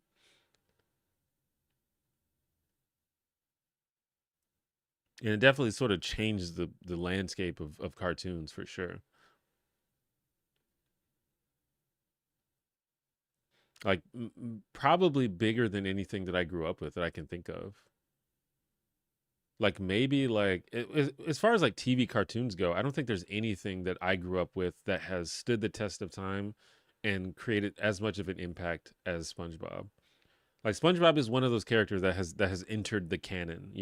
And it definitely sort of changed the landscape of cartoons for sure. Like probably bigger than anything that I grew up with that I can think of. Like maybe like as far as like TV cartoons go, I don't think there's anything that I grew up with that has stood the test of time and created as much of an impact as SpongeBob. Like SpongeBob is one of those characters that has entered the canon,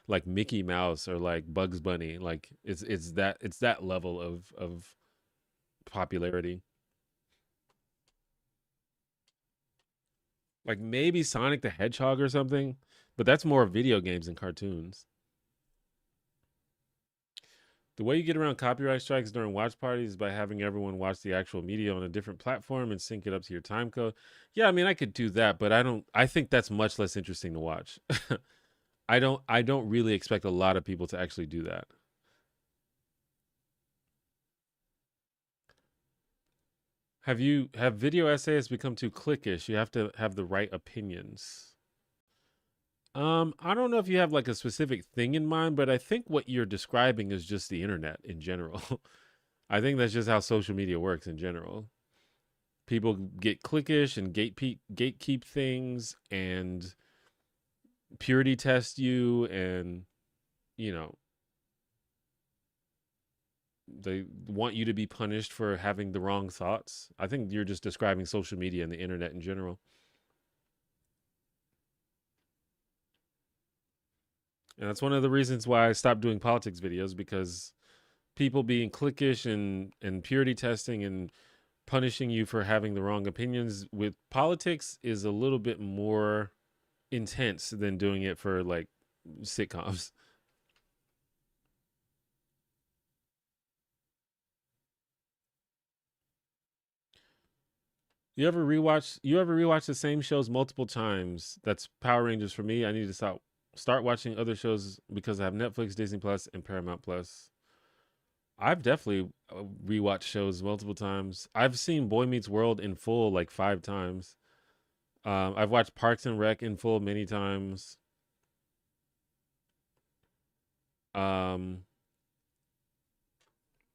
like Mickey Mouse or like Bugs Bunny. Like it's that level of popularity. Like maybe Sonic the Hedgehog or something, but that's more video games than cartoons. The way you get around copyright strikes during watch parties is by having everyone watch the actual media on a different platform and sync it up to your time code. Yeah, I mean I could do that, but I think that's much less interesting to watch. I don't really expect a lot of people to actually do that. Have video essays become too cliquish? You have to have the right opinions. I don't know if you have like a specific thing in mind, but I think what you're describing is just the internet in general. I think that's just how social media works in general. People get cliquish and gatekeep things and purity test you, and you know they want you to be punished for having the wrong thoughts. I think you're just describing social media and the internet in general. And that's one of the reasons why I stopped doing politics videos, because people being cliquish and purity testing and punishing you for having the wrong opinions with politics is a little bit more intense than doing it for like sitcoms. You ever rewatch the same shows multiple times? That's Power Rangers for me. I need to start watching other shows because I have Netflix, Disney Plus, and Paramount Plus. I've definitely rewatched shows multiple times. I've seen Boy Meets World in full like 5 times. I've watched Parks and Rec in full many times. Um,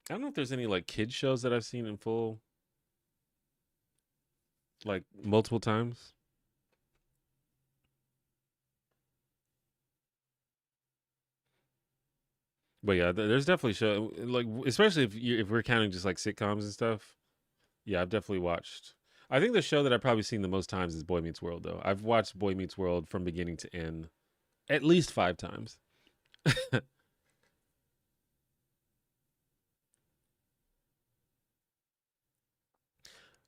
I don't know if there's any like kids shows that I've seen in full like multiple times. But yeah, there's definitely show like especially if we're counting just like sitcoms and stuff. Yeah, I've definitely watched. I think the show that I've probably seen the most times is Boy Meets World though. I've watched Boy Meets World from beginning to end at least 5 times.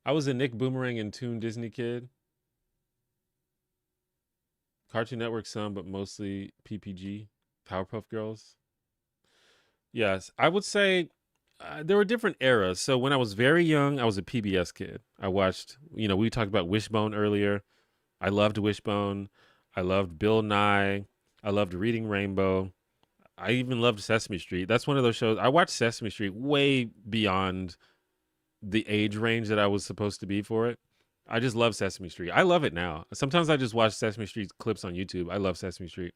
I was a Nick Boomerang and Toon Disney kid. Cartoon Network some, but mostly PPG, Powerpuff Girls. Yes, I would say there were different eras. So when I was very young, I was a PBS kid. I watched, we talked about Wishbone earlier. I loved Wishbone. I loved Bill Nye. I loved Reading Rainbow. I even loved Sesame Street. That's one of those shows. I watched Sesame Street way beyond the age range that I was supposed to be for it. I just love Sesame Street. I love it now. Sometimes I just watch Sesame Street clips on YouTube. I love Sesame Street.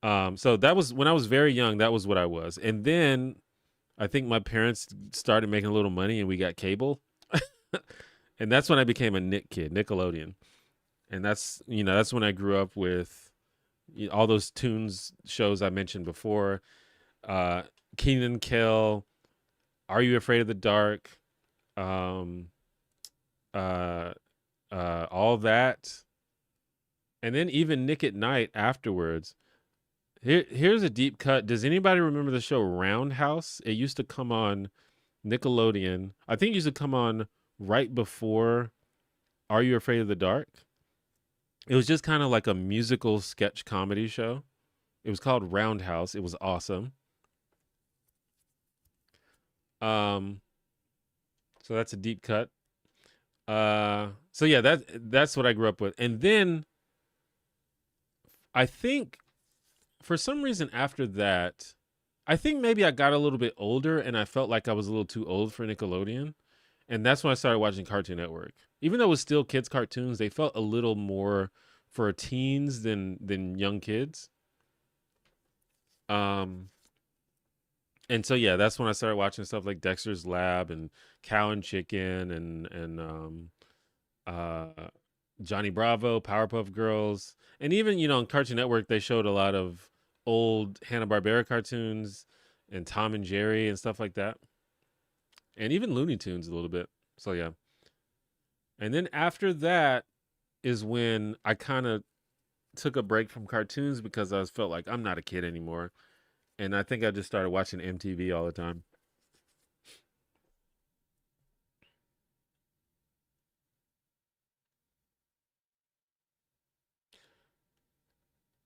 So that was when I was very young. That was what I was, and then I think my parents started making a little money, and we got cable, and that's when I became a Nick kid, Nickelodeon, and that's when I grew up with all those tunes shows I mentioned before, uh, Keenan Kel, Are You Afraid of the Dark, um, uh, all that, and then even Nick at Night afterwards. Here's a deep cut. Does anybody remember the show Roundhouse? It used to come on Nickelodeon. I think it used to come on right before Are You Afraid of the Dark? It was just kind of like a musical sketch comedy show. It was called Roundhouse. It was awesome. Um, so that's a deep cut. So yeah, that's what I grew up with. And then I think for some reason after that, I think maybe I got a little bit older and I felt like I was a little too old for Nickelodeon. And that's when I started watching Cartoon Network. Even though it was still kids cartoons, they felt a little more for teens than young kids. Um and so yeah, that's when I started watching stuff like Dexter's Lab and Cow and Chicken and uh Johnny Bravo, Powerpuff Girls, and even on Cartoon Network they showed a lot of old Hanna Barbera cartoons and Tom and Jerry and stuff like that, and even Looney Tunes a little bit. So yeah, and then after that is when I kind of took a break from cartoons because I felt like I'm not a kid anymore, and I think I just started watching MTV all the time.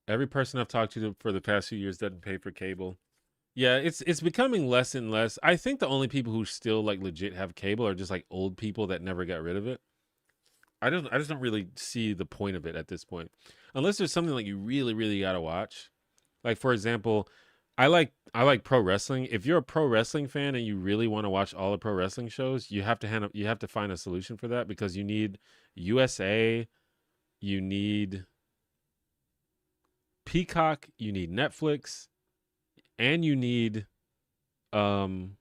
Every person I've talked to for the past few years doesn't pay for cable. Yeah, it's becoming less and less. I think the only people who still like legit have cable are just like old people that never got rid of it. I just don't really see the point of it at this point. Unless there's something like you really really got to watch. Like for example, I like pro wrestling. If you're a pro wrestling fan and you really want to watch all the pro wrestling shows, you have to find a solution for that because you need USA, you need Peacock, you need Netflix, and you need um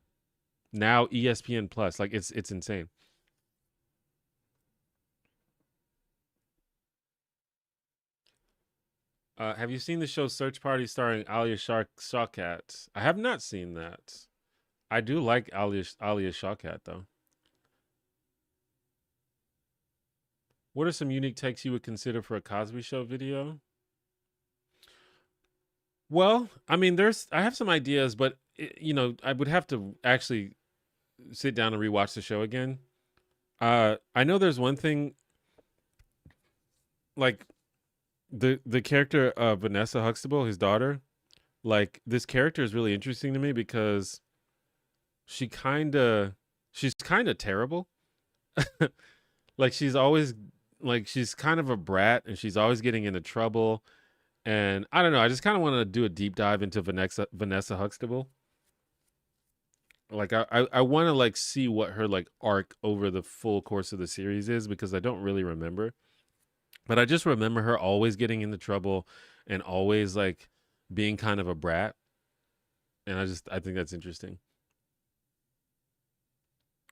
now ESPN Plus. Like it's insane. Have you seen the show Search Party starring Alia Shawkat? I have not seen that. I do like Alia Shawkat though. What are some unique takes you would consider for a Cosby Show video? Well, I mean, I have some ideas, but I would have to actually sit down and rewatch the show again. I know there's one thing like the character of Vanessa Huxtable, his daughter. Like this character is really interesting to me because she kind of she's kind of terrible. Like she's kind of a brat and she's always getting into trouble. And I don't know, I just kind of want to do a deep dive into Vanessa Huxtable. Like I want to like see what her like arc over the full course of the series is because I don't really remember. But I just remember her always getting into trouble and always like being kind of a brat. And I think that's interesting.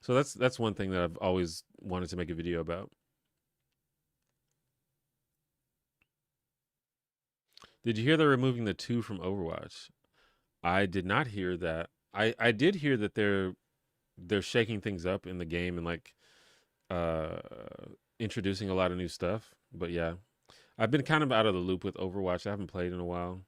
So that's one thing that I've always wanted to make a video about. Did you hear they're removing the two from Overwatch? I did not hear that. I did hear that they're shaking things up in the game and like uh introducing a lot of new stuff. But yeah, I've been kind of out of the loop with Overwatch. I haven't played in a while.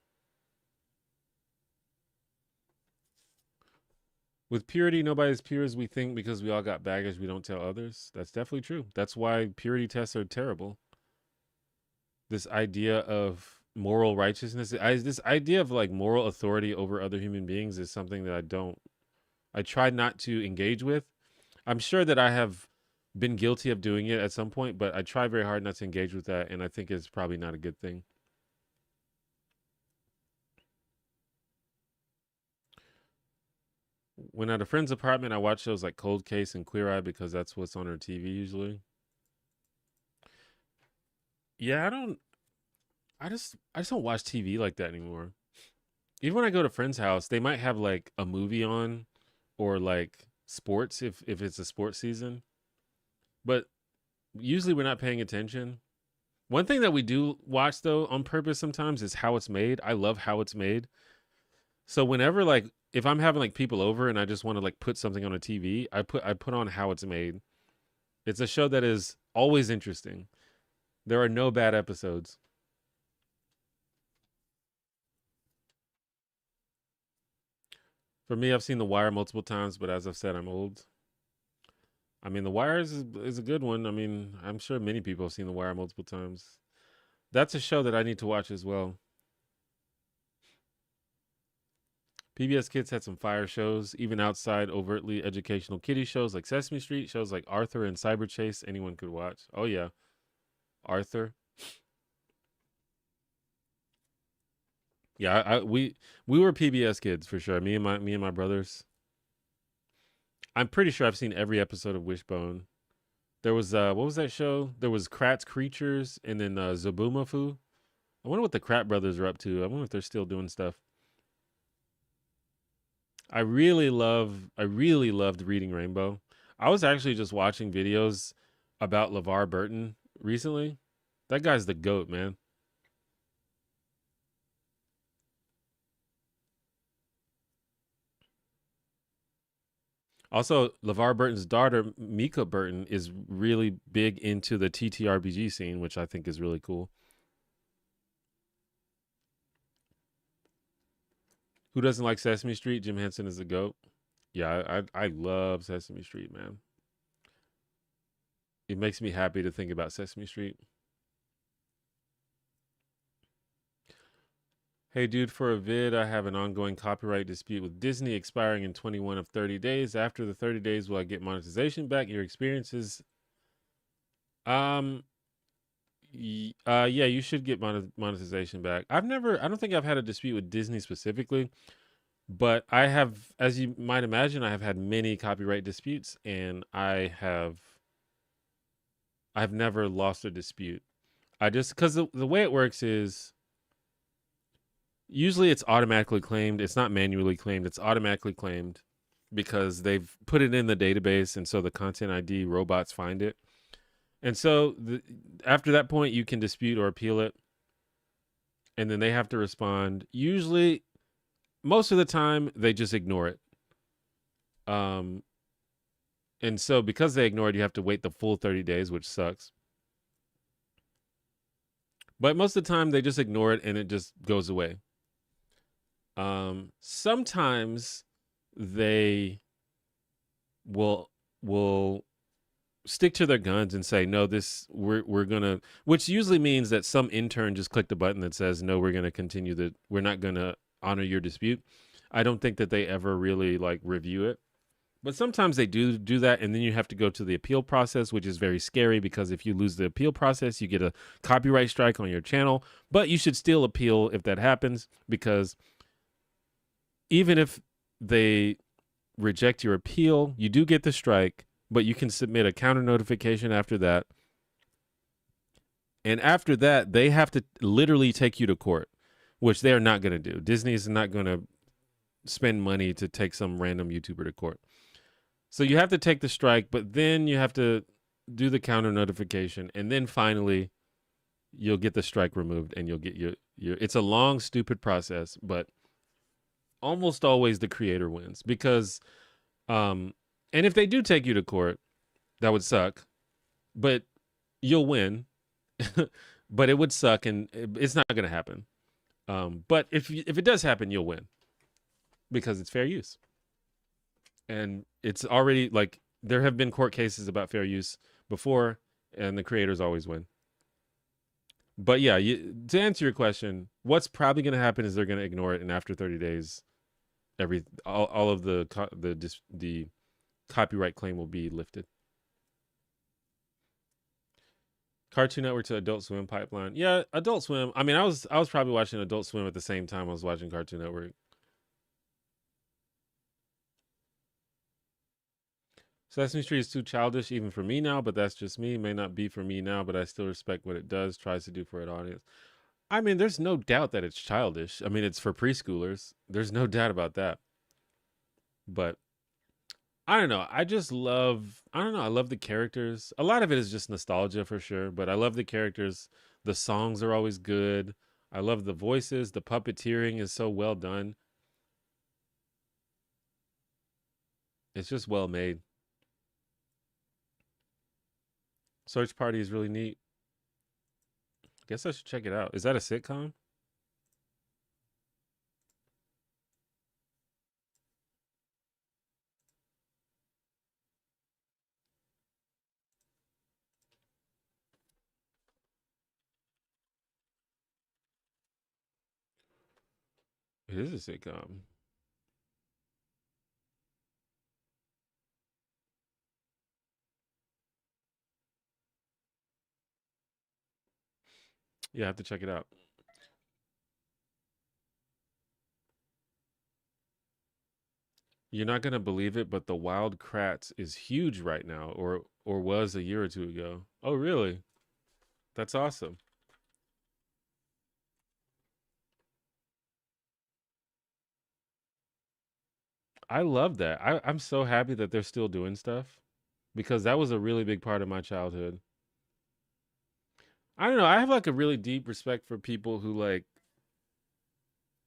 With purity, nobody's pure as we think because we all got baggage we don't tell others. That's definitely true. That's why purity tests are terrible. This idea of moral righteousness, this idea of like moral authority over other human beings is something that I try not to engage with. I'm sure that I have been guilty of doing it at some point, but I try very hard not to engage with that, and I think it's probably not a good thing. When at a friend's apartment, I watch shows like Cold Case and Queer Eye because that's what's on her TV usually. Yeah, I just don't watch TV like that anymore. Even when I go to friends' house, they might have like a movie on or like sports if it's a sports season, but usually we're not paying attention. One thing that we do watch though on purpose sometimes is how it's made. I love how it's made. So whenever like if I'm having like people over and I just want to like put something on a TV, I put on how it's made. It's a show that is always interesting. There are no bad episodes. For me, I've seen The Wire multiple times, but as I've said, I'm old. I mean, The Wire is a good one. I mean, I'm sure many people have seen The Wire multiple times. That's a show that I need to watch as well. PBS Kids had some fire shows, even outside overtly educational kiddie shows like Sesame Street, shows like Arthur and Cyber Chase, anyone could watch. Oh, yeah. Arthur. Yeah, we were PBS kids for sure. Me and my brothers. I'm pretty sure I've seen every episode of Wishbone. There was what was that show? There was Kratz Creatures and then Zaboomafoo. I wonder what the Krat brothers are up to. I wonder if they're still doing stuff. I really loved reading Rainbow. I was actually just watching videos about LeVar Burton recently. That guy's the goat, man. Also, LeVar Burton's daughter, Mika Burton, is really big into the TTRPG scene, which I think is really cool. Who doesn't like Sesame Street? Jim Henson is the goat. Yeah, I love Sesame Street, man. It makes me happy to think about Sesame Street. Hey, dude, for a vid, I have an ongoing copyright dispute with Disney expiring in 21 of 30 days. After the 30 days, will I get monetization back? Your experiences? Um, yeah, you should get monetization back. I don't think I've had a dispute with Disney specifically, but I have, as you might imagine, I have had many copyright disputes, and I've never lost a dispute. I just, because the way it works is usually it's automatically claimed. It's not manually claimed. It's automatically claimed because they've put it in the database, and so the content ID robots find it. And so after that point, you can dispute or appeal it, and then they have to respond. Usually, most of the time, they just ignore it. Um, and so because they ignore it, you have to wait the full 30 days, which sucks. But most of the time, they just ignore it and it just goes away. Sometimes they will stick to their guns and say no, this we're gonna, which usually means that some intern just clicked a button that says no, we're gonna continue the, we're not gonna honor your dispute. I don't think that they ever really like review it, but sometimes they do that, and then you have to go to the appeal process, which is very scary because if you lose the appeal process, you get a copyright strike on your channel. But you should still appeal if that happens, because even if they reject your appeal, you do get the strike, but you can submit a counter notification after that. And after that, they have to literally take you to court, which they're not going to do. Disney is not going to spend money to take some random YouTuber to court. So you have to take the strike, but then you have to do the counter notification, and then finally you'll get the strike removed and you'll get your it's a long stupid process, but almost always the creator wins because and if they do take you to court, that would suck, but you'll win. But it would suck, and it's not going to happen. But if it does happen, you'll win because it's fair use, and it's already like there have been court cases about fair use before, and the creators always win. But yeah, to answer your question, what's probably going to happen is they're going to ignore it, and after 30 days, all of the copyright claim will be lifted. Cartoon Network to Adult Swim pipeline. Yeah, Adult Swim. I mean, I was probably watching Adult Swim at the same time I was watching Cartoon Network. Sesame Street is too childish even for me now, but that's just me. It may not be for me now, but I still respect what it does, tries to do for an audience. I mean, there's no doubt that it's childish. I mean, it's for preschoolers. There's no doubt about that. But I don't know. I don't know. I love the characters. A lot of it is just nostalgia for sure, but I love the characters. The songs are always good. I love the voices. The puppeteering is so well done. It's just well made. Search Party is really neat. Guess I should check it out. Is that a sitcom? It is a sitcom. Yeah, I have to check it out. You're not gonna believe it, but the wild Kratts is huge right now, or was a year or two ago. Oh, really? That's awesome. I love that. I'm so happy that they're still doing stuff because that was a really big part of my childhood. I don't know. I have like a really deep respect for people who like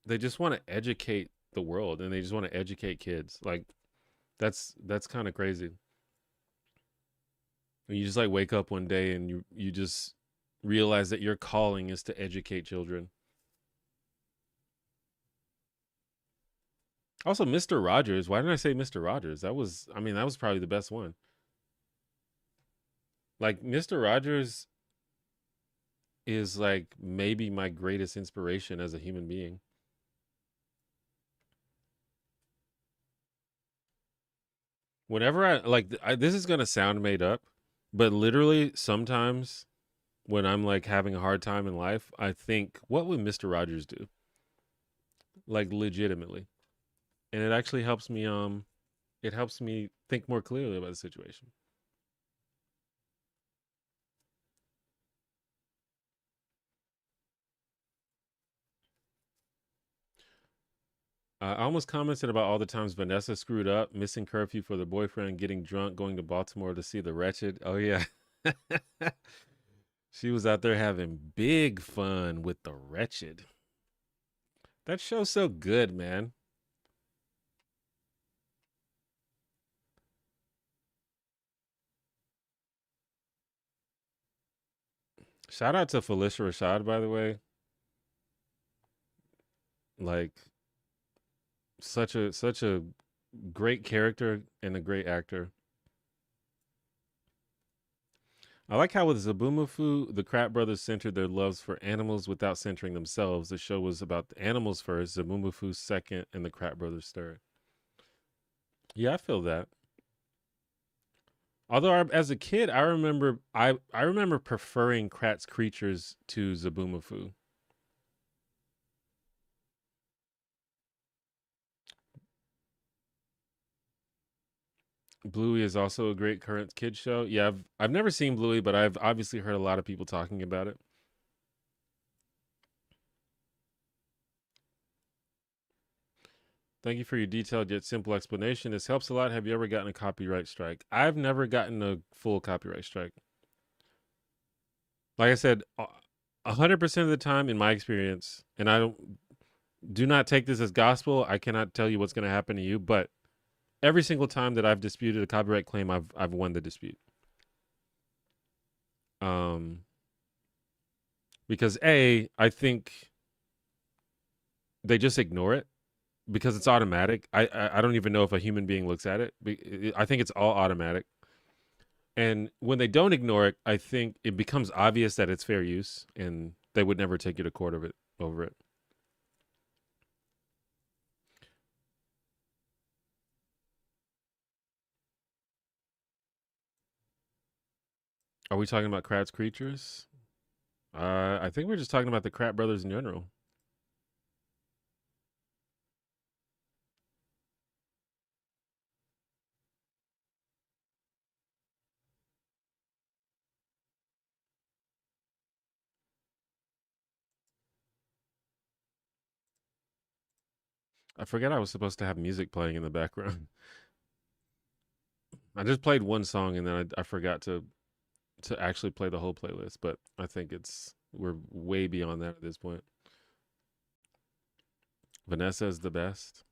they just want to educate the world and they just want to educate kids. Like that's kind of crazy. When you just like wake up one day and you just realize that your calling is to educate children. Also, Mr. Rogers. Why didn't I say Mr. Rogers? That was, I mean, that was probably the best one. Like, Mr. Rogers is like maybe my greatest inspiration as a human being. Whenever this is going to sound made up, but literally sometimes when I'm like having a hard time in life, I think, what would Mr. Rogers do? Like, legitimately. And it actually it helps me think more clearly about the situation. I almost commented about all the times Vanessa screwed up, missing curfew for the boyfriend, getting drunk, going to Baltimore to see the wretched. Oh, yeah. She was out there having big fun with the wretched. That show's so good, man. Shout out to Felicia Rashad, by the way. Like, such a great character and a great actor. I like how with Zabumafu, the Kratt brothers centered their loves for animals without centering themselves. The show was about the animals first, Zabumafu second, and the Kratt brothers third. Yeah, I feel that. Although as a kid, I remember preferring Kratt's creatures to Zabumafu. Bluey is also a great current kid show. Yeah, I've never seen Bluey, but I've obviously heard a lot of people talking about it. Thank you for your detailed yet simple explanation. This helps a lot. Have you ever gotten a copyright strike? I've never gotten a full copyright strike. Like I said, 100% of the time in my experience, and I don't do not take this as gospel. I cannot tell you what's going to happen to you, but every single time that I've disputed a copyright claim, I've won the dispute. Um, because I think they just ignore it because it's automatic. I don't even know if a human being looks at it. I think it's all automatic. And when they don't ignore it, I think it becomes obvious that it's fair use, and they would never take you to court of it over it. Are we talking about Kratts creatures? I think we're just talking about the Kratt brothers in general. I forget I was supposed to have music playing in the background. I just played one song and then I forgot to actually play the whole playlist, but I think we're way beyond that at this point. Vanessa is the best.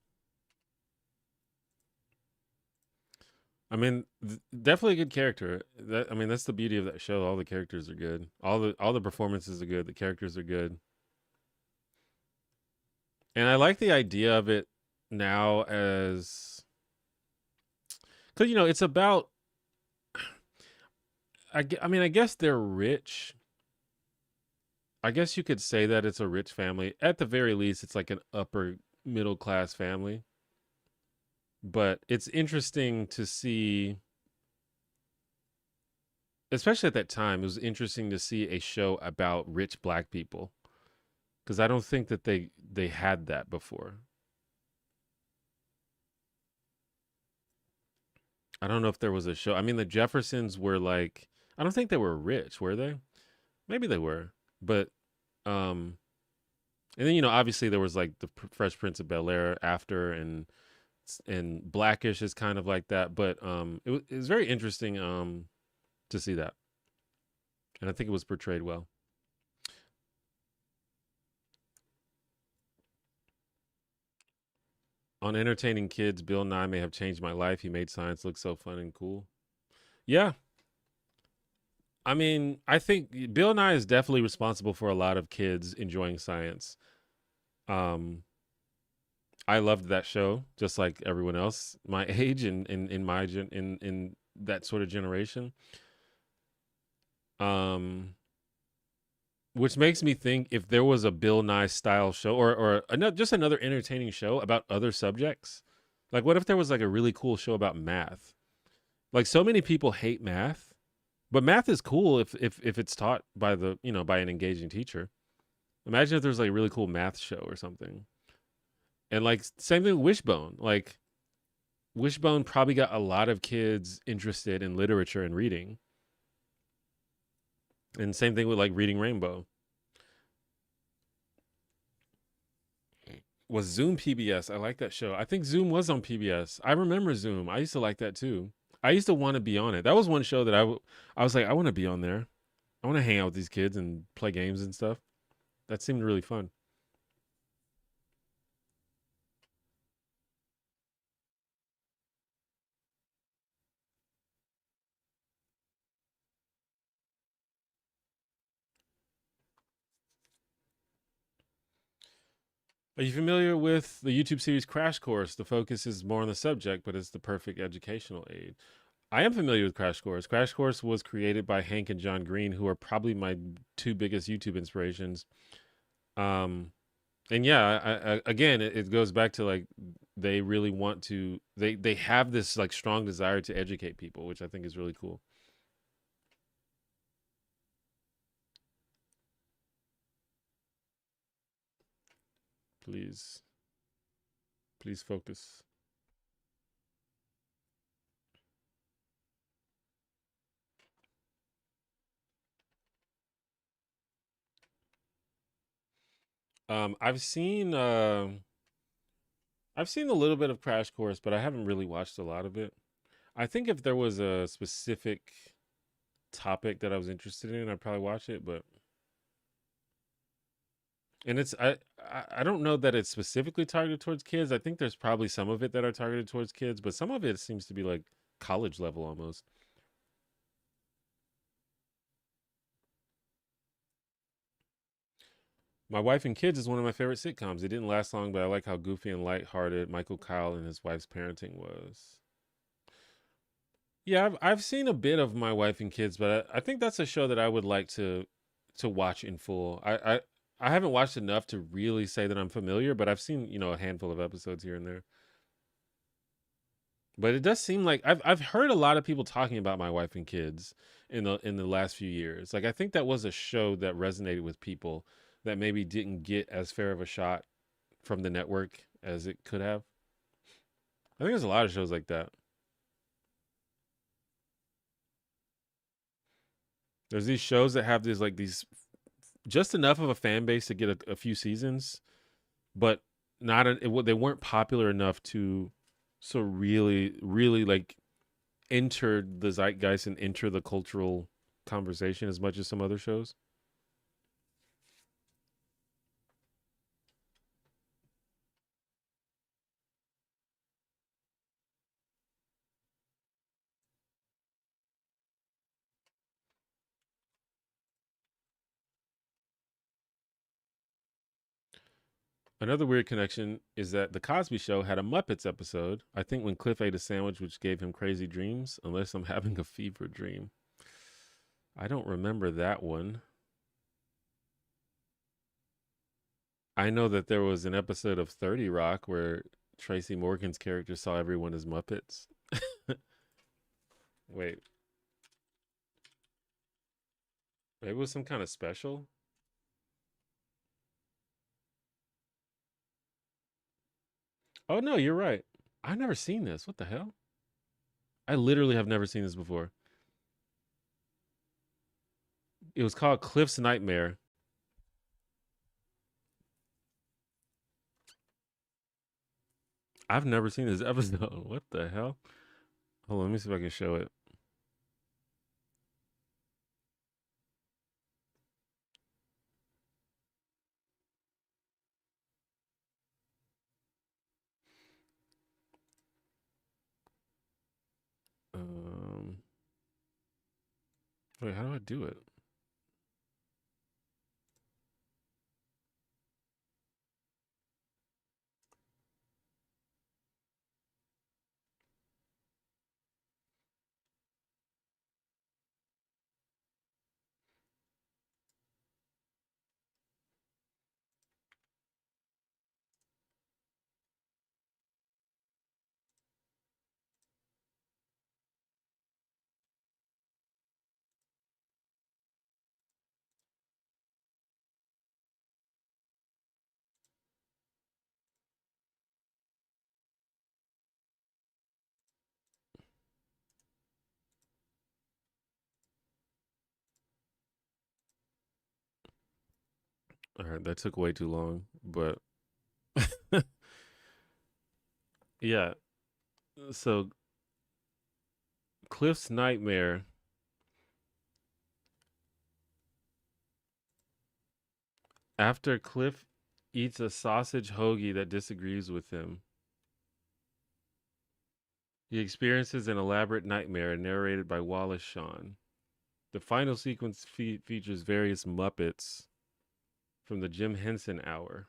I mean, definitely a good character. I mean, that's the beauty of that show. All the characters are good. All the performances are good. The characters are good, and I like the idea of it now as because it's about. I mean, I guess they're rich. I guess you could say that it's a rich family. At the very least, it's like an upper middle class family. But it's interesting to see, especially at that time, it was interesting to see a show about rich black people because I don't think that they had that before. I don't know if there was a show. I mean, the Jeffersons were like, I don't think they were rich, were they? Maybe they were, but um, and then obviously there was like the Fresh Prince of Bel Air after, and Blackish is kind of like that. But it was very interesting to see that, and I think it was portrayed well. On entertaining kids, Bill Nye may have changed my life. He made science look so fun and cool. Yeah, I mean, I think Bill Nye is definitely responsible for a lot of kids enjoying science. Um, I loved that show, just like everyone else my age and in my in that sort of generation. Um, which makes me think if there was a Bill Nye style show or another, just another entertaining show about other subjects, like what if there was like a really cool show about math? Like so many people hate math, but math is cool if it's taught by the by an engaging teacher. Imagine if there's like a really cool math show or something. And like same thing with Wishbone. Like Wishbone probably got a lot of kids interested in literature and reading. And same thing with like Reading Rainbow. Was Zoom PBS? I like that show. I think Zoom was on PBS. I remember Zoom. I used to like that too. I used to want to be on it. That was one show that I was like, I want to be on there. I want to hang out with these kids and play games and stuff. That seemed really fun. Are you familiar with the YouTube series Crash Course? The focus is more on the subject, but it's the perfect educational aid. I am familiar with Crash Course. Crash Course was created by Hank and John Green, who are probably my two biggest YouTube inspirations. Um, and yeah, again, it goes back to like they really want to. They have this like strong desire to educate people, which I think is really cool. Please, please focus. I've seen I've seen a little bit of Crash Course, but I haven't really watched a lot of it. I think if there was a specific topic that I was interested in, I'd probably watch it. But and it's I don't know that it's specifically targeted towards kids. I think there's probably some of it that are targeted towards kids, but some of it seems to be like college level almost. My Wife and Kids is one of my favorite sitcoms. It didn't last long, but I like how goofy and lighthearted Michael Kyle and his wife's parenting was. Yeah, I've seen a bit of My Wife and Kids, but I think that's a show that I would like to watch in full. I haven't watched enough to really say that I'm familiar, but I've seen a handful of episodes here and there. But it does seem like I've heard a lot of people talking about My Wife and Kids in the last few years. Like I think that was a show that resonated with people that maybe didn't get as fair of a shot from the network as it could have. I think there's a lot of shows like that. There's these shows that have these just enough of a fan base to get a few seasons, but not they weren't popular enough to so really like enter the zeitgeist and enter the cultural conversation as much as some other shows. Another weird connection is that The Cosby Show had a Muppets episode, I think when Cliff ate a sandwich which gave him crazy dreams, unless I'm having a fever dream. I don't remember that one. I know that there was an episode of 30 Rock where Tracy Morgan's character saw everyone as Muppets. Wait, maybe it was some kind of special? Oh, no, you're right. I've never seen this. What the hell? I literally have never seen this before. It was called Cliff's Nightmare. I've never seen this episode. What the hell? Hold on, let me see if I can show it. Um, wait, how do I do it? All right, that took way too long, but yeah. So Cliff's Nightmare. After Cliff eats a sausage hoagie that disagrees with him, he experiences an elaborate nightmare narrated by Wallace Shawn. The final sequence features various Muppets from the Jim Henson Hour.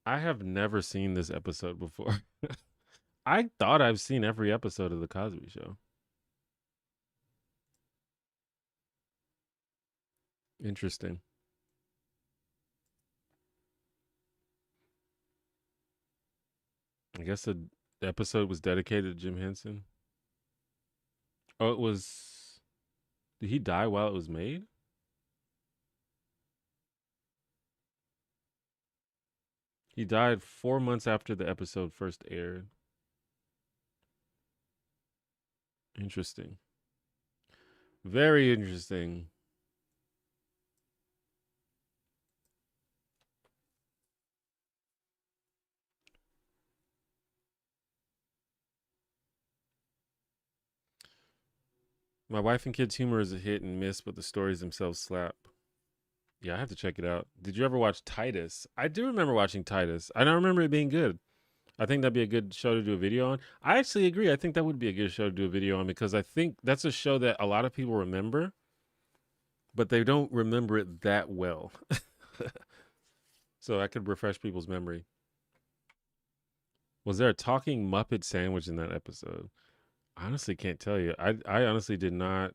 I have never seen this episode before. I thought I've seen every episode of The Cosby Show. Interesting. I guess the episode was dedicated to Jim Henson. Oh, it was. Did he die while it was made? He died 4 months after the episode first aired. Interesting. Very interesting. My wife and kids' humor is a hit and miss, but the stories themselves slap. Yeah, I have to check it out. Did you ever watch Titus? I do remember watching Titus. I don't remember it being good. I think that'd be a good show to do a video on. I actually agree. I think that would be a good show to do a video on because I think that's a show that a lot of people remember, but they don't remember it that well. So I could refresh people's memory. Was there a talking Muppet sandwich in that episode? I honestly can't tell you. I honestly did not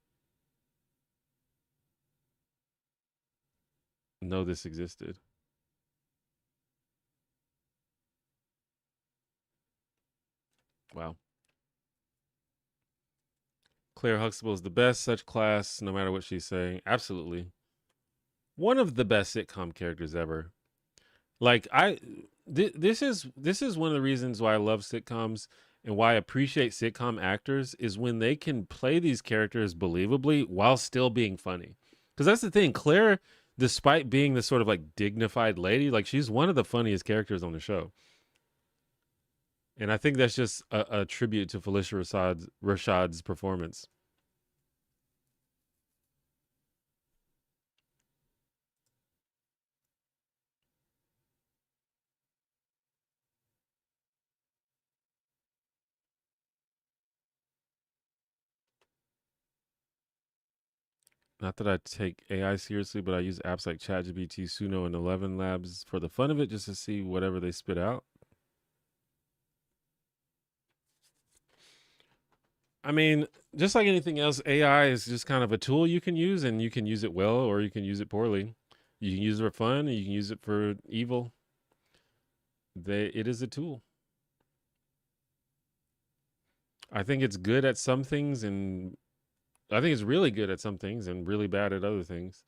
know this existed. Wow. Claire Huxtable is the best, such class, no matter what she's saying. Absolutely. One of the best sitcom characters ever. Like this is one of the reasons why I love sitcoms and why I appreciate sitcom actors is when they can play these characters believably while still being funny. Because that's the thing, Claire, despite being this sort of like dignified lady, like she's one of the funniest characters on the show. And I think that's just a tribute to Felicia Rashad's performance. Not that I take AI seriously, but I use apps like ChatGPT, Suno, and 11 Labs for the fun of it, just to see whatever they spit out. I mean, just like anything else, AI is just kind of a tool you can use, and you can use it well or you can use it poorly. You can use it for fun, and you can use it for evil. It is a tool. I think it's good at some things, and I think it's really good at some things, and really bad at other things.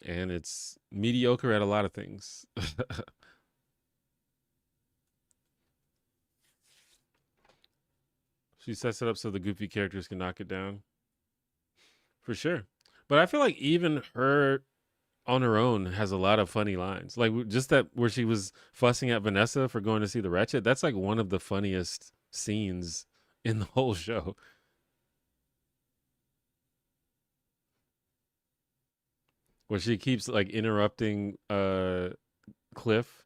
and it's mediocre at a lot of things. She sets it up so the goofy characters can knock it down for sure. But I feel like even her on her own has a lot of funny lines. Like just that where she was fussing at Vanessa for going to see the Wretched. That's like one of the funniest scenes in the whole show. Where she keeps like interrupting Cliff.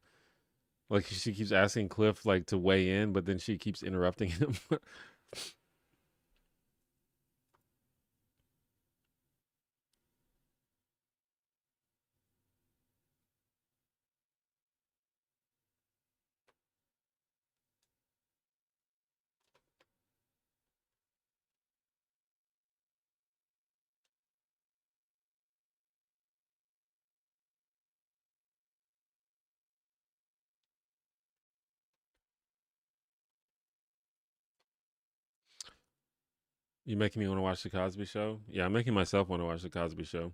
Like she keeps asking Cliff like to weigh in, but then she keeps interrupting him. You making me want to watch the Cosby Show? Yeah, I'm making myself want to watch the Cosby Show.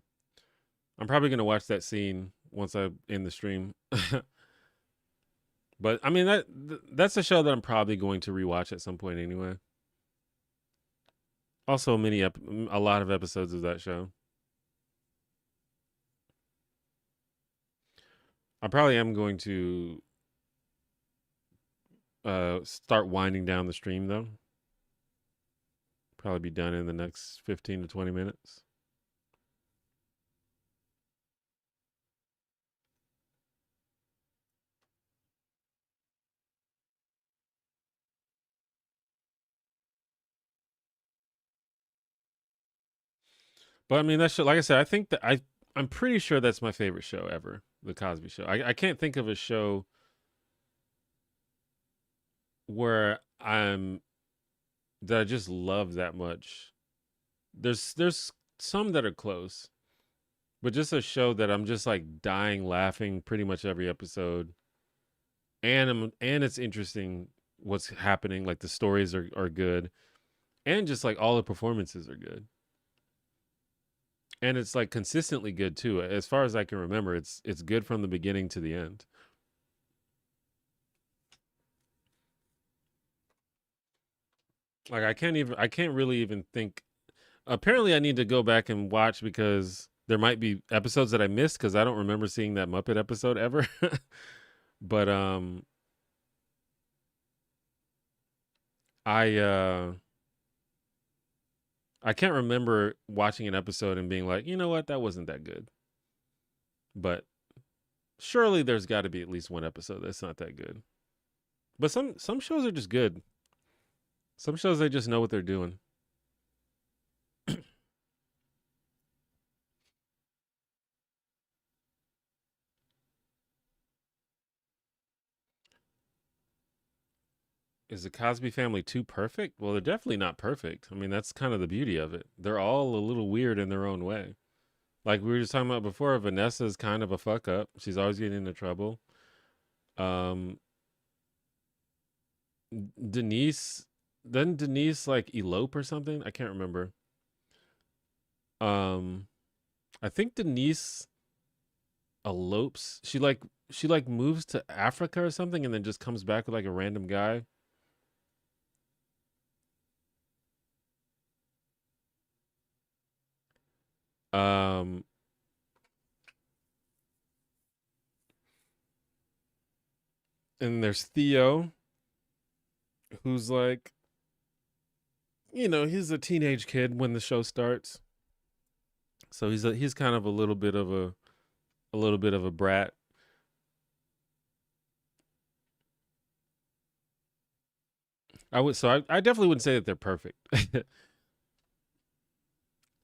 I'm probably gonna watch that scene once I end the stream. But I mean that's a show that I'm probably going to rewatch at some point anyway. Also, a lot of episodes of that show. I probably am going to start winding down the stream though. Probably be done in the next 15 to 20 minutes. But I mean, that show, like I said, I think that I'm pretty sure that's my favorite show ever, The Cosby Show. I can't think of a show where I just love that much. There's some that are close, but just a show that I'm just like dying laughing pretty much every episode, and it's interesting what's happening. Like the stories are good, and just like all the performances are good, and it's like consistently good too. As far as I can remember, it's good from the beginning to the end. Like I can't really even think. Apparently, I need to go back and watch because there might be episodes that I missed because I don't remember seeing that Muppet episode ever. But I I can't remember watching an episode and being like, you know what, that wasn't that good. But surely there's got to be at least one episode that's not that good. But some shows are just good. Some shows they just know what they're doing. Is the Cosby Family too perfect? Well, they're definitely not perfect. I mean, that's kind of the beauty of it. They're all a little weird in their own way. Like we were just talking about before, Vanessa's kind of a fuck up. She's always getting into trouble. Um, Denise, then Denise like elope or something? I can't remember. Um, I think Denise elopes. She like moves to Africa or something, and then just comes back with like a random guy. Um, and there's Theo, who's like, he's a teenage kid when the show starts, so he's kind of a little bit of a brat. I definitely wouldn't say that they're perfect.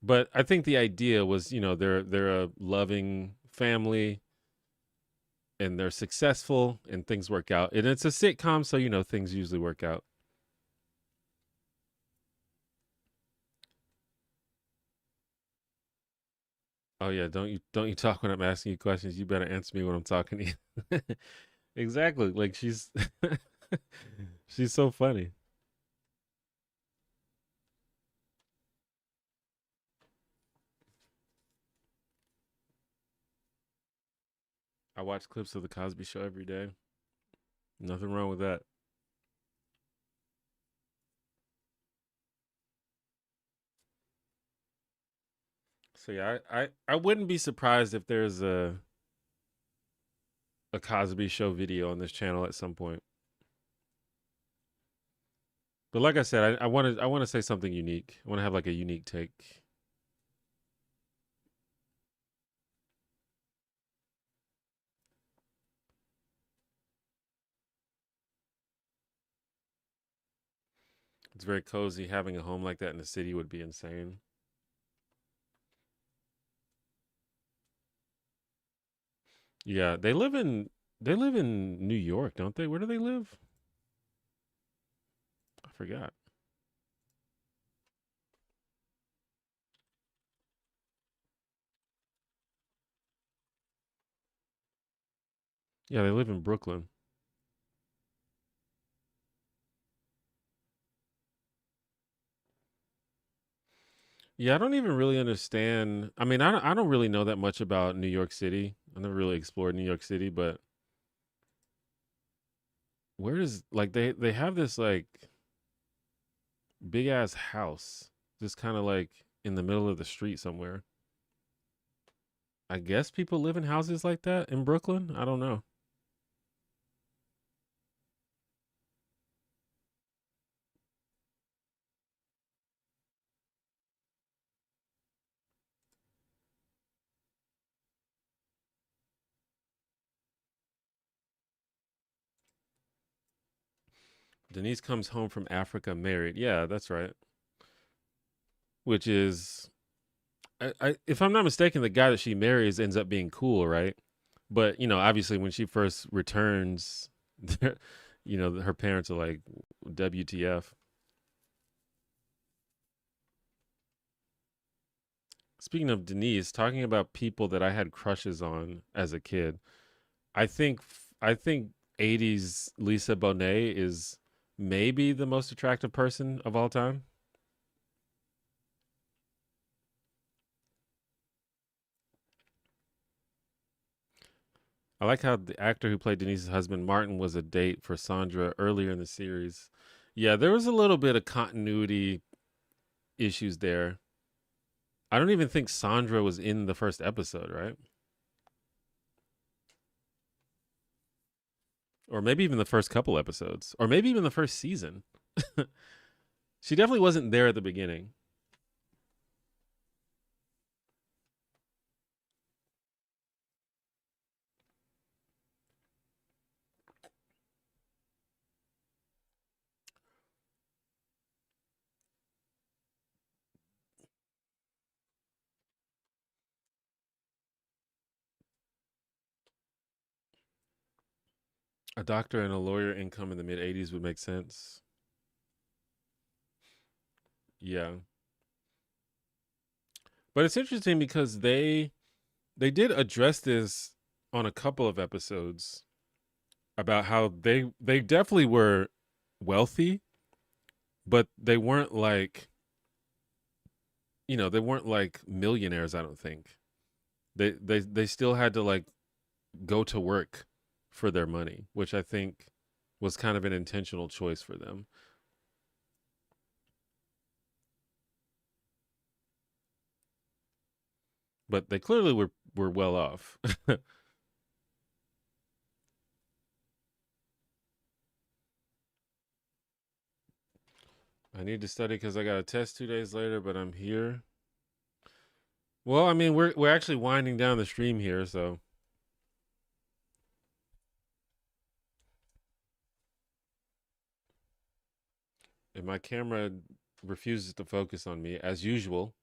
But I think the idea was, they're a loving family and they're successful and things work out. And it's a sitcom, so things usually work out. Oh yeah, don't you talk when I'm asking you questions. You better answer me when I'm talking to you. Exactly. Like she's she's so funny. I watch clips of the Cosby Show every day. Nothing wrong with that. So yeah, I wouldn't be surprised if there's a Cosby Show video on this channel at some point. But like I said, I want to say something unique. I want to have like a unique take. It's very cozy. Having a home like that in the city would be insane. Yeah, they live in New York, don't they? Where do they live? I forgot. Yeah, they live in Brooklyn. Yeah, I don't even really understand. I mean, I don't really know that much about New York City. I never really explored New York City, but where is like they have this like big ass house just kind of like in the middle of the street somewhere. I guess people live in houses like that in Brooklyn. I don't know. Denise comes home from Africa married. Yeah, that's right. Which is if I'm not mistaken, the guy that she marries ends up being cool, right? But obviously, when she first returns, her parents are like, "WTF?" Speaking of Denise, talking about people that I had crushes on as a kid, I think '80s Lisa Bonet is maybe the most attractive person of all time. I like how the actor who played Denise's husband, Martin, was a date for Sandra earlier in the series. Yeah, there was a little bit of continuity issues there. I don't even think Sandra was in the first episode, right? Or maybe even the first couple episodes, or maybe even the first season. She definitely wasn't there at the beginning. A doctor and a lawyer income in the mid '80s would make sense. Yeah, but it's interesting because they did address this on a couple of episodes about how they definitely were wealthy, but they weren't like millionaires. I don't think they still had to like go to work for their money, which I think was kind of an intentional choice for them. But they clearly were well off. I need to study because I got a test 2 days later, but I'm here. Well, I mean, we're actually winding down the stream here, so if my camera refuses to focus on me as usual,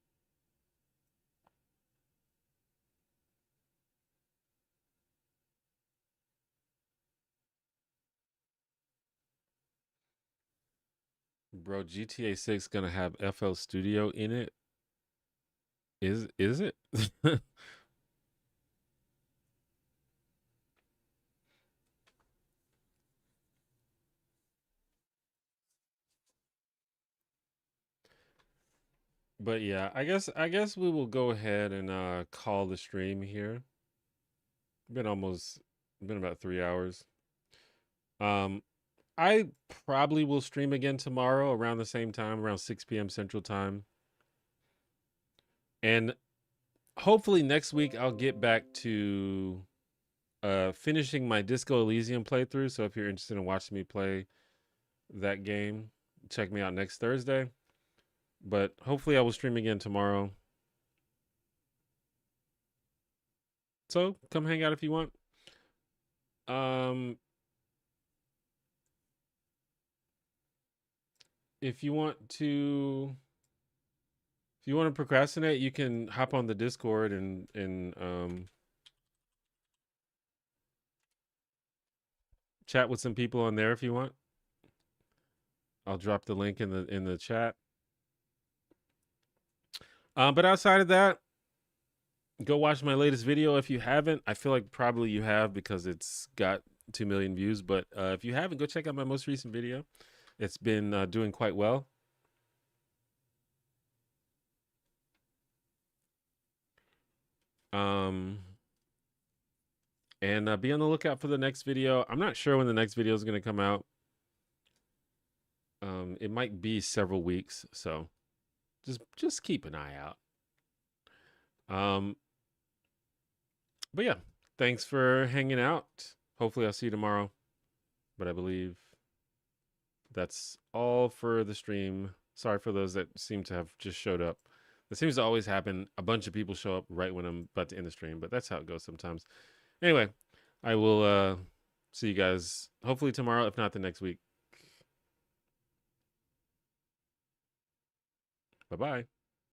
bro, GTA 6 gonna have FL Studio in it. Is it? But yeah, I guess we will go ahead and call the stream here. Been almost It's been about 3 hours. Um, I probably will stream again tomorrow around the same time, around 6 p.m. Central Time. And hopefully next week I'll get back to finishing my Disco Elysium playthrough. So if you're interested in watching me play that game, check me out next Thursday. But hopefully I will stream again tomorrow. So come hang out if you want. Um, if you want to procrastinate, you can hop on the Discord and chat with some people on there if you want. I'll drop the link in the chat. But outside of that, go watch my latest video if you haven't. I feel like probably you have because it's got 2 million views. But if you haven't, go check out my most recent video. It's been doing quite well. And be on the lookout for the next video. I'm not sure when the next video is going to come out. It might be several weeks, so just keep an eye out. But yeah, thanks for hanging out. Hopefully I'll see you tomorrow. But I believe that's all for the stream. Sorry for those that seem to have just showed up. That seems to always happen. A bunch of people show up right when I'm about to end the stream, but that's how it goes sometimes. Anyway, I will see you guys hopefully tomorrow, if not the next week. Bye-bye.